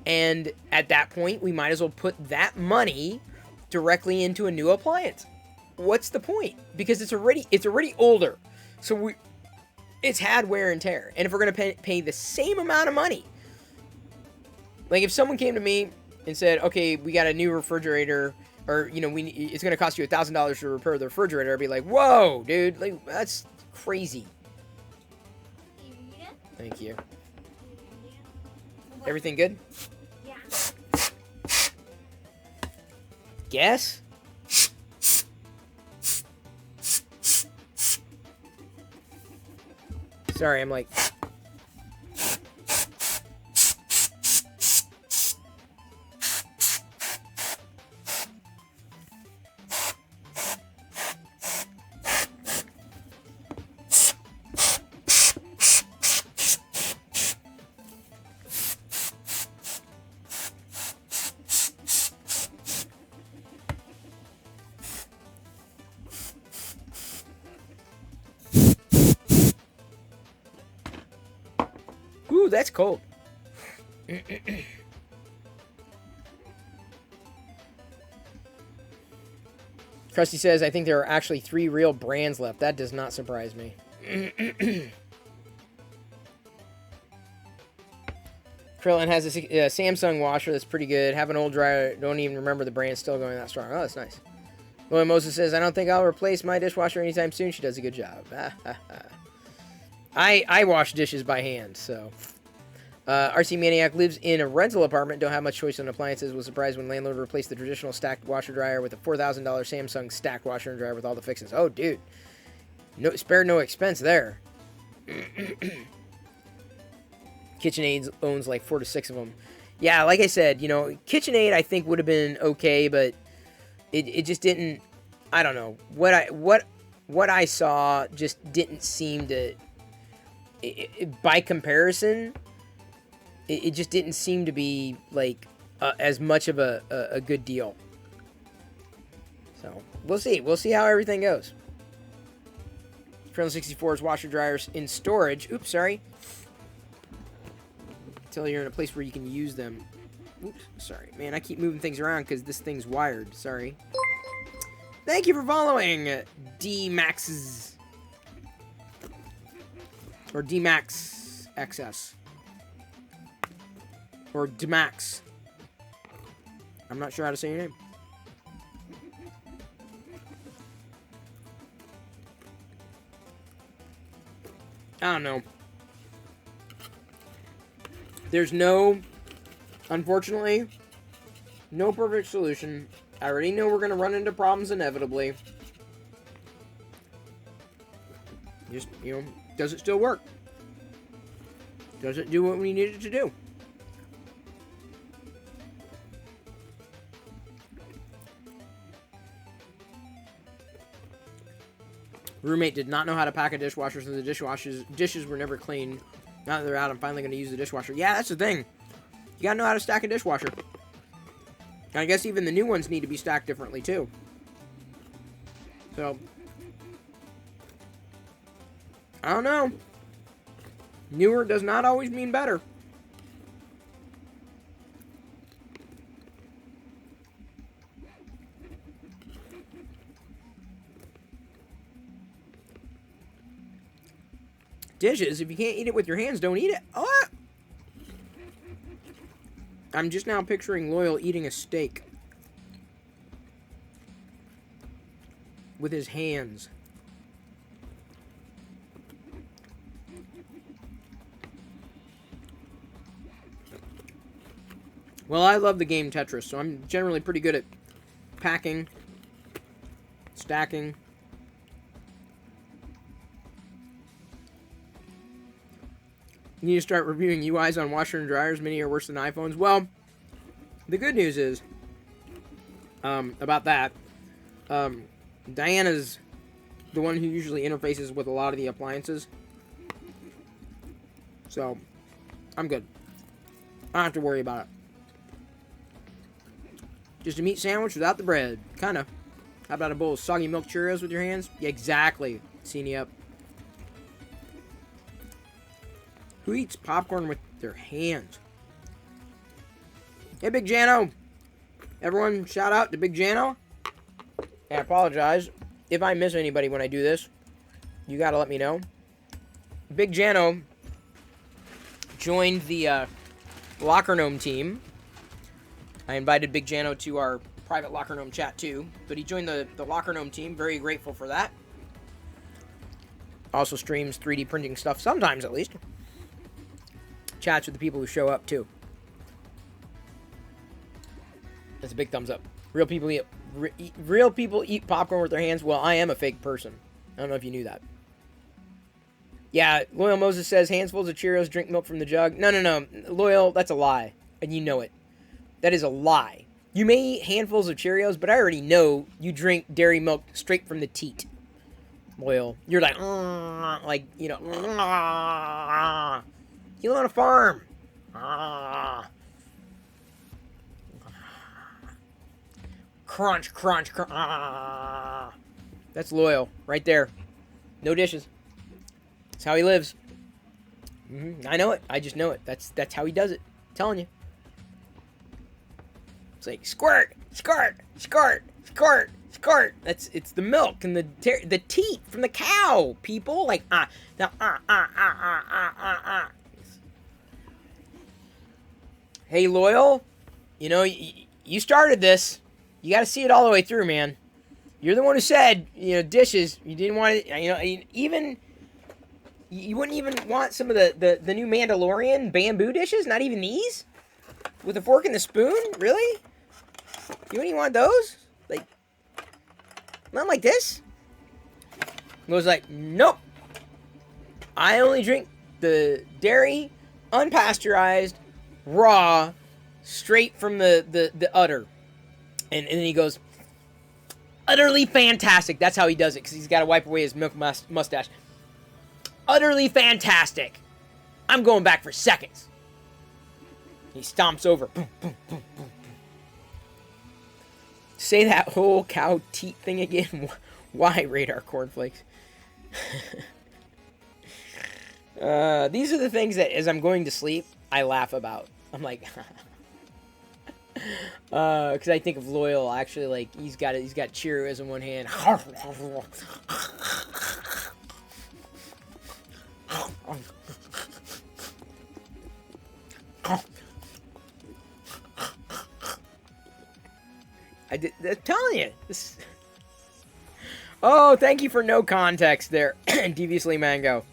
And at that point, we might as well put that money directly into a new appliance. What's the point? Because it's already older. So it's had wear and tear. And if we're going to pay the same amount of money, like if someone came to me and said, okay, we got a new refrigerator, or, you know, it's going to cost you $1,000 to repair the refrigerator, I'd be like, whoa, dude, like, that's crazy. Thank you. Everything good? Yeah. Guess? Sorry, I'm like... Ooh, that's cold. Krusty says, I think there are actually 3 real brands left. That does not surprise me. Krillin has a Samsung washer that's pretty good. Have an old dryer. Don't even remember the brand. Still going that strong. Oh, that's nice. Lloyd Moses says, I don't think I'll replace my dishwasher anytime soon. She does a good job. I wash dishes by hand, so. RC Maniac lives in a rental apartment. Don't have much choice on appliances. Was surprised when landlord replaced the traditional stacked washer dryer with a $4,000 Samsung stacked washer and dryer with all the fixings. Oh, dude. No, spare no expense there. KitchenAid owns like 4 to 6 of them. Yeah, like I said, you know, KitchenAid I think would have been okay, but it just didn't. I don't know what I saw just didn't seem to. By comparison, it just didn't seem to be like as much of a good deal. So we'll see. We'll see how everything goes. Colonel 64's washer dryers in storage. Oops, sorry. Until you're in a place where you can use them. Oops, sorry. Man, I keep moving things around because this thing's wired. Sorry. Thank you for following D-Max's. Or D-Max XS. Or D-Max. I'm not sure how to say your name. I don't know. There's unfortunately, no perfect solution. I already know we're going to run into problems inevitably. Just, you know, does it still work? Does it do what we need it to do? Roommate did not know how to pack a dishwasher, so the dishes were never cleaned. Now that they're out, I'm finally going to use the dishwasher. Yeah, that's the thing. You got to know how to stack a dishwasher. I guess even the new ones need to be stacked differently, too. So, I don't know. Newer does not always mean better. Dishes, if you can't eat it with your hands, don't eat it. Oh! I'm just now picturing Loyal eating a steak. with his hands. Well, I love the game Tetris, so I'm generally pretty good at packing, stacking. You need to start reviewing UIs on washer and dryers. Many are worse than iPhones. Well, the good news is, about that, Diana's the one who usually interfaces with a lot of the appliances. So, I'm good. I don't have to worry about it. Just a meat sandwich without the bread. Kinda. How about a bowl of soggy milk Cheerios with your hands? Yeah, exactly. Seen up. Who eats popcorn with their hands? Hey, Big Jano. Everyone, shout out to Big Jano. I apologize if I miss anybody when I do this. You gotta let me know. Big Jano joined the Locker Gnome team. I invited Big Jano to our private Locker Gnome chat too, but he joined the Locker Gnome team. Very grateful for that. Also streams 3D printing stuff, sometimes at least. Chats with the people who show up too. That's a big thumbs up. Real people eat popcorn with their hands. Well, I am a fake person. I don't know if you knew that. Yeah, Loyal Moses says handfuls of Cheerios, drink milk from the jug. No. Loyal, that's a lie. And you know it. That is a lie. You may eat handfuls of Cheerios, but I already know you drink dairy milk straight from the teat. Loyal. You're like, you know, you live on a farm. Crunch, crunch, crunch. That's Loyal, right there. No dishes. That's how he lives. I know it. I just know it. That's how he does it. I'm telling you. It's like squirt, squirt, squirt, squirt, squirt. It's the milk and the teat from the cow. People like Hey, Loyal. You know you started this. You got to see it all the way through, man. You're the one who said, you know, dishes. You didn't want it. You know, even you wouldn't even want some of the new Mandalorian bamboo dishes. Not even these, with a fork and a spoon. Really? You wouldn't even want those? Like, not like this? It was like, nope. I only drink the dairy, unpasteurized, raw, straight from the udder. And then he goes, utterly fantastic. That's how he does it, because he's got to wipe away his milk mustache. Utterly fantastic. I'm going back for seconds. He stomps over. Boom, boom, boom, boom. Say that whole cow teat thing again. Why, Radar Cornflakes? These are the things that, as I'm going to sleep, I laugh about. I'm like, because I think of Loyal. Actually, like he's got Cheerios in one hand. I'm telling you. Oh, thank you for no context there, Deviously Mango.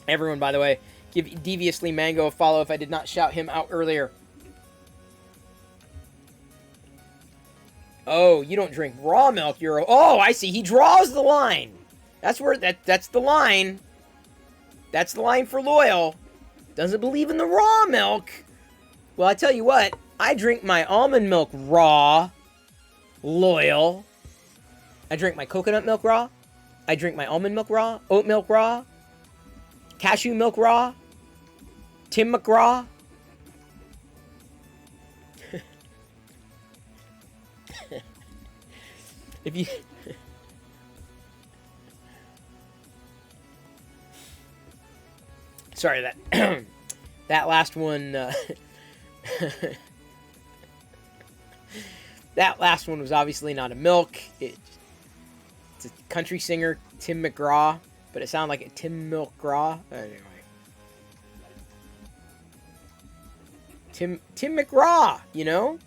Everyone, by the way, give Deviously Mango a follow if I did not shout him out earlier. Oh, you don't drink raw milk. Oh, I see. He draws the line. That's where that's the line. That's the line for Loyal. Doesn't believe in the raw milk. Well, I tell you what. I drink my almond milk raw, Loyal. I drink my coconut milk raw. I drink my almond milk raw, oat milk raw, cashew milk raw, Tim McGraw. If you... Sorry, that that last one... that last one was obviously not a milk. It's a country singer, Tim McGraw, but it sounded like a Tim McGraw. Anyway. Tim McGraw, you know?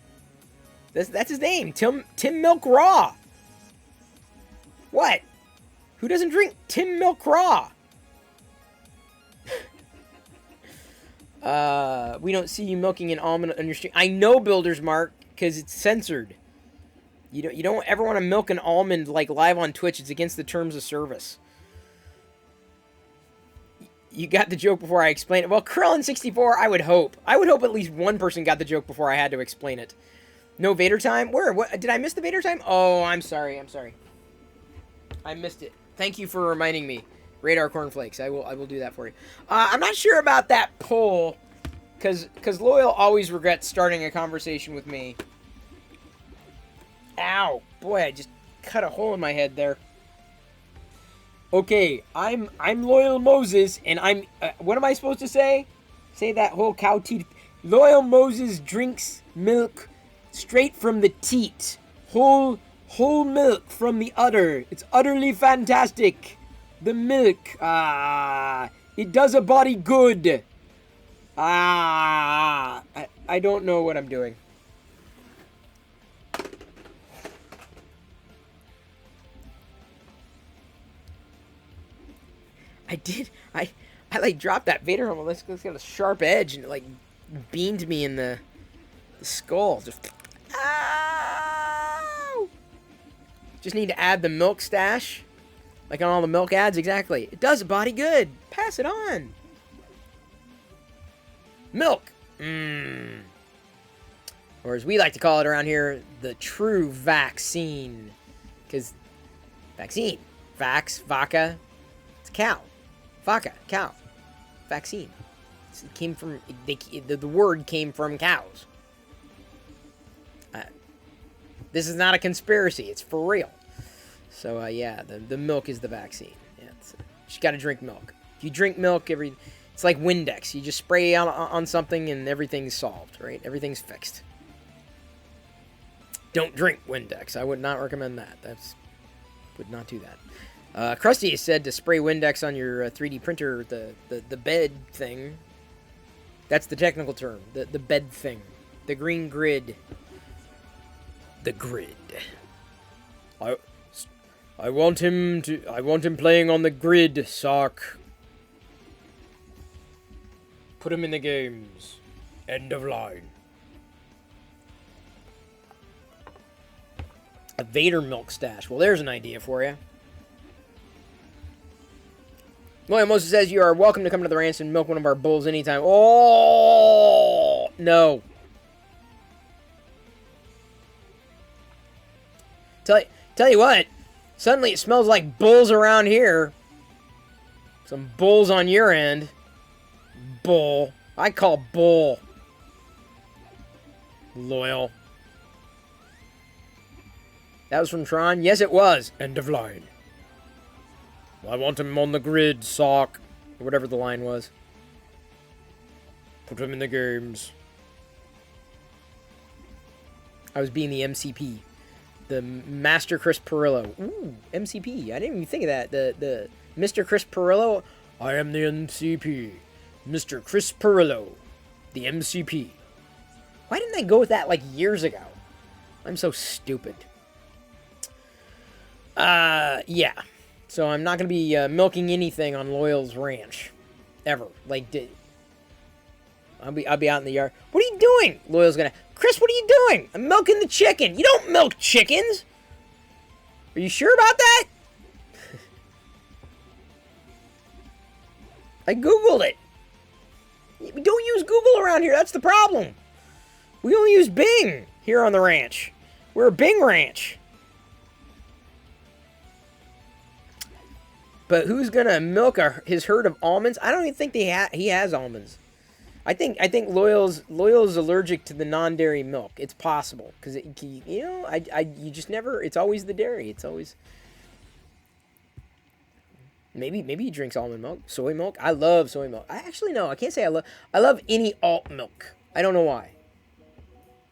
That's his name, Tim McGraw. What? Who doesn't drink Tim Milk Raw? We don't see you milking an almond on your stream. I know, Builder's Mark, because it's censored. You don't ever want to milk an almond like live on Twitch. It's against the terms of service. You got the joke before I explained it. Well, Krillin64, I would hope. I would hope at least one person got the joke before I had to explain it. No Vader time? Where? What? Did I miss the Vader time? Oh, I'm sorry. I'm sorry. I missed it. Thank you for reminding me. Radar Cornflakes. I will do that for you. I'm not sure about that poll, because Loyal always regrets starting a conversation with me. Ow. Boy, I just cut a hole in my head there. Okay, I'm Loyal Moses, and I'm... what am I supposed to say? Say that whole cow teat. Loyal Moses drinks milk straight from the teat. Whole milk from the udder. It's utterly fantastic. The milk. It does a body good. I don't know what I'm doing. I like dropped that Vader helmet. It's got a sharp edge and it like beamed me in the skull. Just need to add the milk stash. Like on all the milk ads, exactly. It does a body good. Pass it on. Milk. Or as we like to call it around here, the true vaccine. Because vaccine. Vax, vaca, it's cow. Vaca, cow. Vaccine. It came from, the word came from cows. This is not a conspiracy. It's for real. So, yeah, the milk is the vaccine. Yeah, you just got to drink milk. If you drink milk, it's like Windex. You just spray on something and everything's solved, right? Everything's fixed. Don't drink Windex. I would not recommend that. Would not do that. Krusty said to spray Windex on your 3D printer, the bed thing. That's the technical term. The bed thing. The green grid. The grid. I want him playing on the grid, Sark. Put him in the games. End of line. A Vader milk stash. Well, there's an idea for you. William Moses says you are welcome to come to the ranch and milk one of our bulls anytime. Oh, no. Tell you what. Suddenly it smells like bulls around here. Some bulls on your end. Bull. I call bull. Loyal. That was from Tron? Yes, it was. End of line. I want him on the grid, Sock. Or whatever the line was. Put him in the games. I was being the MCP. The Master Chris Perillo. Ooh, MCP. I didn't even think of that. The Mr. Chris Perillo. I am the MCP. Mr. Chris Perillo. The MCP. Why didn't I go with that like years ago? I'm so stupid. Yeah. So I'm not going to be milking anything on Loyal's ranch. Ever. Like, I'll be out in the yard. What are you doing? Loyal's going to... Chris, what are you doing? I'm milking the chicken. You don't milk chickens. Are you sure about that? I Googled it. We don't use Google around here. That's the problem. We only use Bing here on the ranch. We're a Bing ranch. But who's gonna milk his herd of almonds? I don't even think he has almonds. I think Loyal's allergic to the non-dairy milk. It's possible because you just never. It's always the dairy. It's always. Maybe he drinks almond milk, soy milk. I love soy milk. I actually no, I can't say I love any alt milk. I don't know why.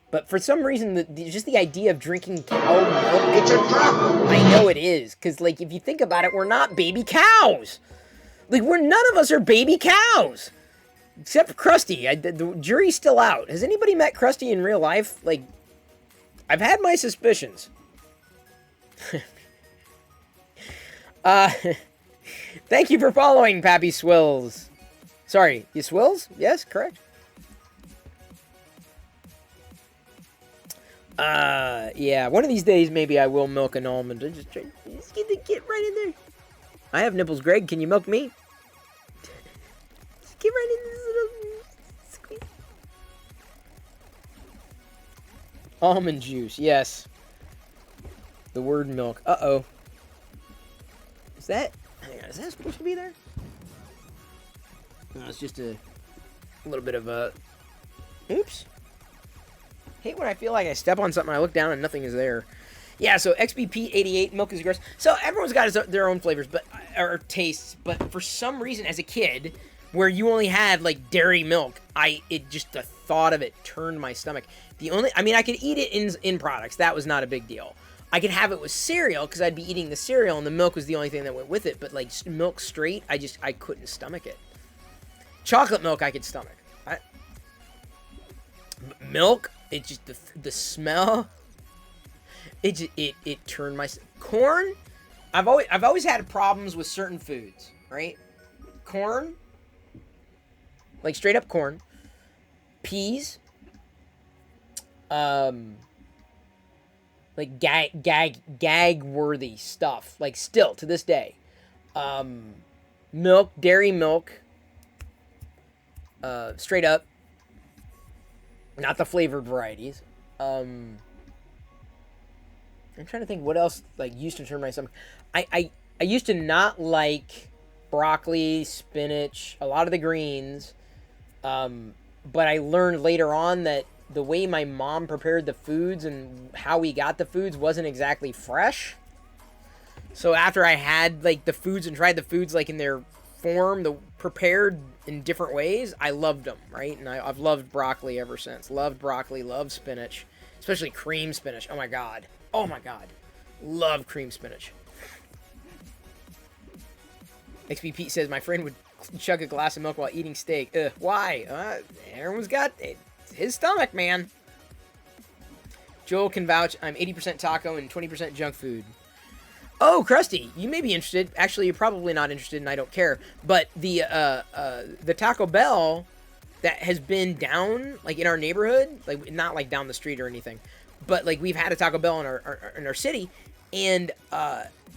But for some reason, just the idea of drinking cow milk, it's a trap. I know it is, because like if you think about it, we're not baby cows. Like none of us are baby cows, except for Krusty. The jury's still out. Has anybody met Krusty in real life? Like, I've had my suspicions. Thank you for following, Pappy Swills. Sorry, you Swills? Yes, correct. Yeah, one of these days maybe I will milk an almond. Just get right in there. I have nipples, Greg. Can you milk me? Just get right in this little squeeze. Almond juice, yes. The word milk. Uh-oh. Is that... Hang on, is that supposed to be there? No, it's just a little bit of a... Oops. Hate when I feel like I step on something, I look down and nothing is there. Yeah, so XBP88, milk is gross. So everyone's got their own flavors, but or tastes, but for some reason as a kid, where you only had like dairy milk, just the thought of it turned my stomach. I mean, I could eat it in products. That was not a big deal. I could have it with cereal because I'd be eating the cereal and the milk was the only thing that went with it. But like milk straight, I couldn't stomach it. Chocolate milk I could stomach. Milk, it just the smell. It turned my corn. I've always had problems with certain foods, right? Corn, like straight up corn, peas, like gag worthy stuff, like still to this day. Milk, dairy milk, straight up, not the flavored varieties. I'm trying to think what else like used to turn my stomach. I used to not like broccoli, spinach, a lot of the greens. But I learned later on that the way my mom prepared the foods and how we got the foods wasn't exactly fresh. So after I had like the foods and tried the foods like in their form, prepared in different ways, I loved them, right? And I've loved broccoli ever since. Loved broccoli, loved spinach, especially cream spinach. Oh my god. Oh my god. Love cream spinach. XP Pete says, my friend would chug a glass of milk while eating steak. Why? Everyone's got his stomach, man. Joel can vouch. I'm 80% taco and 20% junk food. Oh, Krusty, you may be interested. Actually, you're probably not interested, and I don't care. But the Taco Bell that has been down, like in our neighborhood, like not like down the street or anything, but like we've had a Taco Bell in our city, and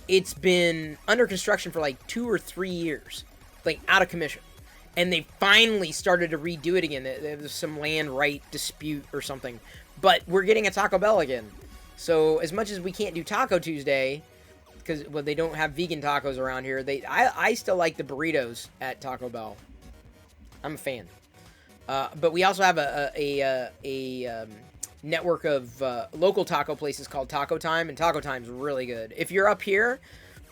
it's been under construction for like 2 or 3 years, like out of commission. And they finally started to redo it again. There was some land right dispute or something. But we're getting a Taco Bell again. So as much as we can't do Taco Tuesday, because they don't have vegan tacos around here, I still like the burritos at Taco Bell. I'm a fan. But we also have a network of local taco places called Taco Time, and Taco Time's really good. If you're up here,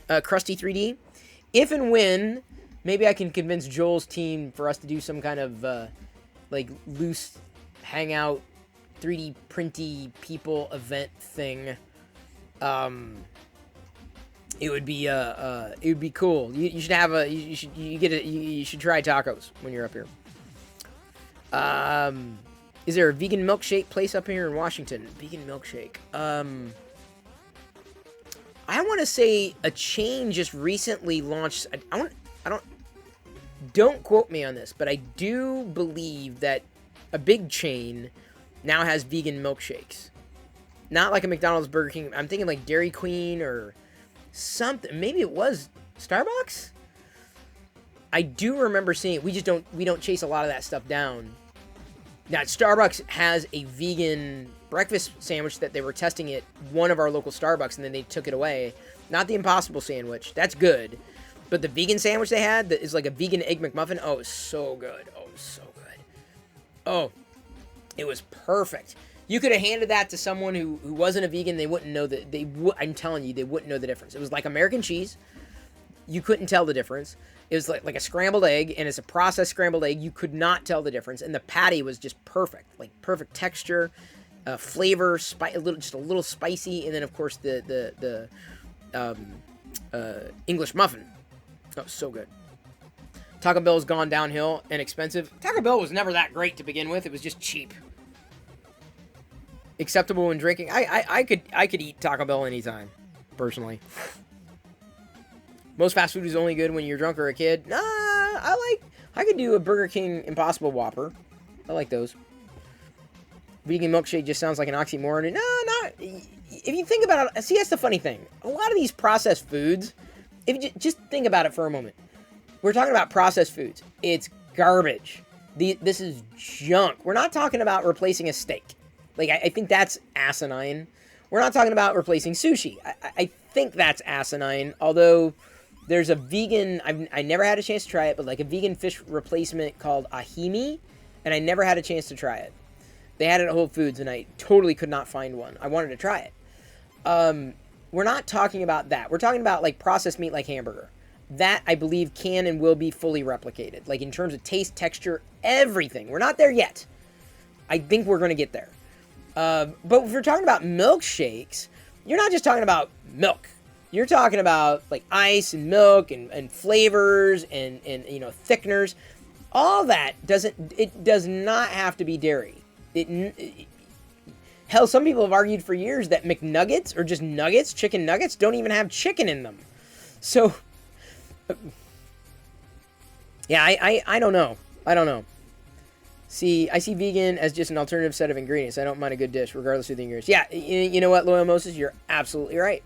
Krusty 3D, if and when, maybe I can convince Joel's team for us to do some kind of like loose hangout 3D printy people event thing. It would be cool. You should have you should try tacos when you're up here. Is there a vegan milkshake place up here in Washington? Vegan milkshake. I want to say a chain just recently launched. Don't quote me on this, but I do believe that a big chain now has vegan milkshakes. Not like a McDonald's, Burger King. I'm thinking like Dairy Queen or something. Maybe it was Starbucks. I do remember seeing it. We don't chase a lot of that stuff down. Now, Starbucks has a vegan breakfast sandwich that they were testing at one of our local Starbucks, and then they took it away. Not the Impossible sandwich. That's good. But the vegan sandwich they had that is like a vegan egg McMuffin. Oh, it was so good. Oh, it was so good. Oh, it was perfect. You could have handed that to someone who wasn't a vegan. They wouldn't know that. I'm telling you, they wouldn't know the difference. It was like American cheese. You couldn't tell the difference. It was like a scrambled egg, and it's a processed scrambled egg. You could not tell the difference, and the patty was just perfect, like perfect texture, flavor, just a little spicy, and then of course the English muffin. That was so good. Taco Bell's gone downhill and expensive. Taco Bell was never that great to begin with. It was just cheap. Acceptable when drinking. I could eat Taco Bell anytime, personally. Most fast food is only good when you're drunk or a kid. Nah, I could do a Burger King Impossible Whopper. I like those. Vegan milkshake just sounds like an oxymoron. No, not. If you think about it, see, that's the funny thing. A lot of these processed foods, if you just think about it for a moment. We're talking about processed foods. It's garbage. This is junk. We're not talking about replacing a steak. Like, I think that's asinine. We're not talking about replacing sushi. I think that's asinine. Although, there's a vegan, I never had a chance to try it, but like a vegan fish replacement called ahimi, and I never had a chance to try it. They had it at Whole Foods, and I totally could not find one. I wanted to try it. We're not talking about that. We're talking about, like, processed meat like hamburger. That, I believe, can and will be fully replicated. Like, in terms of taste, texture, everything. We're not there yet. I think we're going to get there. But if you're talking about milkshakes, you're not just talking about milk. You're talking about, like, ice and milk and flavors and, you know, thickeners. All that does not have to be dairy. Hell, some people have argued for years that McNuggets or just nuggets, chicken nuggets, don't even have chicken in them. So, yeah, I don't know. I don't know. See, I see vegan as just an alternative set of ingredients. I don't mind a good dish, regardless of the ingredients. Yeah, you know what, Loyal Moses, you're absolutely right.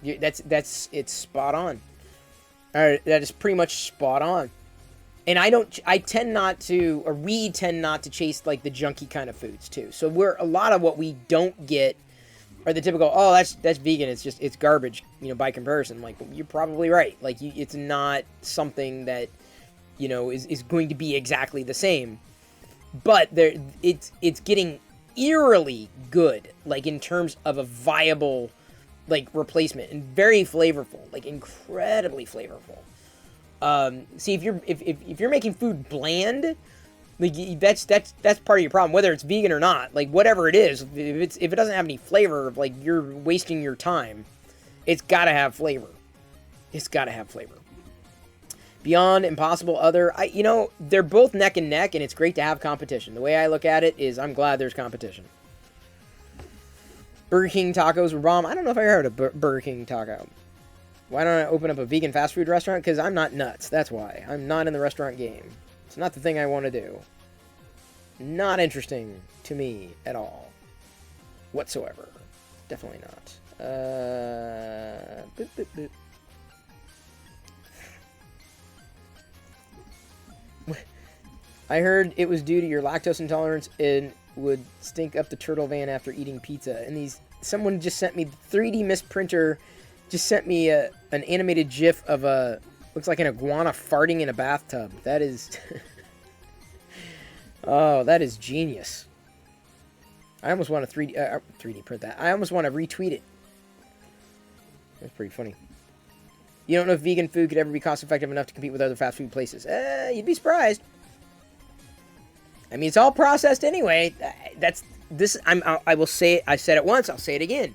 It's spot on. All right, that is pretty much spot on. And we tend not to chase, like, the junky kind of foods, too. So a lot of what we don't get are the typical, oh, that's vegan, it's garbage, you know, by comparison. Like, you're probably right. Like, it's not something that, you know, is going to be exactly the same. But it's getting eerily good, like, in terms of a viable, like, replacement. And very flavorful, like, incredibly flavorful. See, if you're making food bland, like, that's part of your problem, whether it's vegan or not. Like, whatever it is, if it doesn't have any flavor, like, you're wasting your time. It's got to have flavor. It's got to have flavor. Beyond, Impossible, Other, you know, they're both neck and neck, and it's great to have competition. The way I look at it is, I'm glad there's competition. Burger King tacos were bomb. I don't know if I heard of Burger King taco. Why don't I open up a vegan fast food restaurant? Because I'm not nuts. That's why. I'm not in the restaurant game. It's not the thing I want to do. Not interesting to me at all. Whatsoever. Definitely not. Boop, boop, boop. I heard it was due to your lactose intolerance and would stink up the turtle van after eating pizza. And someone just sent me 3D misprinter. Just sent me an animated GIF of looks like an iguana farting in a bathtub. That is, oh, that is genius. I almost want to 3D print that. I almost want to retweet it. That's pretty funny. You don't know if vegan food could ever be cost effective enough to compete with other fast food places. You'd be surprised. I mean, it's all processed anyway. I will say it. I said it once. I'll say it again.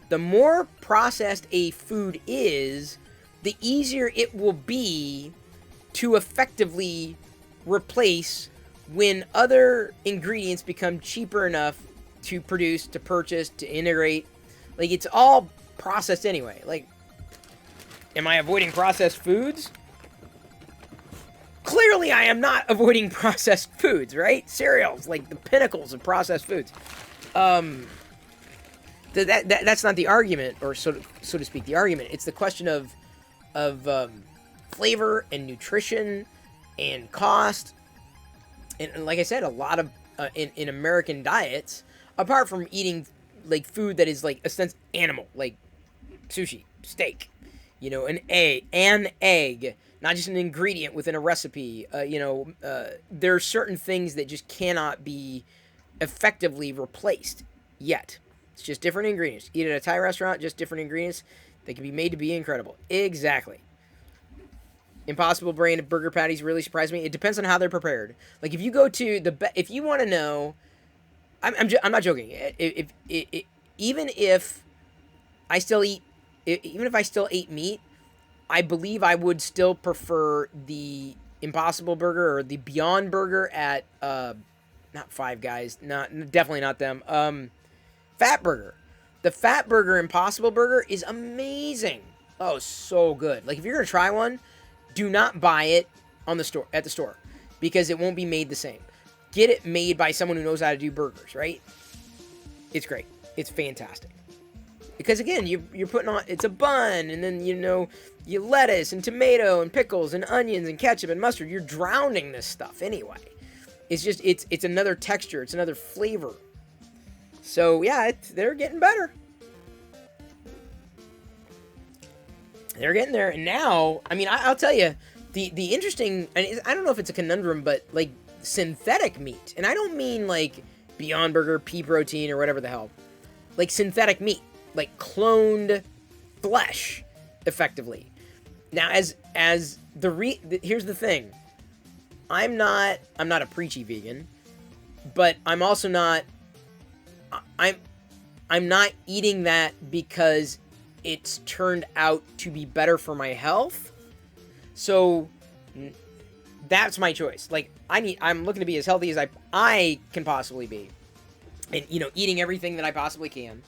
The more processed a food is, the easier it will be to effectively replace when other ingredients become cheaper enough to produce, to purchase, to integrate. Like, it's all processed anyway. Like, am I avoiding processed foods? Clearly, I am not avoiding processed foods, right? Cereals, like the pinnacles of processed foods. That's not the argument, or so to speak, the argument. It's the question of flavor and nutrition and cost. And like I said, a lot of in American diets, apart from eating like food that is like a sense animal, like sushi, steak, you know, an egg, not just an ingredient within a recipe. There are certain things that just cannot be effectively replaced yet. It's just different ingredients. Eat at a Thai restaurant, just different ingredients. They can be made to be incredible. Exactly. Impossible brand of burger patties really surprised me. It depends on how they're prepared. Like, if you go to if you want to know, I'm not joking. Even if I still ate meat, I believe I would still prefer the Impossible Burger or the Beyond Burger at not Five Guys, definitely not them. Fat Burger. The Fat Burger Impossible Burger is amazing. Oh, so good. Like, if you're going to try one, do not buy it at the store because it won't be made the same. Get it made by someone who knows how to do burgers, right? It's great. It's fantastic. Because, again, you're putting on... It's a bun, and then, you lettuce and tomato and pickles and onions and ketchup and mustard. You're drowning this stuff anyway. It's just... It's another texture. It's another flavor. So, yeah, they're getting better. They're getting there. And now, I mean, I'll tell you, the interesting... And I don't know if it's a conundrum, but, like, synthetic meat. And I don't mean, like, Beyond Burger, pea protein, or whatever the hell. Like, synthetic meat. Like, cloned flesh, effectively. Now, here's the thing. I'm not a preachy vegan, but I'm also not... I'm not eating that because it's turned out to be better for my health. So that's my choice. Like, I'm looking to be as healthy as I can possibly be. And, eating everything that I possibly can.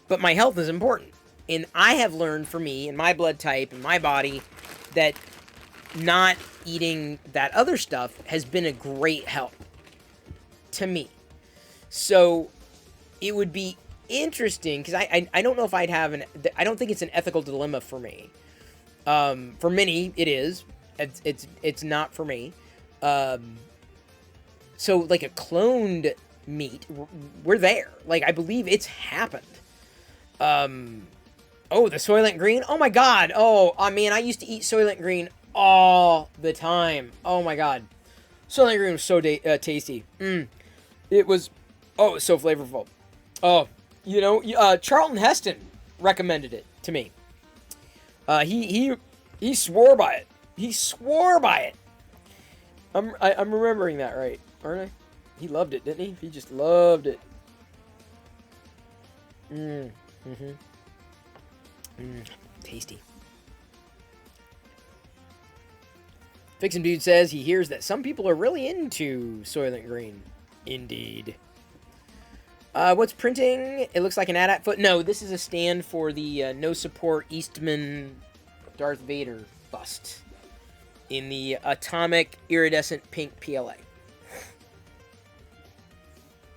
But my health is important. And I have learned for me and my blood type and my body that not eating that other stuff has been a great help to me. So it would be interesting because I don't know if I'd have I don't think it's an ethical dilemma for me. For many, it is. It's not for me. So like a cloned meat, we're there. Like, I believe it's happened. Oh, the Soylent Green. Oh my God. Oh, man, I used to eat Soylent Green all the time. Oh my God. Soylent Green was so tasty. It was, it was so flavorful. Oh, Charlton Heston recommended it to me. He swore by it. He swore by it. I'm remembering that right, aren't I? He loved it, didn't he? He just loved it. Tasty. Fixin' Dude says he hears that some people are really into Soylent Green. Indeed. What's printing? It looks like an AT-AT foot. No, this is a stand for the no support Eastman Darth Vader bust in the atomic iridescent pink PLA.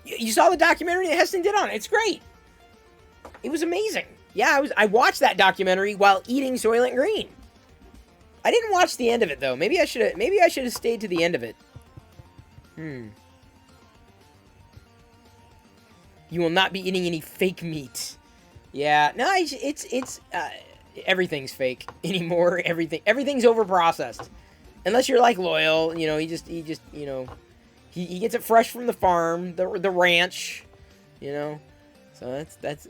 You saw the documentary that Heston did on it. It's great. It was amazing. Yeah, I watched that documentary while eating Soylent Green. I didn't watch the end of it though. Maybe I should have stayed to the end of it. You will not be eating any fake meat. Yeah, no, it's everything's fake anymore. Everything's overprocessed. Unless you're like Loyal, he gets it fresh from the farm, the ranch, So that's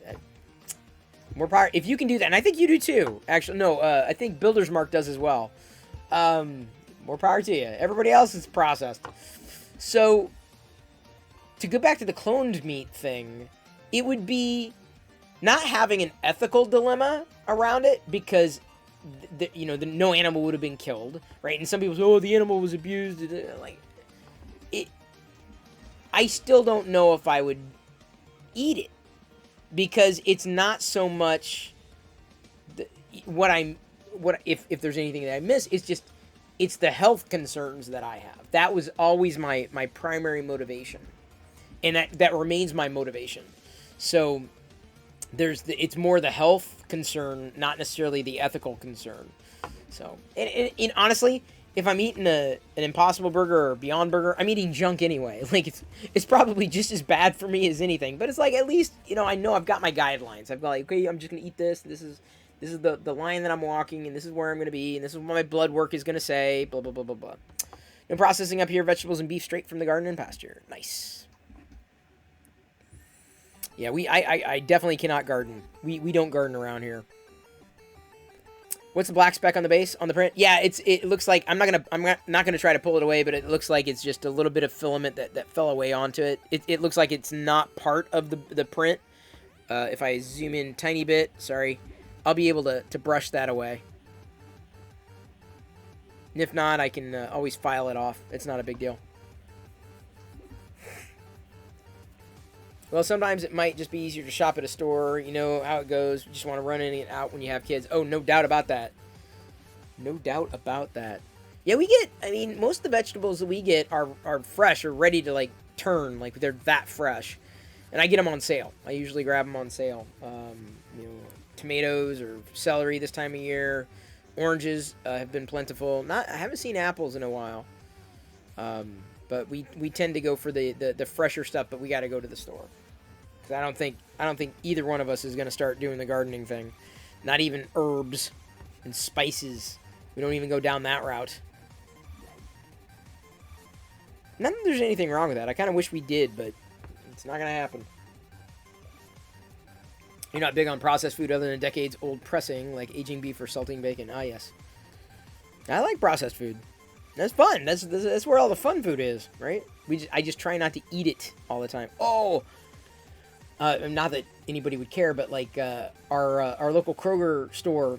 more power. If you can do that, and I think you do too. Actually, no, I think Builder's Mark does as well. More power to you. Everybody else is processed. So, to go back to the cloned meat thing, it would be not having an ethical dilemma around it because, no animal would have been killed, right? And some people say, oh, the animal was abused. Like, I still don't know if I would eat it because it's not so much if there's anything that I miss, it's the health concerns that I have. That was always my primary motivation. And that remains my motivation. So it's more the health concern, not necessarily the ethical concern. So, and honestly, if I'm eating an Impossible Burger or Beyond Burger, I'm eating junk anyway. Like, it's probably just as bad for me as anything. But it's like, at least, I know I've got my guidelines. I've got like, okay, I'm just going to eat this. This is the line that I'm walking, and this is where I'm going to be, and this is what my blood work is going to say, blah, blah, blah, blah, blah. No processing up here, vegetables and beef straight from the garden and pasture. Nice. Yeah, I definitely cannot garden. We don't garden around here. What's the black speck on the base on the print? Yeah, it looks like I'm not gonna try to pull it away, but it looks like it's just a little bit of filament that fell away onto it. It looks like it's not part of the print. If I zoom in a tiny bit, sorry, I'll be able to brush that away. And if not, I can always file it off. It's not a big deal. Well, sometimes it might just be easier to shop at a store. You know how it goes. You just want to run in and out when you have kids. Oh, no doubt about that. No doubt about that. Yeah, we get, I mean, most of the vegetables that we get are fresh or ready to, like, turn. Like, they're that fresh. And I get them on sale. I usually grab them on sale. You know, tomatoes or celery this time of year. Oranges have been plentiful. I haven't seen apples in a while. But we tend to go for the fresher stuff, but we got to go to the store. Because I don't think either one of us is going to start doing the gardening thing. Not even herbs and spices. We don't even go down that route. Not that there's anything wrong with that. I kind of wish we did, but it's not going to happen. You're not big on processed food other than decades-old pressing, like aging beef or salting bacon. Ah, yes. I like processed food. That's fun. That's where all the fun food is, right? I just try not to eat it all the time. Oh! Not that anybody would care, but like our local Kroger store,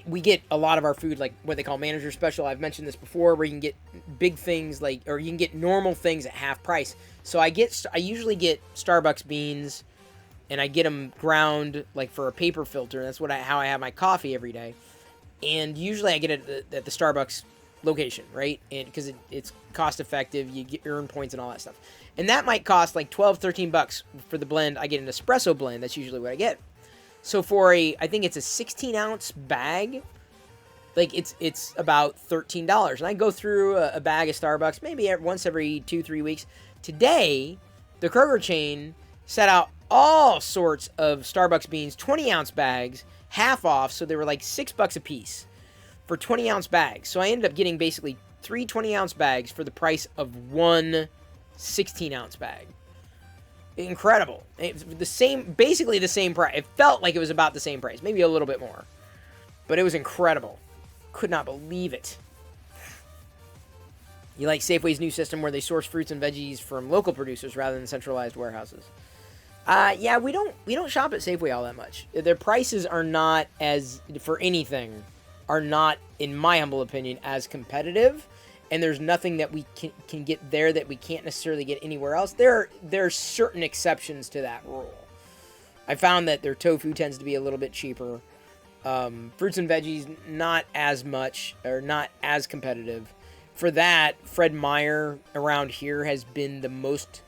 we get a lot of our food like what they call manager special. I've mentioned this before, where you can get big things like, or you can get normal things at half price. So I usually get Starbucks beans, and I get them ground like for a paper filter. That's how I have my coffee every day. And usually I get it at the Starbucks location, right? And because it's cost effective, you earn points and all that stuff. And that might cost like $12-13 for the blend. I get an espresso blend. That's usually what I get. So for I think it's a 16-ounce bag, like it's about $13. And I go through a bag of Starbucks maybe once every 2-3 weeks. Today, the Kroger chain set out all sorts of Starbucks beans, 20-ounce bags, half off, so they were like $6 a piece for 20-ounce bags. So I ended up getting basically 3 20-ounce bags for the price of one 16-ounce bag. Incredible. Basically the same price. It felt like it was about the same price, maybe a little bit more. But it was incredible. Could not believe it. You like Safeway's new system where they source fruits and veggies from local producers rather than centralized warehouses? Yeah, we don't shop at Safeway all that much. Their prices are not for anything, are not, in my humble opinion, as competitive. And there's nothing that we can get there that we can't necessarily get anywhere else. There are certain exceptions to that rule. I found that their tofu tends to be a little bit cheaper. Fruits and veggies, not as much, or not as competitive. For that, Fred Meyer around here has been the most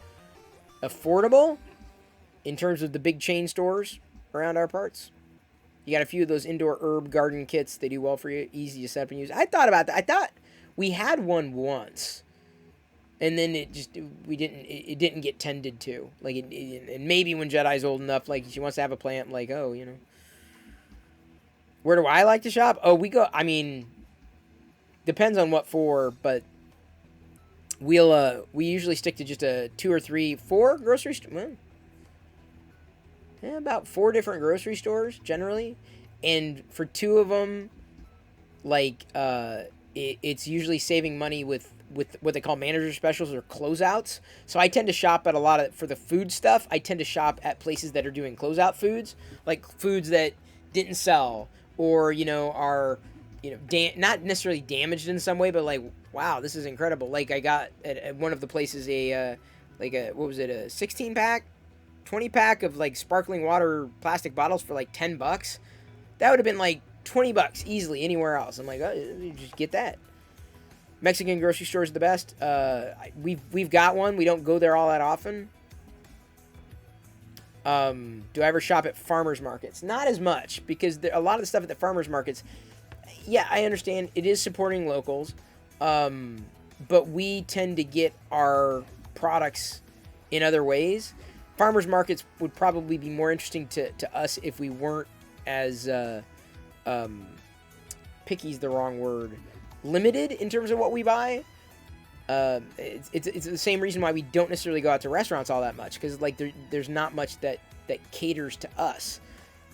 affordable in terms of the big chain stores around our parts. You got a few of those indoor herb garden kits. They do well for you, easy to set up and use. I thought about that. I thought we had one once, and then it didn't get tended to. Like, and maybe when Jedi's old enough, like she wants to have a plant, like, oh, you know. Where do I like to shop? Oh, we depends on what for, but we usually stick to just 2 or 3, 4 grocery stores. Well, about 4 different grocery stores generally, and for 2 of them, like it's usually saving money with what they call manager specials or closeouts. So I tend to shop at for the food stuff. I tend to shop at places that are doing closeout foods, like foods that didn't sell or are not necessarily damaged in some way, but like, wow, this is incredible. Like I got at one of the places a 16-pack. 20-pack of like sparkling water plastic bottles for like $10. That would have been like $20 easily anywhere else. I'm like, oh, just get that. Mexican grocery stores are the best. We've got one. We don't go there all that often. Do I ever shop at farmers markets? Not as much, because a lot of the stuff at the farmers markets, yeah, I understand it is supporting locals, but we tend to get our products in other ways. Farmers markets would probably be more interesting to us if we weren't as picky's the wrong word, limited in terms of what we buy. It's the same reason why we don't necessarily go out to restaurants all that much, because like there's not much that caters to us.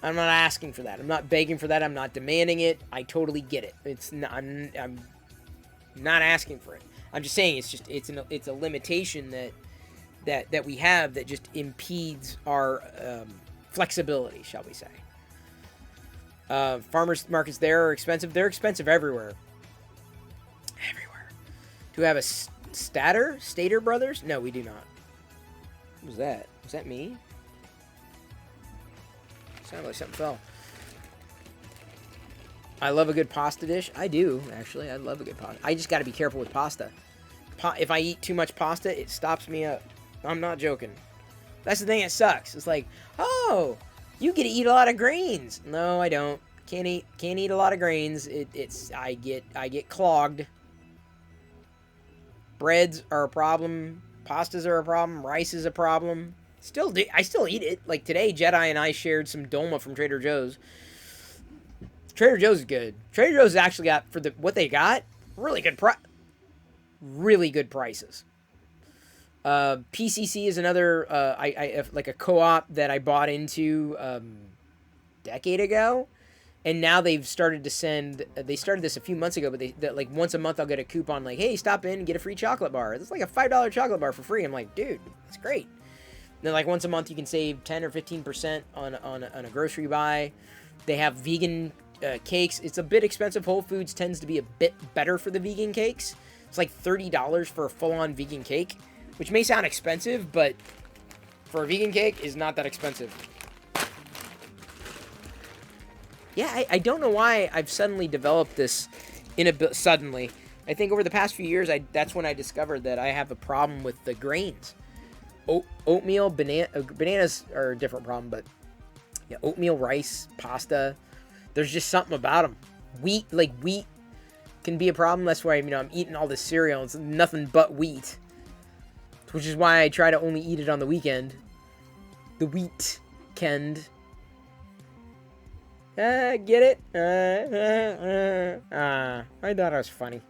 I'm not asking for that. I'm not begging for that. I'm not demanding it. I totally get it. I'm not asking for it. I'm just saying it's a limitation that we have that just impedes our flexibility, shall we say. Farmers markets there are expensive. They're expensive everywhere. Do we have a Stater Brothers? No, we do not. What was that? Was that me? Sounded like something fell. I love a good pasta dish. I do, actually. I love a good pasta. I just got to be careful with pasta. If I eat too much pasta, it stops me up. I'm not joking. That's the thing that sucks. It's like, oh, you get to eat a lot of grains. No, I don't. Can't eat a lot of grains. I get clogged. Breads are a problem. Pastas are a problem. Rice is a problem. I still eat it. Like today, Jedi and I shared some Dolma from Trader Joe's. Trader Joe's is good. Trader Joe's actually got, for what they got, really good prices. PCC is another like a co-op that I bought into decade ago, and now they've started to send. They started this a few months ago, but like once a month I'll get a coupon like, hey, stop in and get a free chocolate bar. It's like a $5 chocolate bar for free. I'm like, dude, it's great. And then like once a month you can save 10 or 15% on a grocery buy. They have vegan cakes. It's a bit expensive. Whole Foods tends to be a bit better for the vegan cakes. It's like $30 for a full-on vegan cake, which may sound expensive, but for a vegan cake is not that expensive. Yeah, I don't know why I've suddenly developed this suddenly. I think over the past few years, that's when I discovered that I have a problem with the grains. Oatmeal, bananas are a different problem, but yeah, oatmeal, rice, pasta. There's just something about them. Wheat can be a problem. That's why, I'm eating all this cereal. It's nothing but wheat. Which is why I try to only eat it on the weekend. The wheat-kend. Get it? I thought it was funny.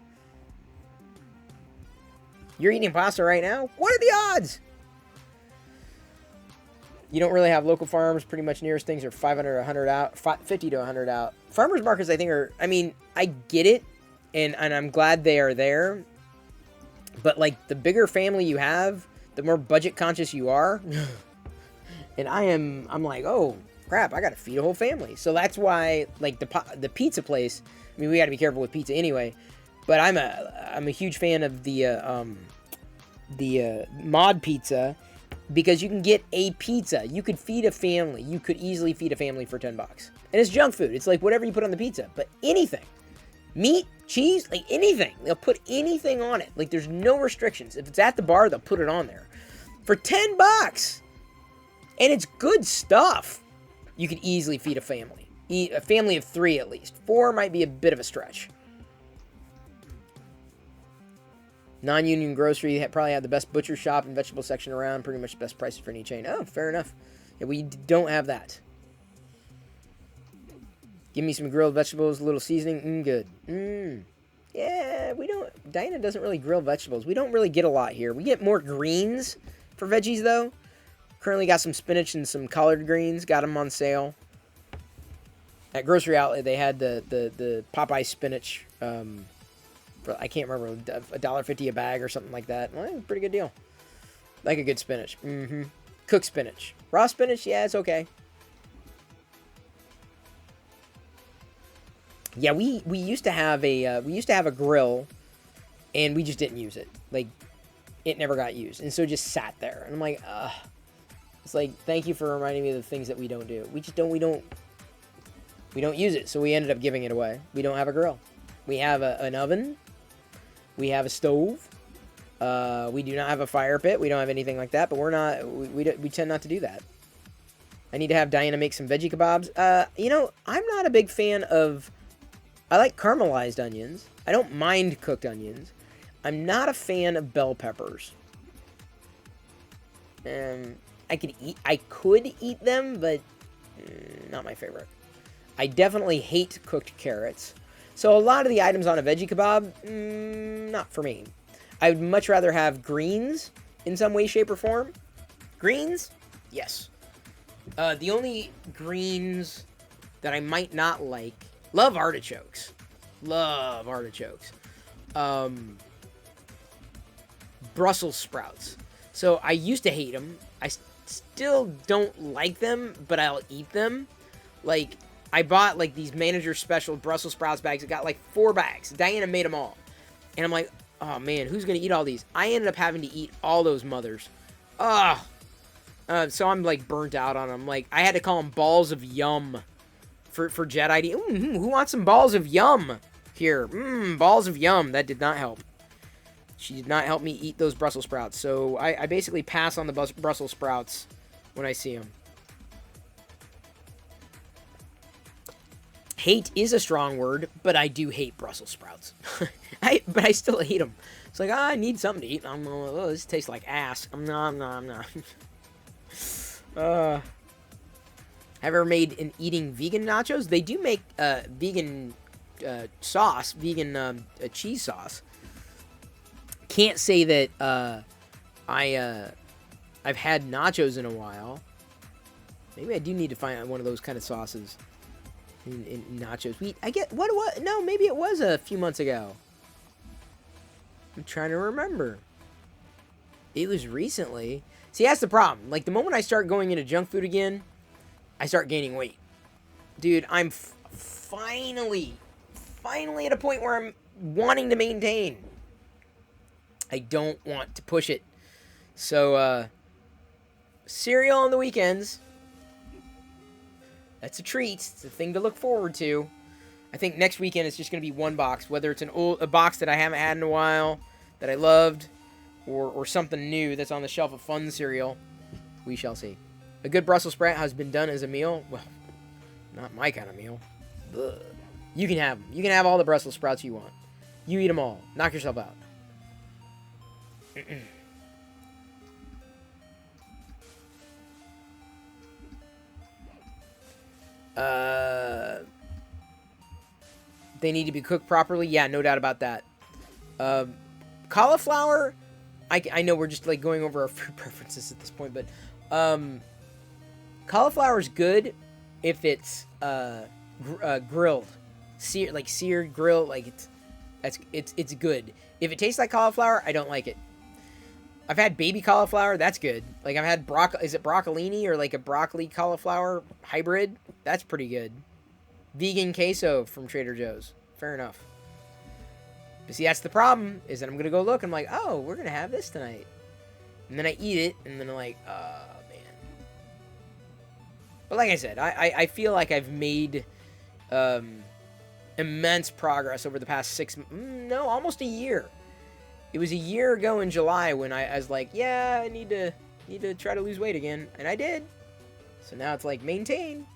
You're eating pasta right now? What are the odds? You don't really have local farms. Pretty much nearest things are 500 or 100 out. 50 to 100 out. Farmers markets, I think, I get it. And I'm glad they are there. But, like, the bigger family you have, the more budget conscious you are. And I'm like, oh, crap, I got to feed a whole family. So that's why, like, the pizza place, we got to be careful with pizza anyway. But I'm a huge fan of the mod pizza, because you can get a pizza. You could feed a family. You could easily feed a family for $10. And it's junk food. It's like whatever you put on the pizza. But anything. Meat, cheese, like anything. They'll put anything on it. Like there's no restrictions. If it's at the bar, they'll put it on there. For $10. And it's good stuff. You could easily feed a family. A family of 3 at least. 4 might be a bit of a stretch. Non-union grocery probably have the best butcher shop and vegetable section around. Pretty much the best prices for any chain. Oh, fair enough. Yeah, we don't have that. Give me some grilled vegetables, a little seasoning. Good. Yeah, we don't. Diana doesn't really grill vegetables. We don't really get a lot here. We get more greens for veggies, though. Currently got some spinach and some collard greens. Got them on sale. At Grocery Outlet, they had the Popeye spinach. I can't remember, $1.50 a bag or something like that. Well, pretty good deal. Like a good spinach. Cooked spinach. Raw spinach, yeah, it's okay. Yeah, we used to have a grill, and we just didn't use it. Like, it never got used, and so it just sat there. And I'm like, ugh. It's like, thank you for reminding me of the things that we don't do. We don't use it, so we ended up giving it away. We don't have a grill. We have an oven. We have a stove. We do not have a fire pit. We don't have anything like that, but we tend not to do that. I need to have Diana make some veggie kebabs. I'm not a big fan of... I like caramelized onions. I don't mind cooked onions. I'm not a fan of bell peppers. I could eat them, but not my favorite. I definitely hate cooked carrots. So a lot of the items on a veggie kebab, not for me. I would much rather have greens in some way, shape, or form. Greens? Yes. The only greens that I might not like... Love artichokes. Love artichokes. Brussels sprouts. So I used to hate them. I still don't like them, but I'll eat them. Like... I bought, like, these manager special Brussels sprouts bags. It got, like, 4 bags. Diana made them all. And I'm like, oh, man, who's going to eat all these? I ended up having to eat all those mothers. Ugh. So I'm like burnt out on them. Like I had to call them balls of yum for Jet ID. Who wants some balls of yum here? Balls of yum. That did not help. She did not help me eat those Brussels sprouts. So I basically pass on the Brussels sprouts when I see them. Hate is a strong word, but I do hate Brussels sprouts. But I still hate them. It's like, I need something to eat. This tastes like ass. I'm not. Have you ever made an eating vegan nachos? They do make vegan sauce, vegan cheese sauce. Can't say that I've had nachos in a while. Maybe I do need to find one of those kind of sauces in nachos. No, maybe it was a few months ago. I'm trying to remember. It was recently. See, that's the problem. Like, the moment I start going into junk food again, I start gaining weight. Dude, I'm finally at a point where I'm wanting to maintain. I don't want to push it. So, cereal on the weekends. That's a treat. It's a thing to look forward to. I think next weekend it's just going to be one box. Whether it's a box that I haven't had in a while, that I loved, or something new that's on the shelf of fun cereal. We shall see. A good Brussels sprout has been done as a meal. Well, not my kind of meal. Ugh. You can have them. You can have all the Brussels sprouts you want. You eat them all. Knock yourself out. They need to be cooked properly. Yeah, no doubt about that. Cauliflower, I know we're just like going over our food preferences at this point, but cauliflower is good if it's grilled, seared, grilled. Like it's good. If it tastes like cauliflower, I don't like it. I've had baby cauliflower. That's good. Like I've had is it broccolini or like a broccoli cauliflower hybrid? That's pretty good. Vegan queso from Trader Joe's. Fair enough. But see, that's the problem, is that I'm going to go look, and I'm like, oh, we're going to have this tonight. And then I eat it, and then I'm like, oh, man. But like I said, I feel like I've made immense progress over the past almost a year. It was a year ago in July when I was like, yeah, I need to try to lose weight again. And I did. So now it's like, maintain.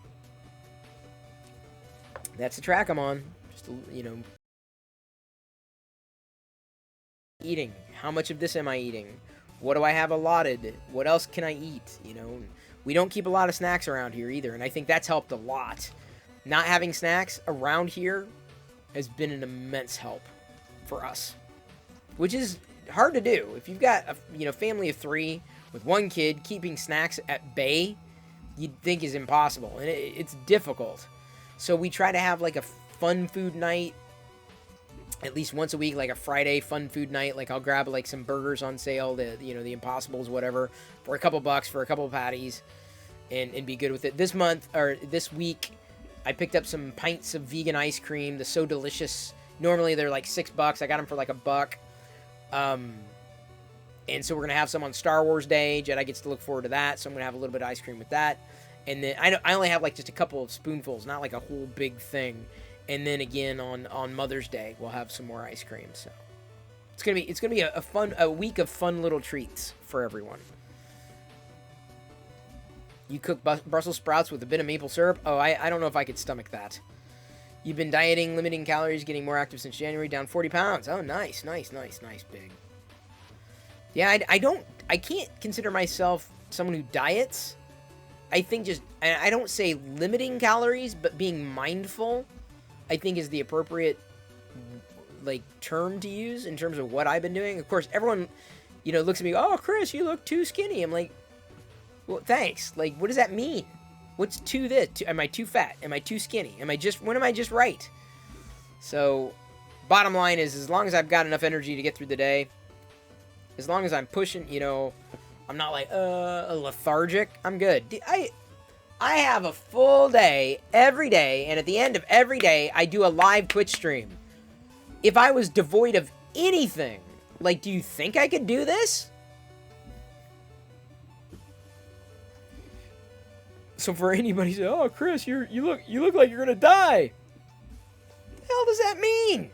That's the track I'm on. Just, eating. How much of this am I eating? What do I have allotted? What else can I eat? We don't keep a lot of snacks around here either, and I think that's helped a lot. Not having snacks around here has been an immense help for us, which is hard to do. If you've got a family of 3 with 1 kid, keeping snacks at bay, you'd think is impossible, and it's difficult. So we try to have like a fun food night at least once a week, like a Friday fun food night. Like I'll grab like some burgers on sale, the Impossibles, whatever, for a couple bucks for a couple of patties, and be good with it. This week, I picked up some pints of vegan ice cream. The So Delicious. Normally they're like $6. I got them for like $1. And so we're gonna have some on Star Wars Day. Jedi gets to look forward to that, so I'm gonna have a little bit of ice cream with that. And then I only have like just a couple of spoonfuls, not like a whole big thing. And then again on Mother's Day, we'll have some more ice cream. So it's gonna be a week of fun little treats for everyone. You cook Brussels sprouts with a bit of maple syrup? Oh, I don't know if I could stomach that. You've been dieting, limiting calories, getting more active since January, down 40 pounds. Oh, nice, big. Yeah, I can't consider myself someone who diets. I think I don't say limiting calories, but being mindful, I think, is the appropriate term to use in terms of what I've been doing. Of course, everyone, looks at me, oh, Chris, you look too skinny. I'm like, well, thanks. Like, what does that mean? What's too this? Am I too fat? Am I too skinny? When am I just right? So, bottom line is, as long as I've got enough energy to get through the day, as long as I'm pushing, I'm not like, lethargic, I'm good. I have a full day every day, and at the end of every day, I do a live Twitch stream. If I was devoid of anything, do you think I could do this? So for anybody to say, "Oh, Chris, you look like you're gonna die," what the hell does that mean?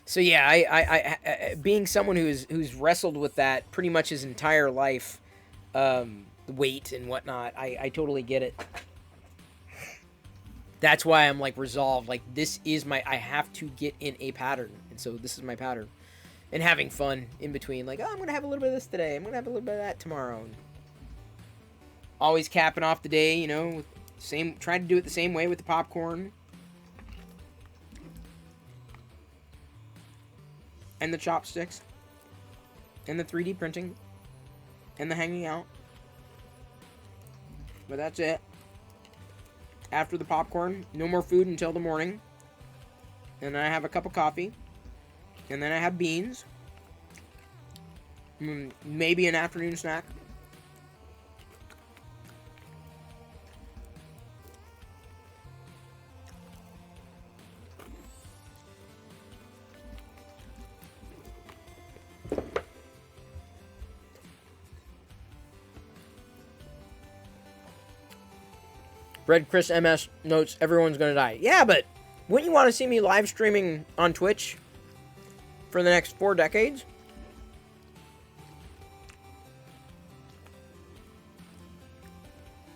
So yeah, I being someone who's wrestled with that pretty much his entire life, weight and whatnot, I totally get it. That's why I'm like resolved. Like this is I have to get in a pattern, and so this is my pattern, and having fun in between. Like, oh, I'm gonna have a little bit of this today. I'm gonna have a little bit of that tomorrow. And always capping off the day, you know, with trying to do it the same way with the popcorn. And the chopsticks. And the 3D printing. And the hanging out. But that's it. After the popcorn, no more food until the morning. And then I have a cup of coffee. And then I have beans. Maybe an afternoon snack. Red Chris MS notes, everyone's gonna die. Yeah, but wouldn't you want to see me live streaming on Twitch for the next 4 decades?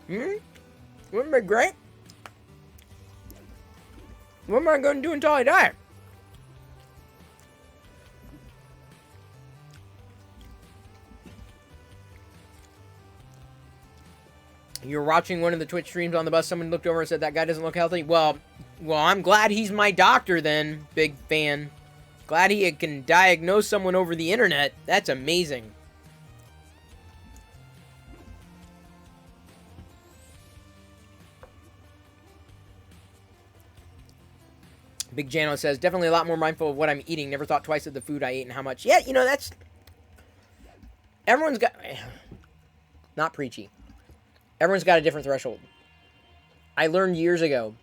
Wouldn't it be great? What am I gonna do until I die? You're watching one of the Twitch streams on the bus. Someone looked over and said, that guy doesn't look healthy. Well, I'm glad he's my doctor then. Big fan. Glad he can diagnose someone over the internet. That's amazing. Big Jano says, definitely a lot more mindful of what I'm eating. Never thought twice of the food I ate and how much. Yeah, you know, that's... Everyone's got... Not preachy. Everyone's got a different threshold. I learned years ago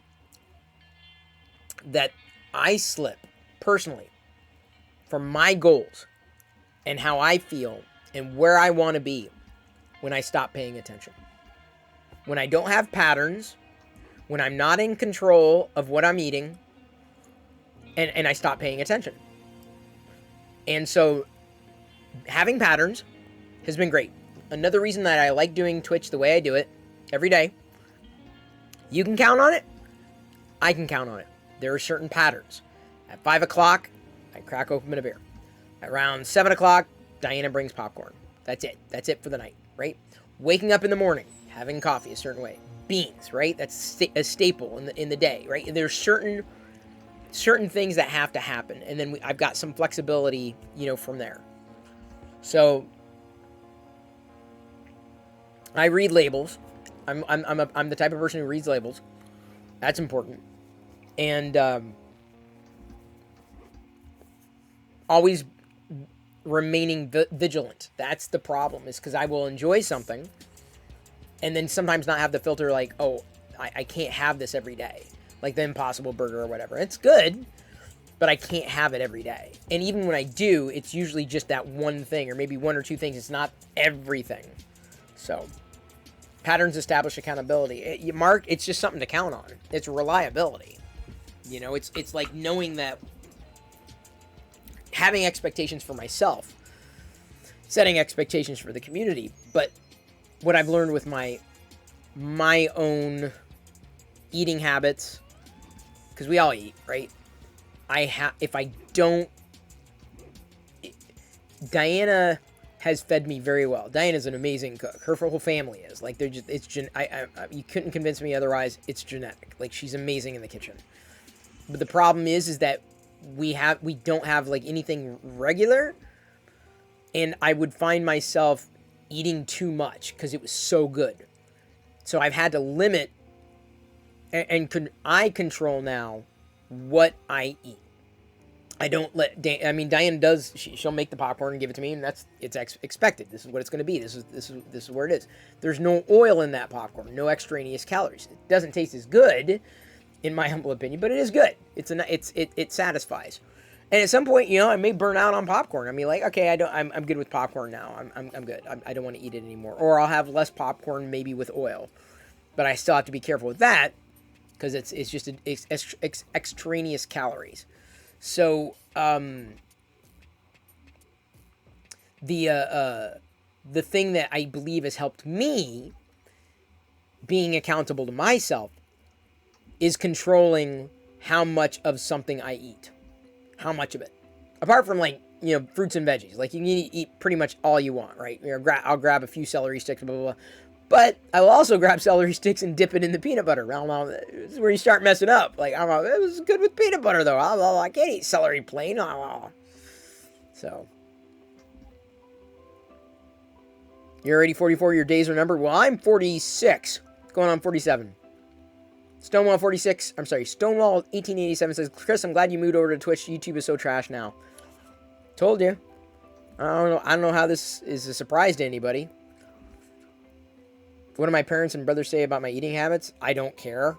that I slip, personally, from my goals and how I feel and where I want to be when I stop paying attention. When I don't have patterns, when I'm not in control of what I'm eating, and I stop paying attention. And so, having patterns has been great. Another reason that I like doing Twitch the way I do it, every day, you can count on it, I can count on it. There are certain patterns. At 5 o'clock, I crack open a beer. At around 7 o'clock, Diana brings popcorn. That's it. That's it for the night, right? Waking up in the morning, having coffee a certain way. Beans, right? That's a staple in the day, right? There's certain things that have to happen, and then I've got some flexibility, you know, from there. So I read labels. I'm the type of person who reads labels. That's important. And always remaining vigilant. That's the problem, is because I will enjoy something and then sometimes not have the filter like, oh, I can't have this every day. Like the Impossible Burger or whatever. It's good, but I can't have it every day. And even when I do, it's usually just that one thing or maybe 1 or 2 things. It's not everything. So, patterns establish accountability. Mark, it's just something to count on. It's reliability. You know, it's like knowing that, having expectations for myself, setting expectations for the community. But what I've learned with my own eating habits, because we all eat, right? If I don't, Diana has fed me very well. Diana's an amazing cook. Her whole family is. Like, they're just, you couldn't convince me otherwise. It's genetic. Like, she's amazing in the kitchen. But the problem is that we don't have like anything regular, and I would find myself eating too much because it was so good. So I've had to limit, and I control now what I eat. I don't let Diane does. She'll make the popcorn and give it to me, and it's expected. This is what it's going to be. This is where it is. There's no oil in that popcorn. No extraneous calories. It doesn't taste as good, in my humble opinion, but it is good. It satisfies, And at some point, I may burn out on popcorn. I mean, like, okay, I'm good with popcorn now. I'm good. I don't want to eat it anymore. Or I'll have less popcorn, maybe with oil. But I still have to be careful with that because it's just extraneous calories. So the thing that I believe has helped me being accountable to myself is controlling how much of something I eat. How much of it. Apart from, like, fruits and veggies. Like, you can eat pretty much all you want, right? I'll grab a few celery sticks, blah, blah, blah. But I will also grab celery sticks and dip it in the peanut butter. I don't know. This is where you start messing up. Like, I don't know. It was good with peanut butter, though. I can't eat celery plain. So. You're already 44. Your days are numbered. Well, I'm 46. Going on 47. Stonewall 46. I'm sorry. Stonewall 1887 says, Chris, I'm glad you moved over to Twitch. YouTube is so trash now. Told you. I don't know how this is a surprise to anybody. What do my parents and brothers say about my eating habits? I don't care.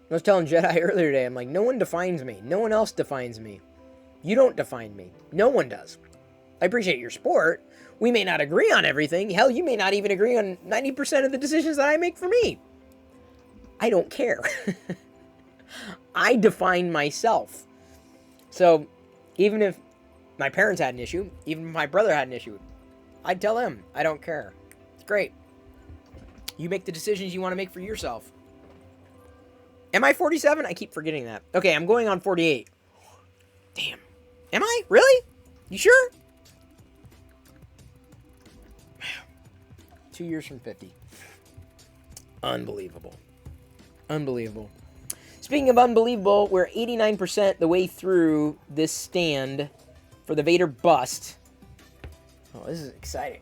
I was telling Jedi earlier today, I'm like, no one defines me. No one else defines me. You don't define me. No one does. I appreciate your support. We may not agree on everything. Hell, you may not even agree on 90% of the decisions that I make for me. I don't care. I define myself. So, even if my parents had an issue, even if my brother had an issue, I'd tell him, I don't care. It's great. You make the decisions you want to make for yourself. Am I 47? I keep forgetting that. Okay, I'm going on 48. Damn. Am I? Really? You sure? 2 years from 50. Unbelievable. Unbelievable. Speaking of unbelievable, we're 89% the way through this stand for the Vader bust. Oh, this is exciting.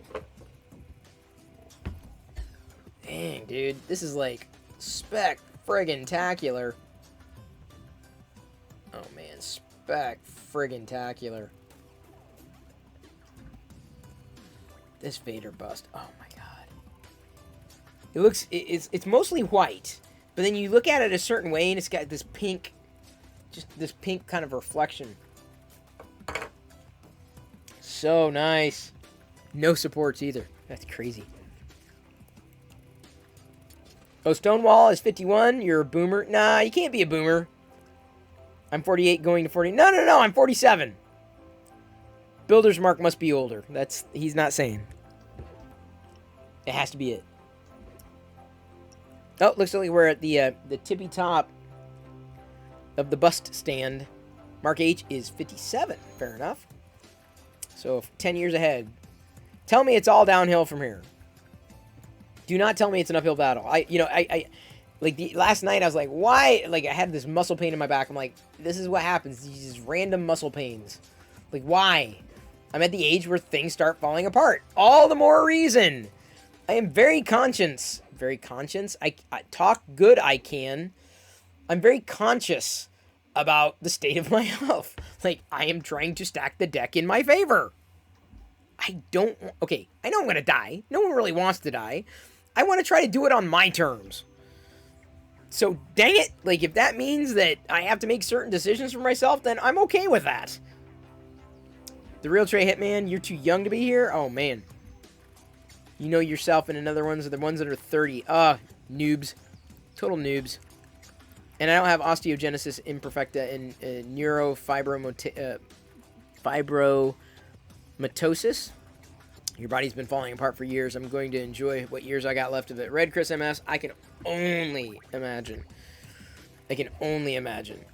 Dang, dude. This is like spec-friggin-tacular. Oh, man. Spec-friggin-tacular. This Vader bust. Oh, my God. It looks... It's mostly white. But then you look at it a certain way, and it's got this pink... Just this pink kind of reflection. So nice. No supports either. That's crazy. Oh, Stonewall is 51. You're a boomer. Nah, you can't be a boomer. I'm 48 going to 40. No, I'm 47. Builder's Mark must be older. He's not saying. It has to be it. Oh, looks like we're at the tippy top of the bust stand. Mark H is 57. Fair enough. So 10 years ahead. Tell me it's all downhill from here. Do not tell me it's an uphill battle. Last night I was like, why? Like, I had this muscle pain in my back. I'm like, this is what happens. These random muscle pains. Like, why? I'm at the age where things start falling apart. All the more reason. I am very conscious. Very conscious. I talk good I can. I'm very conscious about the state of my health. Like, I am trying to stack the deck in my favor. Okay, I know I'm going to die. No one really wants to die. I want to try to do it on my terms. So, dang it. Like, if that means that I have to make certain decisions for myself, then I'm okay with that. The real Trey Hitman, you're too young to be here? Oh, man. You know yourself and another ones are the ones that are 30. Noobs. Total noobs. And I don't have osteogenesis imperfecta and neurofibromatosis. Your body's been falling apart for years. I'm going to enjoy what years I got left of it. Red Chris MS, I can only imagine. I can only imagine.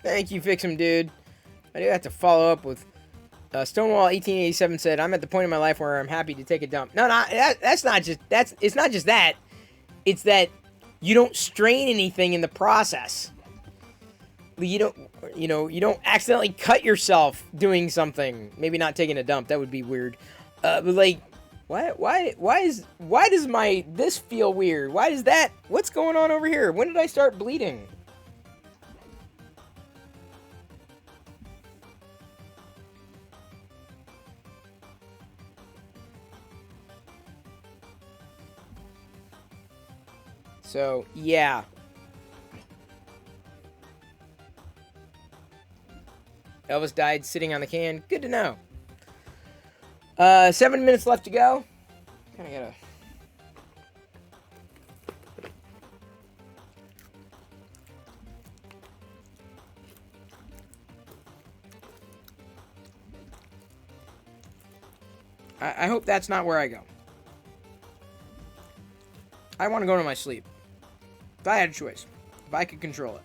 Thank you, Fix 'em, dude. I do have to follow up with Stonewall 1887 said, "I'm at the point in my life where I'm happy to take a dump." No, that's not just it's not just that. It's that you don't strain anything in the process. You don't accidentally cut yourself doing something. Maybe not taking a dump. That would be weird. But like, why does this feel weird? Why does that? What's going on over here? When did I start bleeding? So, yeah. Elvis died sitting on the can. Good to know. 7 minutes left to go. Kinda gotta... I hope that's not where I go. I want to go to my sleep. If I had a choice. If I could control it.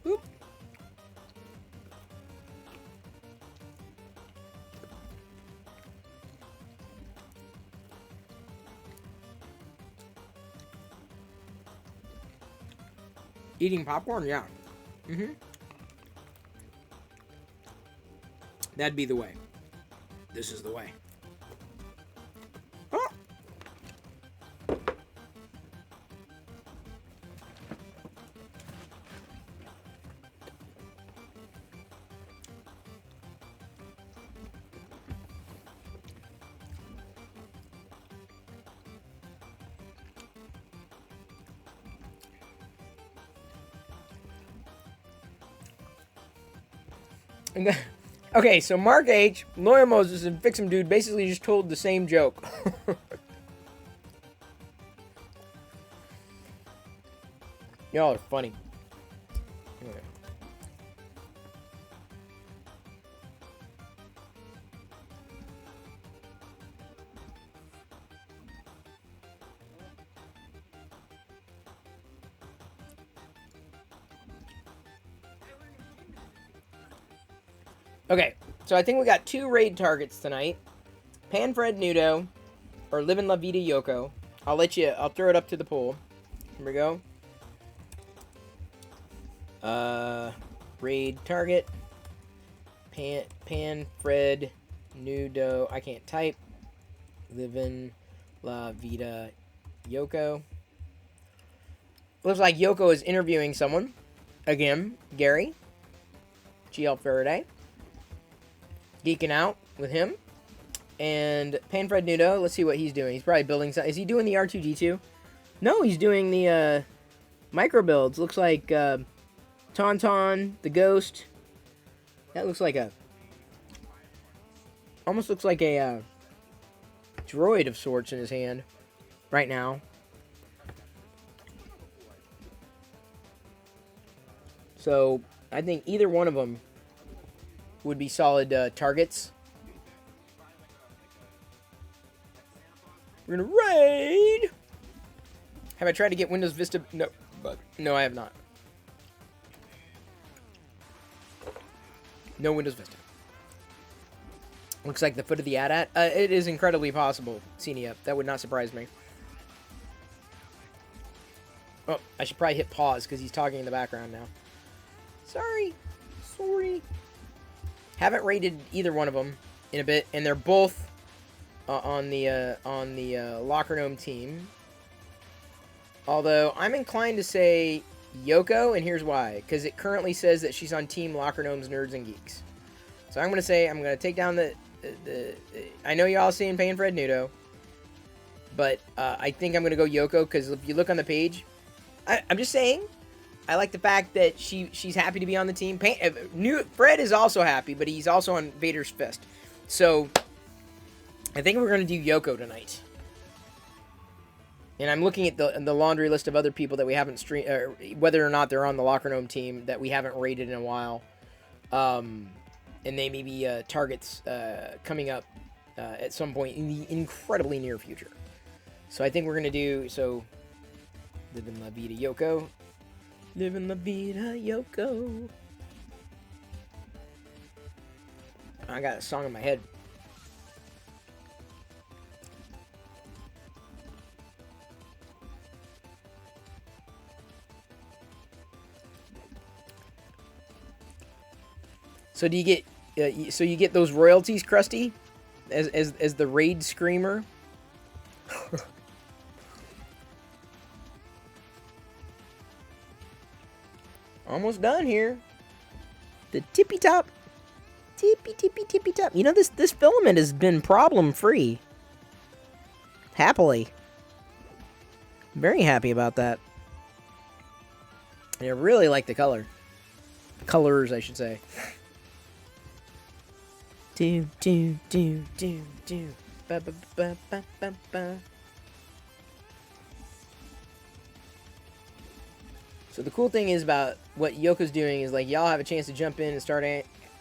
Oop. Eating popcorn? Yeah. Mm-hmm. That'd be the way. This is the way. Oh. And then, okay, so Mark H., Lawyer Moses, and Fix 'em Dude basically just told the same joke. Y'all are funny. Okay, so I think we got 2 raid targets tonight. Panfred Nudo or Livin' La Vida Yoko. I'll throw it up to the poll. Here we go. Raid target. Panfred Nudo. I can't type. Livin' La Vida Yoko. Looks like Yoko is interviewing someone. Again, Gary. GL Faraday. Geeking out with him. And Panfred Nudo, let's see what he's doing. He's probably building something. Is he doing the R2-D2? No, he's doing the micro builds. Looks like Tauntaun, the Ghost. That looks like almost looks like a droid of sorts in his hand right now. So I think either one of them would be solid targets. We're gonna raid. Have I tried to get Windows Vista? No, but no, I have not. No Windows Vista. Looks like the foot of the AT-AT. It is incredibly possible, Xenia. That would not surprise me. Oh, I should probably hit pause because he's talking in the background now. Sorry. Haven't rated either one of them in a bit, and they're both on the Locker Gnome team. Although I'm inclined to say Yoko, and here's why: because it currently says that she's on Team Locker Gnomes, Nerds, and Geeks. So I'm gonna take down the I know y'all seeing Panfred Nudo, but I think I'm gonna go Yoko because if you look on the page, I'm just saying. I like the fact that she's happy to be on the team. Fred is also happy, but he's also on Vader's Fist. So, I think we're going to do Yoko tonight. And I'm looking at the laundry list of other people that we haven't streamed, whether or not they're on the Locker Gnome team that we haven't rated in a while. And they may be targets coming up at some point in the incredibly near future. So I think we're going to do... So, Living La Vida Yoko. Living La Vida Yoko. I got a song in my head. So do you get you get those royalties, Krusty, as the raid screamer? Almost done here. The tippy top. Tippy top. You know, this filament has been problem free. Happily. Very happy about that. And I really like the color. Colors, I should say. Do. Ba, ba, ba, ba, ba, ba. So the cool thing is about what Yoko's doing is, like, y'all have a chance to jump in and start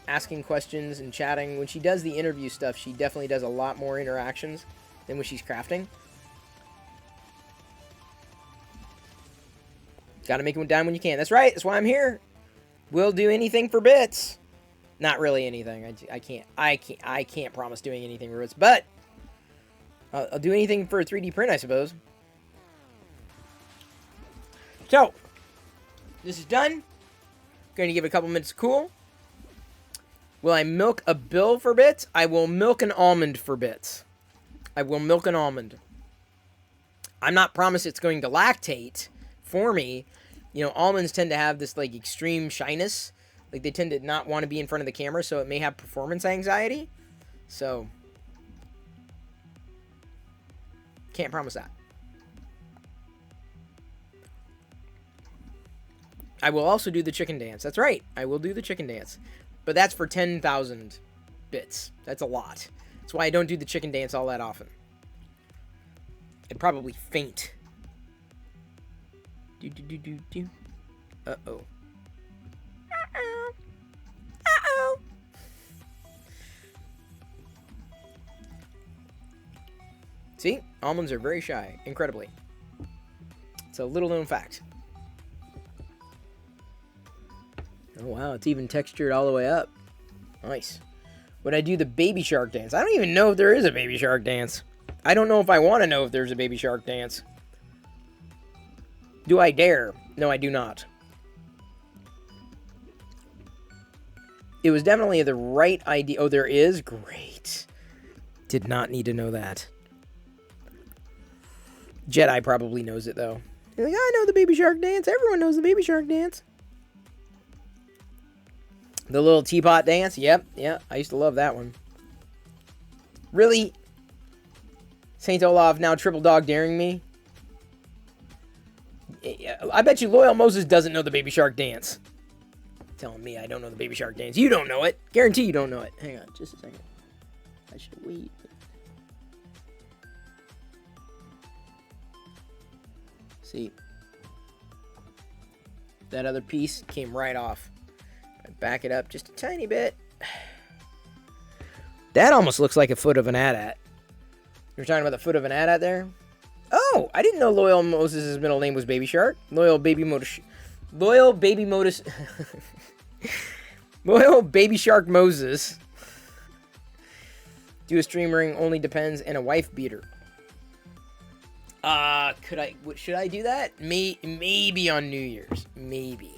asking questions and chatting. When she does the interview stuff, she definitely does a lot more interactions than when she's crafting. Gotta make it down when you can. That's right. That's why I'm here. We'll do anything for bits. Not really anything. I can't promise doing anything for bits, but I'll do anything for a 3D print, I suppose. So this is done. Going to give it a couple minutes to cool. Will I milk a bill for bits? I will milk an almond for bits. I will milk an almond. I'm not promised it's going to lactate for me. You know, almonds tend to have this, like, extreme shyness. Like, they tend to not want to be in front of the camera, so it may have performance anxiety. So, can't promise that. I will also do the chicken dance. That's right. I will do the chicken dance. But that's for 10,000 bits. That's a lot. That's why I don't do the chicken dance all that often. I'd probably faint. Do. Uh-oh. Uh-oh. See? Almonds are very shy. Incredibly. It's a little known fact. Oh, wow. It's even textured all the way up. Nice. Would I do the baby shark dance? I don't even know if there is a baby shark dance. I don't know if I want to know if there's a baby shark dance. Do I dare? No, I do not. It was definitely the right idea. Oh, there is? Great. Did not need to know that. Jedi probably knows it, though. He's like, I know the baby shark dance. Everyone knows the baby shark dance. The little teapot dance? Yep. Yeah, I used to love that one. Really? Saint Olaf now triple dog daring me? I bet you Loyal Moses doesn't know the baby shark dance. Telling me I don't know the baby shark dance. You don't know it. Guarantee you don't know it. Hang on, just a second. I should wait. See. That other piece came right off. I back it up just a tiny bit. That almost looks like a foot of an AT-AT. You're talking about the foot of an AT-AT there? Oh, I didn't know Loyal Moses' middle name was Baby Shark. Loyal Baby Shark Moses. Do a stream ring only depends and a wife beater. Should I do that? Maybe on New Year's. Maybe,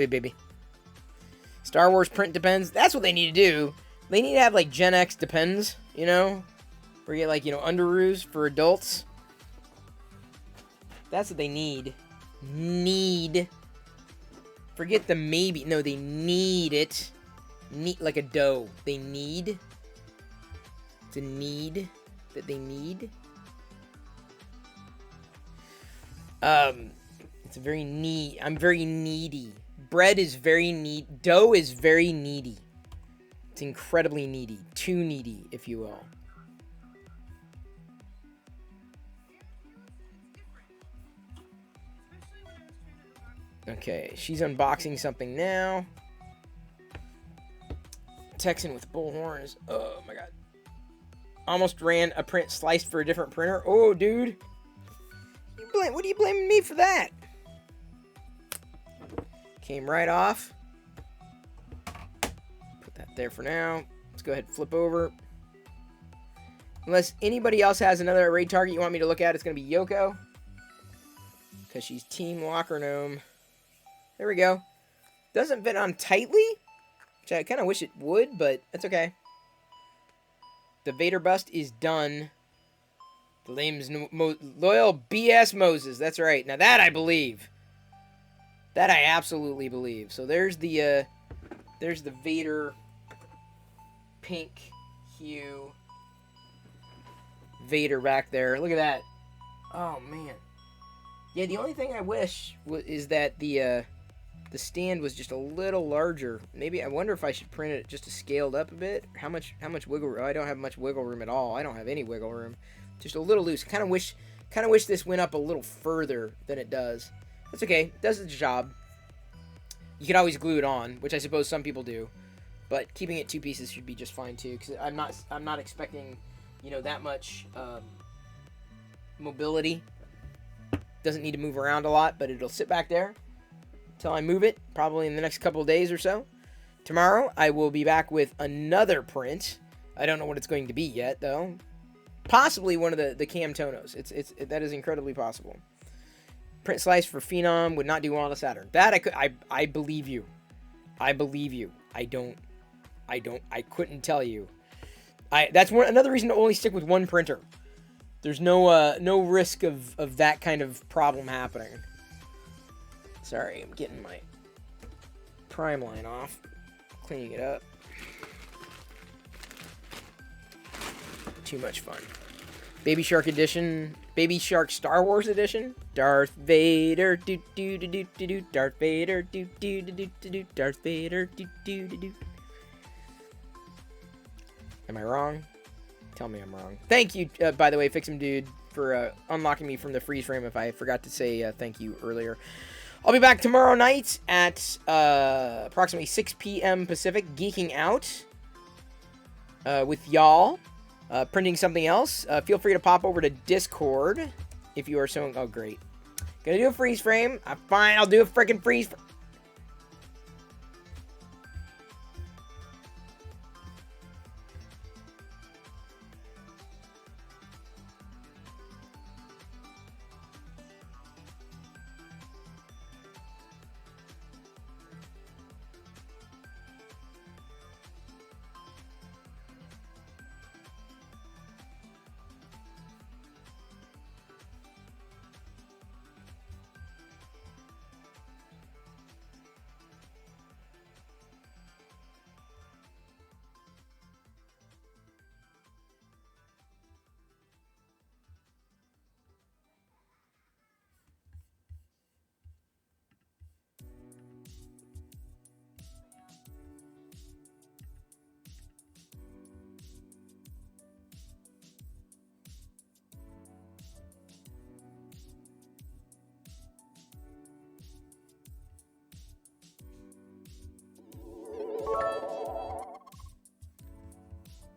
baby. Star Wars print depends. That's what they need to do. They need to have, like, Gen X depends, you know? Where you get, like, you know, underoos for adults. That's what they need. Forget the maybe. No, they need it. Need, like a dough. They need. It's a need that they need. It's very need. I'm very needy. Bread is very needy. Dough is very needy. It's incredibly needy. Too needy, if you will. Okay, she's unboxing something now. Texan with bullhorns. Oh my god. Almost ran a print sliced for a different printer. Oh, dude. What are you blaming me for that? Came right off. Put that there for now. Let's go ahead and flip over. Unless anybody else has another raid target you want me to look at, it's going to be Yoko. Because she's Team Locker Gnome. There we go. Doesn't fit on tightly, which I kind of wish it would, but that's okay. The Vader bust is done. The loyal BS Moses. That's right. Now that I believe. That I absolutely believe. So there's the Vader pink hue Vader back there. Look at that. Oh man. Yeah, the only thing I wish is that the stand was just a little larger. Maybe I wonder if I should print it just scaled up a bit. How much wiggle room? Oh, I don't have much wiggle room at all. I don't have any wiggle room. Just a little loose. Kind of wish this went up a little further than it does. That's okay. It does the job. You could always glue it on, which I suppose some people do. But keeping it two pieces should be just fine too, because I'm not expecting, that much mobility. Doesn't need to move around a lot, but it'll sit back there until I move it, probably in the next couple of days or so. Tomorrow, I will be back with another print. I don't know what it's going to be yet, though. Possibly one of the Cam Tonos. That is incredibly possible. Print slice for Phenom would not do well on a Saturn. That I believe you. I believe you. I couldn't tell you. That's another reason to only stick with one printer. There's no risk of that kind of problem happening. Sorry, I'm getting my prime line off. Cleaning it up. Too much fun. Baby Shark Edition. Baby Shark Star Wars Edition. Darth Vader. Do do do do do do. Darth Vader. Do do do do do do. Darth Vader. Do do do do. Am I wrong? Tell me I'm wrong. Thank you, by the way, Fix'em Dude, for unlocking me from the freeze frame if I forgot to say thank you earlier. I'll be back tomorrow night at approximately 6 p.m. Pacific, geeking out with y'all, printing something else. Feel free to pop over to Discord if you are so... Oh, great. Gonna do a freeze frame. Fine, I'll do a freaking freeze frame.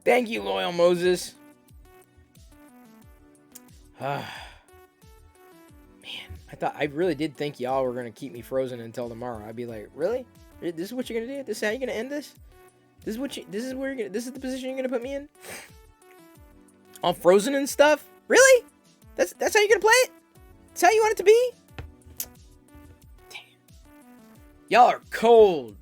Thank you, Loyal Moses. Man, I really did think y'all were gonna keep me frozen until tomorrow. I'd be like, really? This is what you're gonna do? This is how you're gonna end this? This is the position you're gonna put me in? All frozen and stuff? Really? That's how you're gonna play it? That's how you want it to be? Damn. Y'all are cold.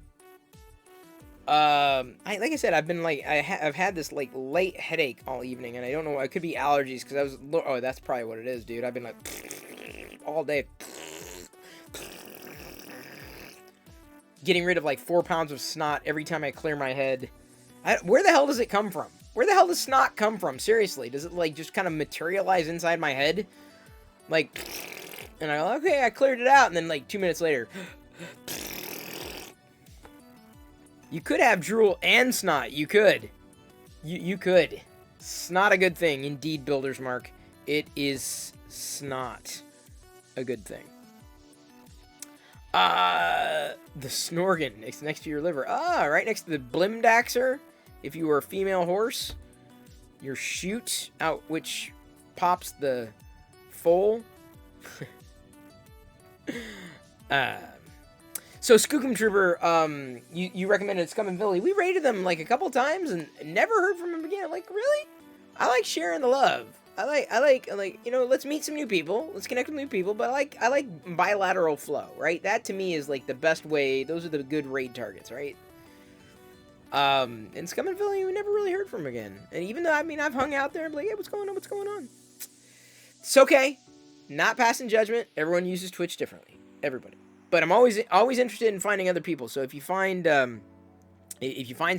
Like I said, I've been like, I've had this like late headache all evening, and I don't know. It could be allergies because I was. Oh, that's probably what it is, dude. I've been like all day, getting rid of like 4 pounds of snot every time I clear my head. Where the hell does it come from? Where the hell does snot come from? Seriously, does it like just kind of materialize inside my head? Like, and I go, okay, I cleared it out, and then like 2 minutes later. You could have drool and snot. You could. You could. Snot a good thing. Indeed, Builder's Mark. It is snot a good thing. The Snorgan. It's next to your liver. Ah, right next to the Blimdaxer. If you were a female horse, your chute out which pops the foal. So Skookum Trooper, you recommended Scum and Billy. We rated them like a couple times and never heard from him again. Like, really? I like sharing the love. I like, you know, let's meet some new people. Let's connect with new people. But I like bilateral flow, right? That to me is like the best way. Those are the good raid targets, right? And Scum and Billy, we never really heard from him again. And even though, I mean, I've hung out there and be like, hey, what's going on? What's going on? It's okay. Not passing judgment. Everyone uses Twitch differently. Everybody. But I'm always interested in finding other people. So if you find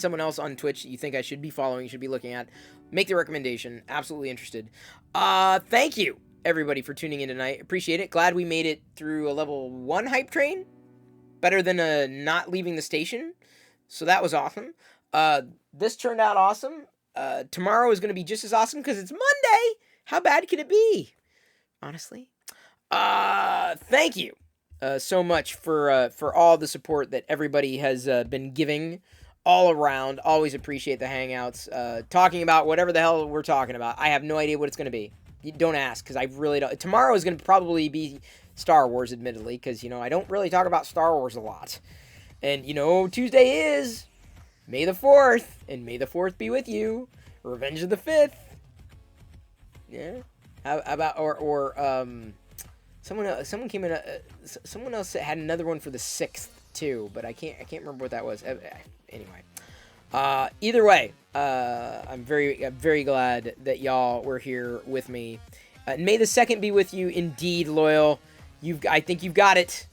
someone else on Twitch that you think I should be following, you should be looking at, make the recommendation. Absolutely interested. Thank you everybody for tuning in tonight. Appreciate it. Glad we made it through a level 1 hype train. Better than not leaving the station. So that was awesome. This turned out awesome. Tomorrow is going to be just as awesome because it's Monday. How bad can it be? Honestly. Thank you. So much for all the support that everybody has been giving all around. Always appreciate the hangouts. Talking about whatever the hell we're talking about. I have no idea what it's going to be. You don't ask, because I really don't. Tomorrow is going to probably be Star Wars, admittedly, because, you know, I don't really talk about Star Wars a lot. And, you know, Tuesday is May the 4th, and May the 4th be with you. Revenge of the 5th. Yeah. How about, someone came in. Someone else had another one for the 6th too, but I can't remember what that was. Anyway, either way, I'm very glad that y'all were here with me. May the 2nd be with you, indeed, loyal. I think you've got it.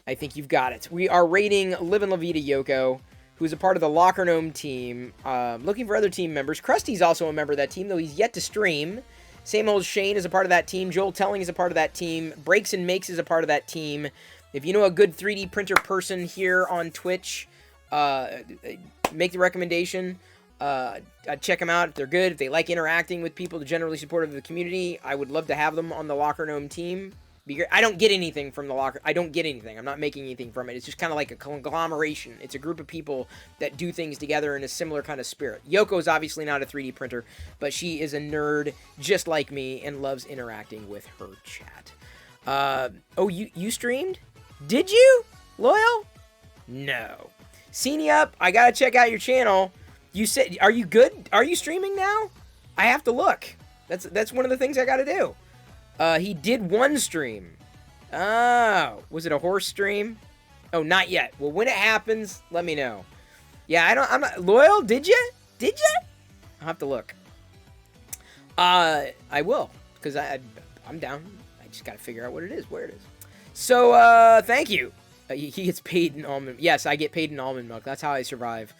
I think you've got it. We are rating Live and La Vida Yoko, who's a part of the Locker Gnome team. Looking for other team members. Krusty's also a member of that team, though he's yet to stream. Same old Shane is a part of that team. Joel Telling is a part of that team. Breaks and Makes is a part of that team. If you know a good 3D printer person here on Twitch, make the recommendation. Check them out if they're good. If they like interacting with people, they're generally supportive of the community. I would love to have them on the Locker Gnome team. I don't get anything from the Locker. I don't get anything. I'm not making anything from it. It's just kind of like a conglomeration. It's a group of people that do things together in a similar kind of spirit. Yoko is obviously not a 3D printer, but she is a nerd just like me and loves interacting with her chat. Oh, you streamed? Did you? Loyal? No. Seen up. I gotta check out your channel. You said, are you good? Are you streaming now? I have to look. That's one of the things I gotta do. He did one stream. Oh, was it a horse stream? Oh, not yet. Well, when it happens, let me know. Yeah, I'm not loyal. Did you? I'll have to look. I will, because I'm down. I just gotta figure out what it is, where it is. So, thank you. He gets paid in almond. Yes, I get paid in almond milk. That's how I survive.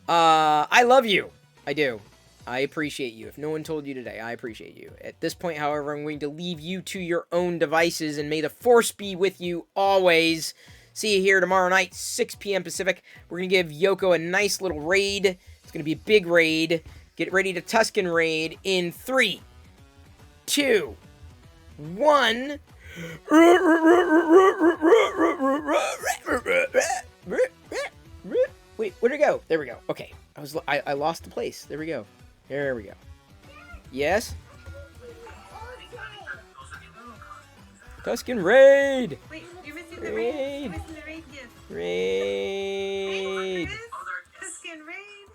I love you. I do. I appreciate you. If no one told you today, I appreciate you. At this point, however, I'm going to leave you to your own devices, and may the Force be with you always. See you here tomorrow night, 6 p.m. Pacific. We're going to give Yoko a nice little raid. It's going to be a big raid. Get ready to Tuscan raid in 3, 2, 1. Wait, where'd it go? There we go. Okay. I lost the place. There we go. There we go. Yes? Tuscan raid! Wait, you're missing the raid. You're missing the raid gift. Raid! Tuscan raid.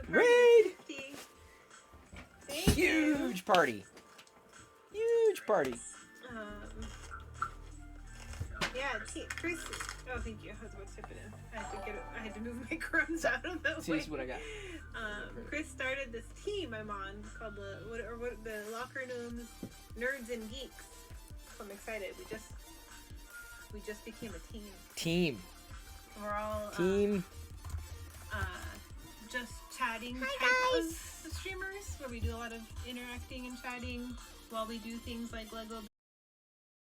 Raid! 50. Huge party. Huge party. Yeah, Chris. Oh, thank you. I was about to tip it in. I had to move my crumbs out of the way. See, this is what I got. Chris started this team I'm on called the Locker Gnomes Nerds and Geeks. So I'm excited. We just became a team. We're all just chatting type of streamers where we do a lot of interacting and chatting while we do things like Lego